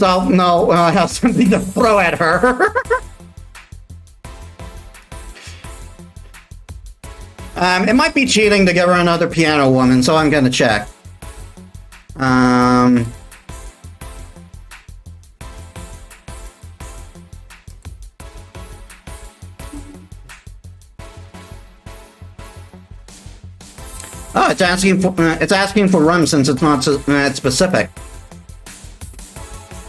I'll have something to throw at her. It might be cheating to give her another piano woman, so I'm gonna check. Oh, it's asking for rum since it's not specific.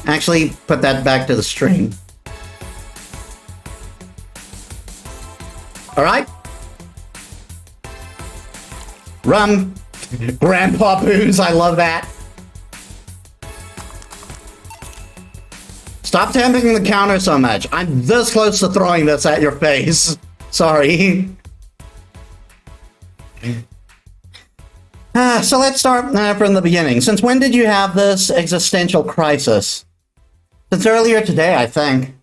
Actually, put that back to the stream. All right. Rum. Grandpa booze. I love that. Stop tapping the counter so much. I'm this close to throwing this at your face. Sorry. So let's start from the beginning. Since when did you have this existential crisis? Since earlier today, I think.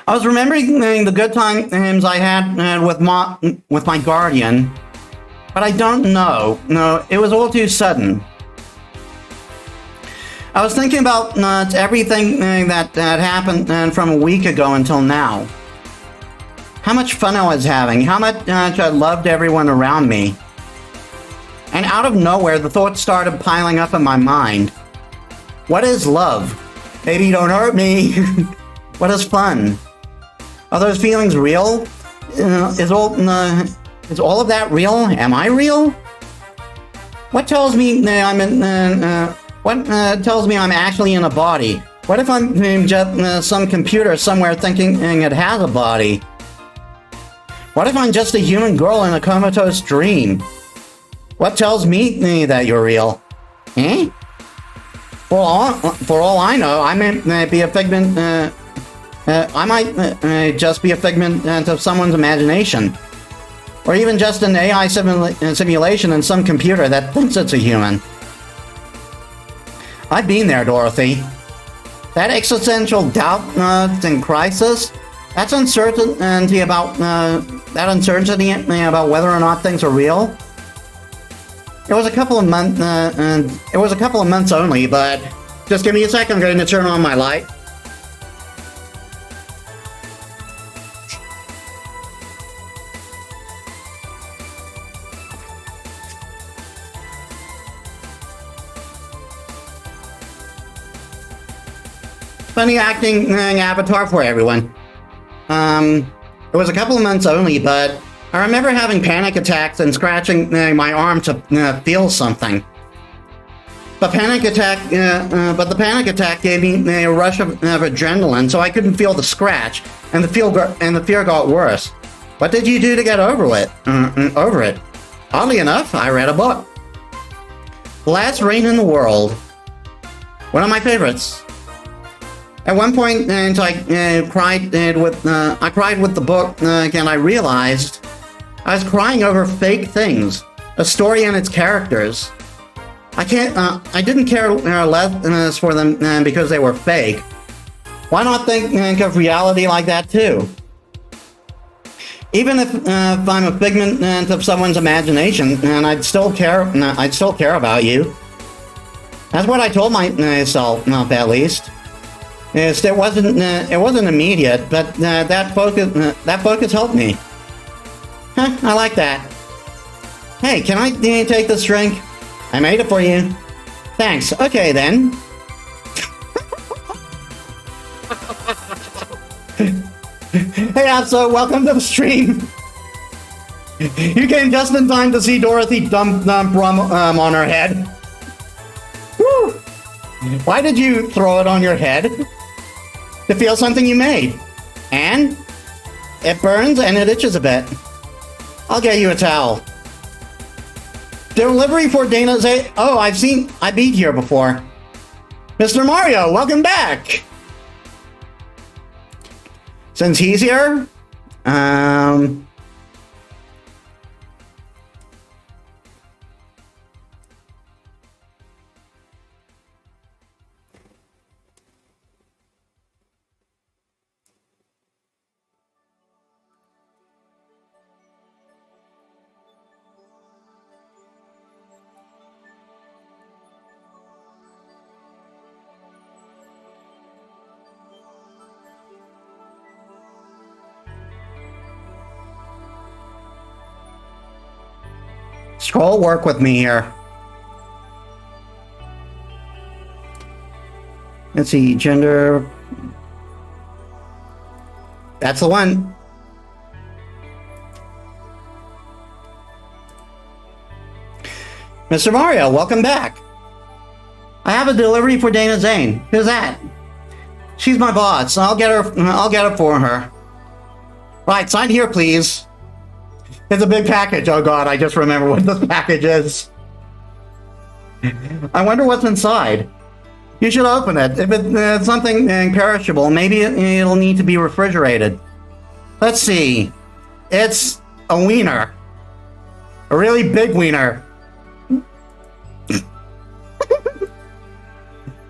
I was remembering the good times I had with my guardian, but I don't know. No, it was all too sudden. I was thinking about everything that happened from a week ago until now. How much fun I was having, how much I loved everyone around me. And out of nowhere, the thoughts started piling up in my mind. What is love? Baby, don't hurt me. What is fun? Are those feelings real? Is all of that real? Am I real? What tells me tells me I'm actually in a body? What if I'm just some computer somewhere thinking it has a body? What if I'm just a human girl in a comatose dream? What tells me that you're real? Eh? For all I know, I might be a figment. I might just be a figment of someone's imagination, or even just an AI simulation in some computer that thinks it's a human. I've been there, Dorothy. That existential doubt and crisis. That's uncertainty about whether or not things are real. It was a couple of months only, but just give me a second. I'm going to turn on my light. Funny acting avatar for everyone. It was a couple of months only, but I remember having panic attacks and scratching my arm to feel something. The panic attack gave me a rush of adrenaline, so I couldn't feel the scratch, and the fear got worse. What did you do to get over it? Oddly enough, I read a book. The Last Rain in the World. One of my favorites. At one point, I cried with the book, and I realized I was crying over fake things, a story and its characters. I didn't care less for them because they were fake. Why not think of reality like that too? Even if I'm a figment of someone's imagination, and I'd still care about you. That's what I told myself, at least. It wasn't immediate, but that focus helped me. Huh, I like that. Hey, can I take this drink? I made it for you. Thanks. Okay, then. Hey, Abso, welcome to the stream. You came just in time to see Dorothy dump rum on her head. Woo! Why did you throw it on your head? To feel something you made. And? It burns and it itches a bit. I'll get you a towel. Delivery for Dana's A. Oh, I beat here before. Mr. Mario, welcome back! Since he's here, Scroll, work with me here. Let's see, gender. That's the one. Mr. Mario, welcome back. I have a delivery for Dana Zane. Who's that? She's my boss. I'll get it for her. Right, sign here, please. It's a big package. Oh god, I just remember what this package is. I wonder what's inside. You should open it. If it's something perishable, maybe it'll need to be refrigerated. Let's see. It's a wiener. A really big wiener.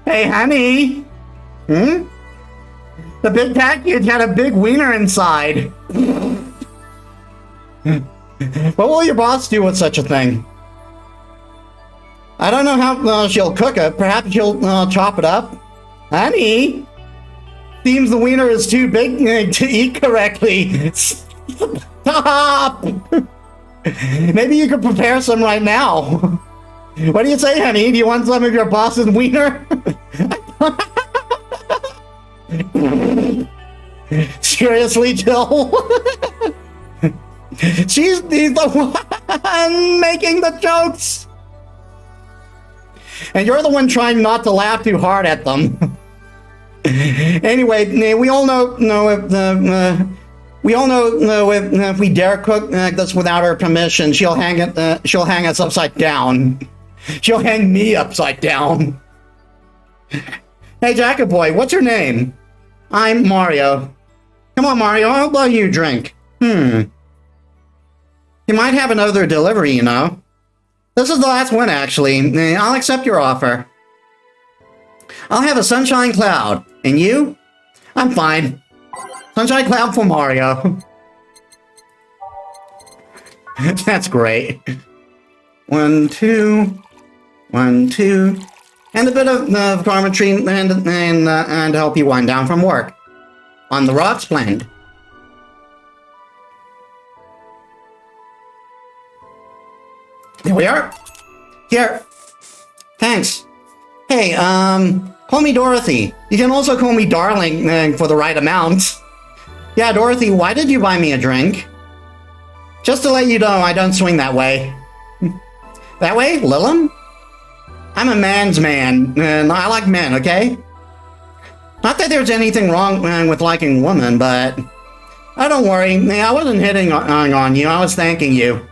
Hey, honey. The big package had a big wiener inside. What will your boss do with such a thing? I don't know how she'll cook it. Perhaps she'll chop it up. Honey, seems the wiener is too big to eat correctly. Stop! Maybe you could prepare some right now. What do you say, honey? Do you want some of your boss's wiener? Seriously, Jill? She's the one making the jokes! And you're the one trying not to laugh too hard at them. Anyway, we all know if we dare cook this without her permission, she'll hang us upside down. She'll hang me upside down. Hey, Jacket Boy, what's your name? I'm Mario. Come on, Mario, I'll buy you a drink. You might have another delivery, you know. This is the last one, actually. I'll accept your offer. I'll have a sunshine cloud. And you? I'm fine. Sunshine cloud for Mario. That's great. 1, 2. 1, 2. And a bit of carmetry and help you wind down from work. On the rocks planned. There we are. Here. Thanks. Hey, call me Dorothy. You can also call me Darling for the right amount. Yeah, Dorothy, why did you buy me a drink? Just to let you know, I don't swing that way. That way, Lilum? I'm a man's man, and I like men, okay? Not that there's anything wrong with liking women, but... Oh, don't worry, I wasn't hitting on you, I was thanking you.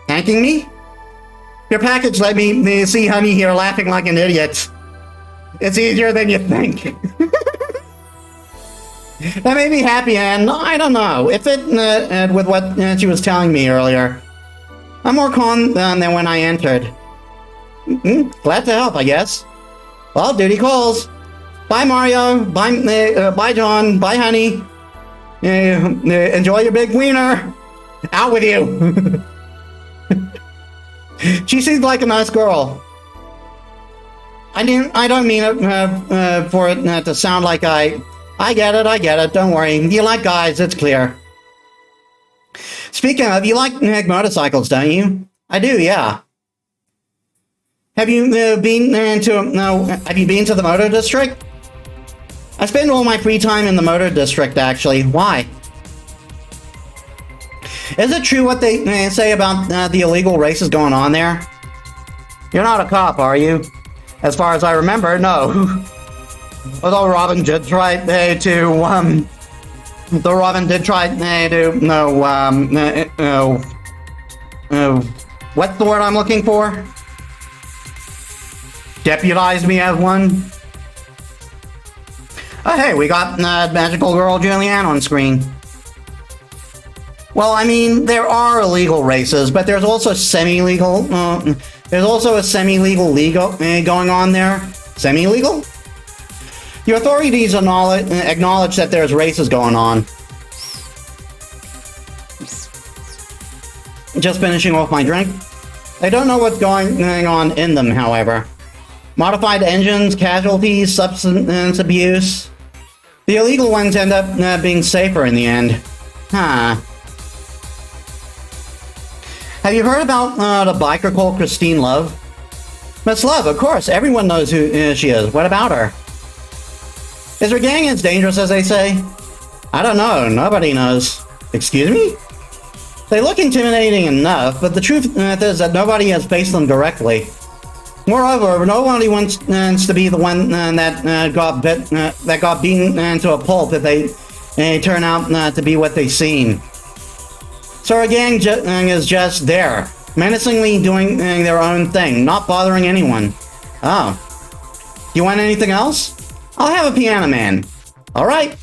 Thanking me? Your package let me see Honey here laughing like an idiot. It's easier than you think. That made me happy, and I don't know. It fit with what she was telling me earlier. I'm more calm than when I entered. Glad to help, I guess. Well, duty calls. Bye, Mario. Bye, John. Bye, Honey. Enjoy your big wiener. Out with you. She seems like a nice girl. I don't mean it for it to sound like I get it. Don't worry. You like guys, it's clear. Speaking of, you like motorcycles, don't you? I do, yeah. Have you been to the motor district? I spend all my free time in the motor district, actually. Why? Is it true what they say about the illegal races going on there? You're not a cop, are you? As far as I remember, no. Although Robin did try to, what's the word I'm looking for? Deputize me as one? Oh, hey, we got Magical Girl Julianne on screen. Well, I mean, there are illegal races, but there's also semi-legal, there's also a semi-legal league going on there. Semi-legal? The authorities acknowledge that there's races going on. Just finishing off my drink. I don't know what's going on in them, however. Modified engines, casualties, substance abuse. The illegal ones end up being safer in the end. Huh. Have you heard about the biker called Christine Love? Miss Love, of course. Everyone knows who she is. What about her? Is her gang as dangerous as they say? I don't know. Nobody knows. Excuse me? They look intimidating enough, but the truth is that nobody has faced them directly. Moreover, nobody wants to be the one that got beaten into a pulp if they turn out to be what they seem. So our gang is just there, menacingly doing their own thing, not bothering anyone. Oh. You want anything else? I'll have a piano man. Alright.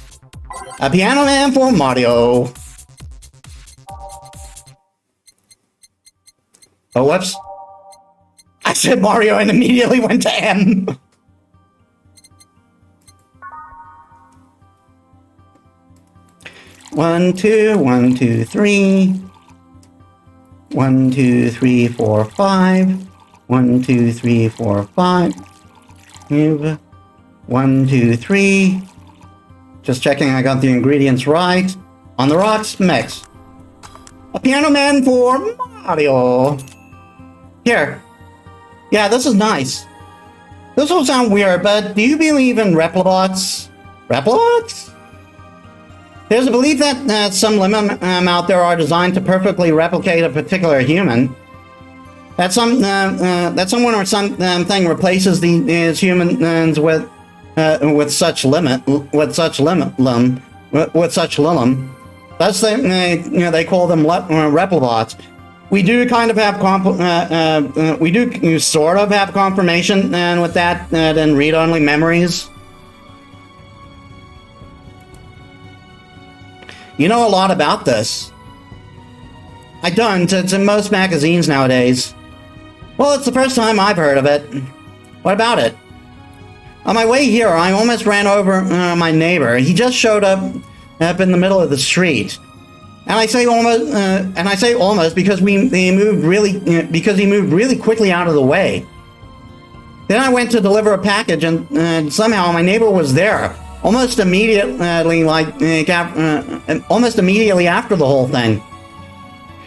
A piano man for Mario. Oh, whoops. I said Mario and immediately went to M. One, two, three. 1, 2, 3, 4, 5. 1, 2, 3, 4, 5. 1, 2, 3. Just checking I got the ingredients right. On the rocks, mix. A piano man for Mario. Here. Yeah, this is nice. This will sound weird, but do you believe in replibots? Replibots? There's a belief that some limb out there are designed to perfectly replicate a particular human. That someone or something replaces these humans with such limb. Thus, they call them replibots. We do kind of have we do sort of have confirmation with that in read-only memories. You know a lot about this. I don't. It's in most magazines nowadays. Well, it's the first time I've heard of it. What about it? On my way here, I almost ran over my neighbor. He just showed up in the middle of the street. And I say almost because he moved really quickly out of the way. Then I went to deliver a package, and somehow my neighbor was there. Almost immediately after the whole thing.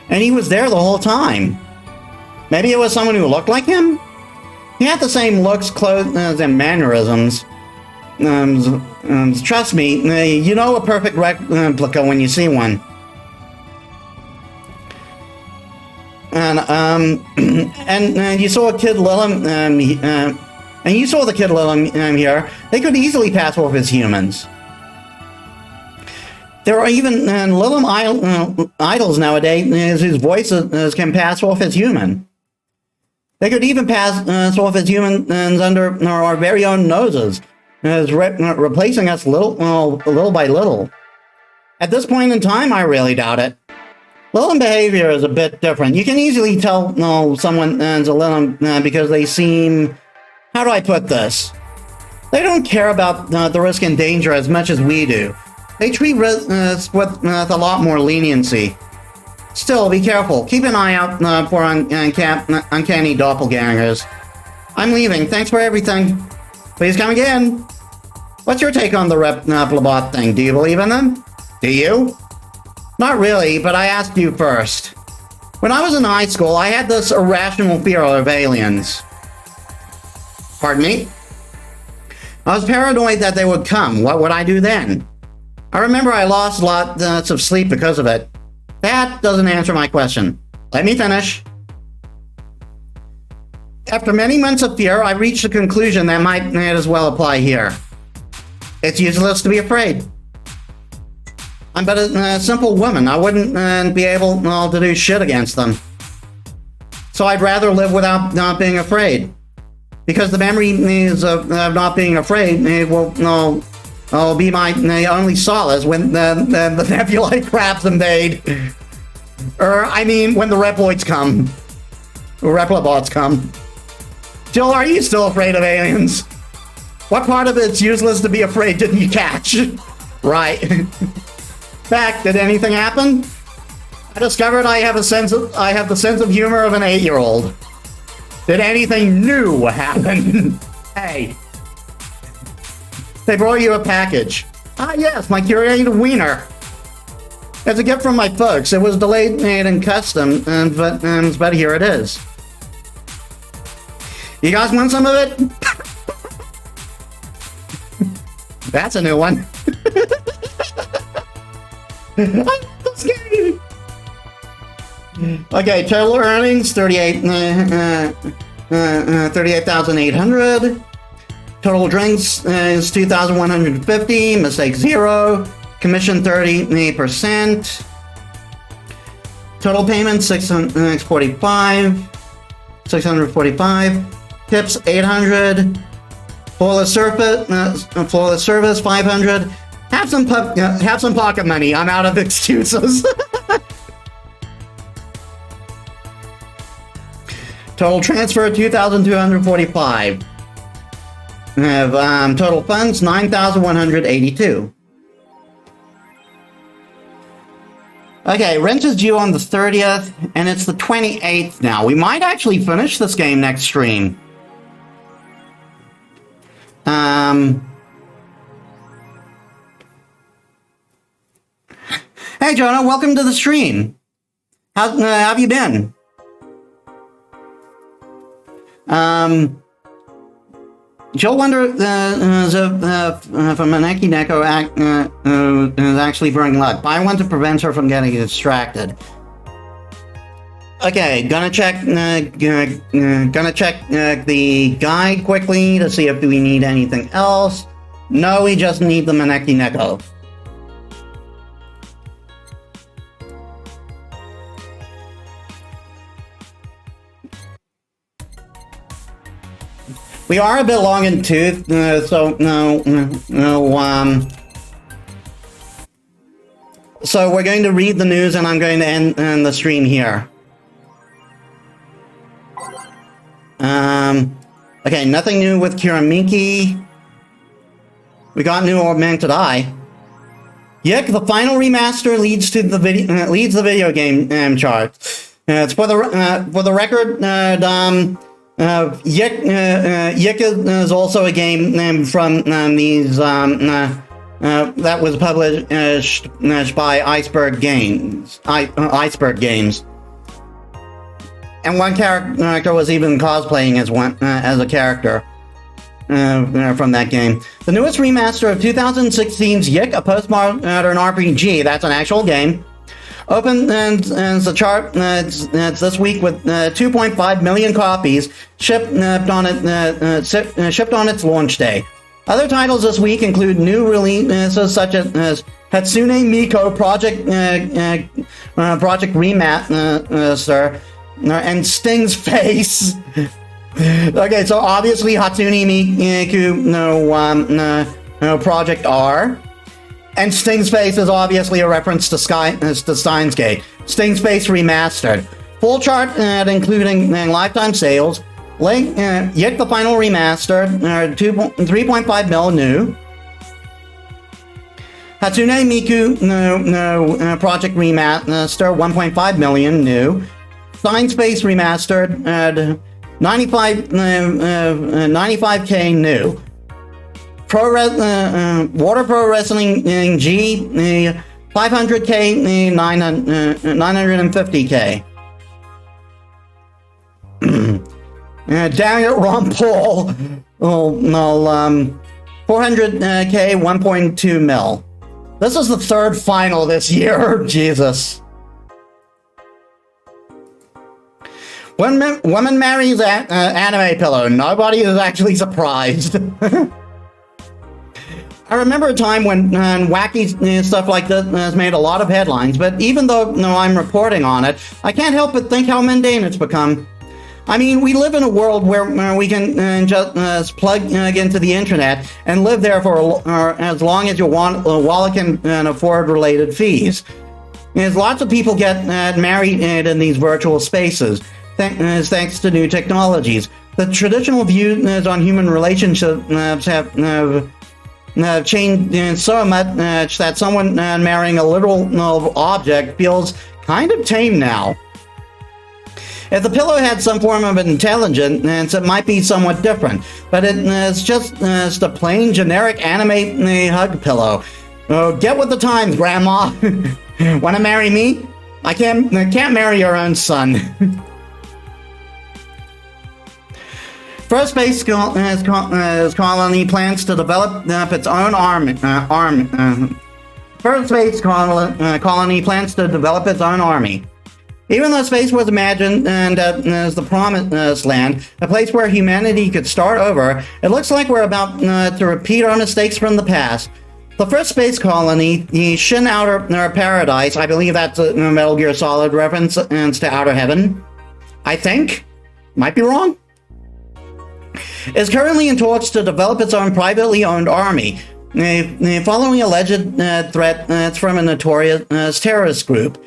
And he was there the whole time. Maybe it was someone who looked like him? He had the same looks, clothes, and mannerisms. Trust me, you know a perfect replica when you see one. And you saw a kid Lillum, and you saw the kid Lillum here. They could easily pass off as humans. There are even Lillum idols nowadays whose voices can pass off as human. They could even pass off as humans under our very own noses, as replacing us little by little. At this point in time, I really doubt it. Lillum behavior is a bit different. You can easily tell someone's a Lillum because they seem... How do I put this? They don't care about the risk and danger as much as we do. They treat us with a lot more leniency. Still, be careful. Keep an eye out for uncanny doppelgangers. I'm leaving. Thanks for everything. Please come again. What's your take on the Replabot thing? Do you believe in them? Do you? Not really, but I asked you first. When I was in high school, I had this irrational fear of aliens. Pardon me? I was paranoid that they would come. What would I do then? I remember I lost lots of sleep because of it. That doesn't answer my question. Let me finish. After many months of fear, I reached a conclusion that might as well apply here. It's useless to be afraid. I'm but a simple woman. I wouldn't be able to do shit against them. So I'd rather live without not being afraid. Because the memories of not being afraid will be my only solace when the nebulae crabs invade. I mean, when the Reploids come. Replabots come. Jill, are you still afraid of aliens? What part of it's useless to be afraid didn't you catch? Right. Fact, did anything happen? I discovered I have the sense of humor of an 8-year-old. Did anything new happen? Hey. They brought you a package. Ah, yes, my curated wiener. It's a gift from my folks. It was delayed in custom, but here it is. You guys want some of it? That's a new one. I'm so scared. Okay, total earnings 38,800. Total drinks is 2,150. Mistake 0. Commission 30%. Total payments 645. Tips 800. Flawless service 500. Have some pocket money. I'm out of excuses. Total transfer 2,245. We have total funds 9,182. Okay, rent is due on the 30th, and it's the 28th now. We might actually finish this game next stream. Hey, Jonah, welcome to the stream. How have you been? Joel wonder if a Maneki Neko is actually bringing luck. Buy one to prevent her from getting distracted. Okay, gonna check the guide quickly to see if we need anything else. No, we just need the Maneki Neko. We are a bit long in tooth, so we're going to read the news, and I'm going to end the stream here. Okay, nothing new with Kiramiki. We got new Augmented Eye. Yik, the final remaster leads the video game chart. It's for the record. Yik is also a game from these that was published by Iceberg Games. Iceberg Games, and one character was even cosplaying as a character from that game. The newest remaster of 2016's Yik, a postmodern RPG. That's an actual game. Open and the chart. It's this week with 2.5 million copies shipped on its launch day. Other titles this week include new releases such as Hatsune Miku Project Remaster and Sting's Face. Okay, so obviously Hatsune Miku Project R. And Sting's Face is obviously a reference to Steins Gate. Sting's Face Remastered. Full chart including lifetime sales. Yik the Final Remastered. 3.5 mil new. Hatsune Miku Project Remaster 1.5 million new. Sign Space Remastered 95k new. Water Pro Wrestling G 500k 950k. Damn it, Ron Paul. 400k 1.2 mil. This is the third final this year. Jesus. When woman marries anime pillow, nobody is actually surprised. I remember a time when wacky stuff like this has made a lot of headlines, but even though I'm reporting on it, I can't help but think how mundane it's become. I mean, we live in a world where we can just plug into the internet and live there for as long as your wallet can afford related fees. There's lots of people get married in these virtual spaces, thanks to new technologies. The traditional views on human relationships have changed so much that someone marrying a literal object feels kind of tame now. If the pillow had some form of intelligence, it might be somewhat different, but it's just a plain generic anime hug pillow. Get with the times, Grandma. Want to marry me? I can't marry your own son. First Space Colony plans to develop its own First Space Colony plans to develop its own army. Even though space was imagined as the promised land, a place where humanity could start over, it looks like we're about to repeat our mistakes from the past. The first space colony, the Shin Outer Paradise, I believe that's a Metal Gear Solid reference to Outer Heaven, I think, might be wrong, is currently in talks to develop its own privately owned army, following alleged threats from a notorious terrorist group.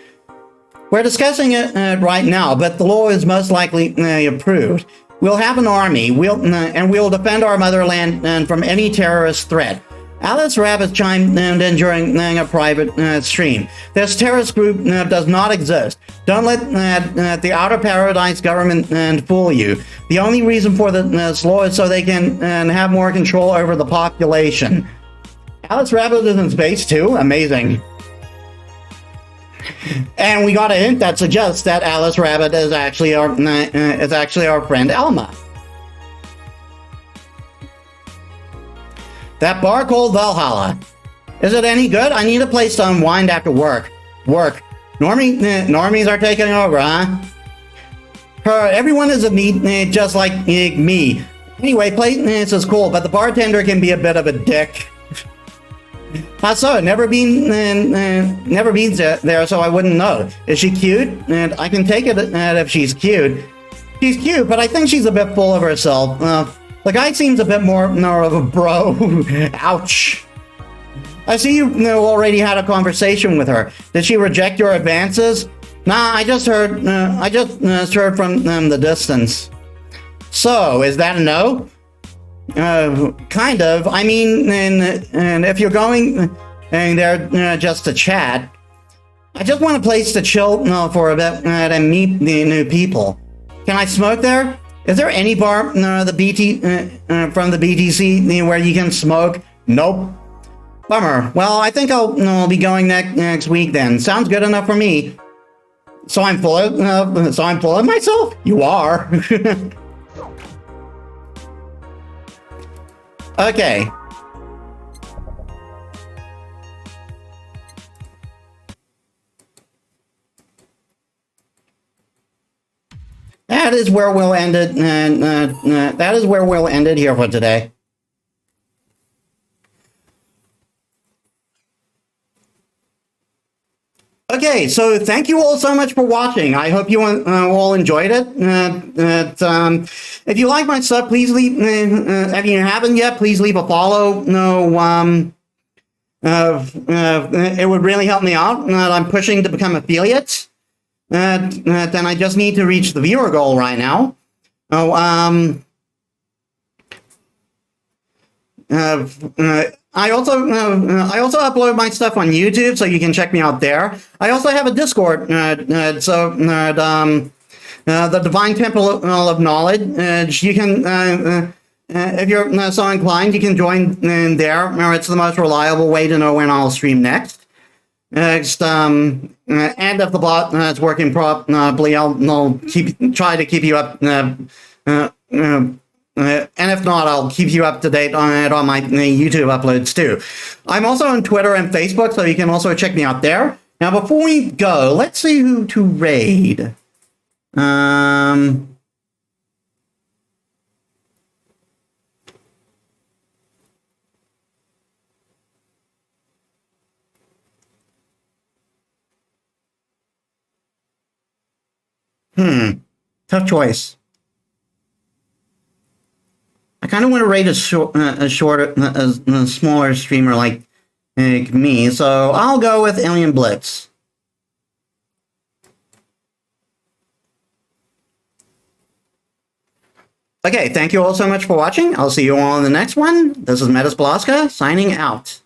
We're discussing it right now, but the law is most likely approved. We'll have an army, and we'll defend our motherland from any terrorist threat. Alice Rabbit chimed in during a private stream. This terrorist group does not exist. Don't let the Outer Paradise government fool you. The only reason for this law is so they can have more control over the population. Alice Rabbit is in space too? Amazing. And we got a hint that suggests that Alice Rabbit is actually our friend Elma. That bar called Valhalla. Is it any good? I need a place to unwind after work. Normies are taking over, huh? Everyone is a need just like me. Anyway, place is cool, but the bartender can be a bit of a dick. How so? Never been there, so I wouldn't know. Is she cute? And I can take it if she's cute. She's cute, but I think she's a bit full of herself. The guy seems a bit more of a bro. Ouch. I see you already had a conversation with her. Did she reject your advances? Nah, I just heard from the distance. So, is that a no? Kind of. I mean, and if you're going there just to chat, I just want a place to chill for a bit and meet the new people. Can I smoke there? Is there any bar from the BTC where you can smoke? Nope. Bummer. Well, I think I'll be going next week then. Sounds good enough for me. So I'm full of myself? You are. Okay. That is where we'll end it. That is where we'll end it here for today. Okay, so thank you all so much for watching. I hope you all enjoyed it. If you like my stuff, please leave. If you haven't yet, please leave a follow. It would really help me out. I'm pushing to become affiliates. Then I just need to reach the viewer goal right now. I I also upload my stuff on YouTube, so you can check me out there. I also have a Discord, the Divine Temple of Knowledge. You can, if you're so inclined, you can join in there. It's the most reliable way to know when I'll stream next. And if the bot is working properly, I'll try to keep you up. And if not, I'll keep you up to date on my YouTube uploads too. I'm also on Twitter and Facebook, so you can also check me out there. Now, before we go, let's see who to raid. Tough choice. I kind of want to rate a smaller streamer like me, so I'll go with Alien Blitz. Okay, thank you all so much for watching. I'll see you all in the next one. This is Metis Balaska, signing out.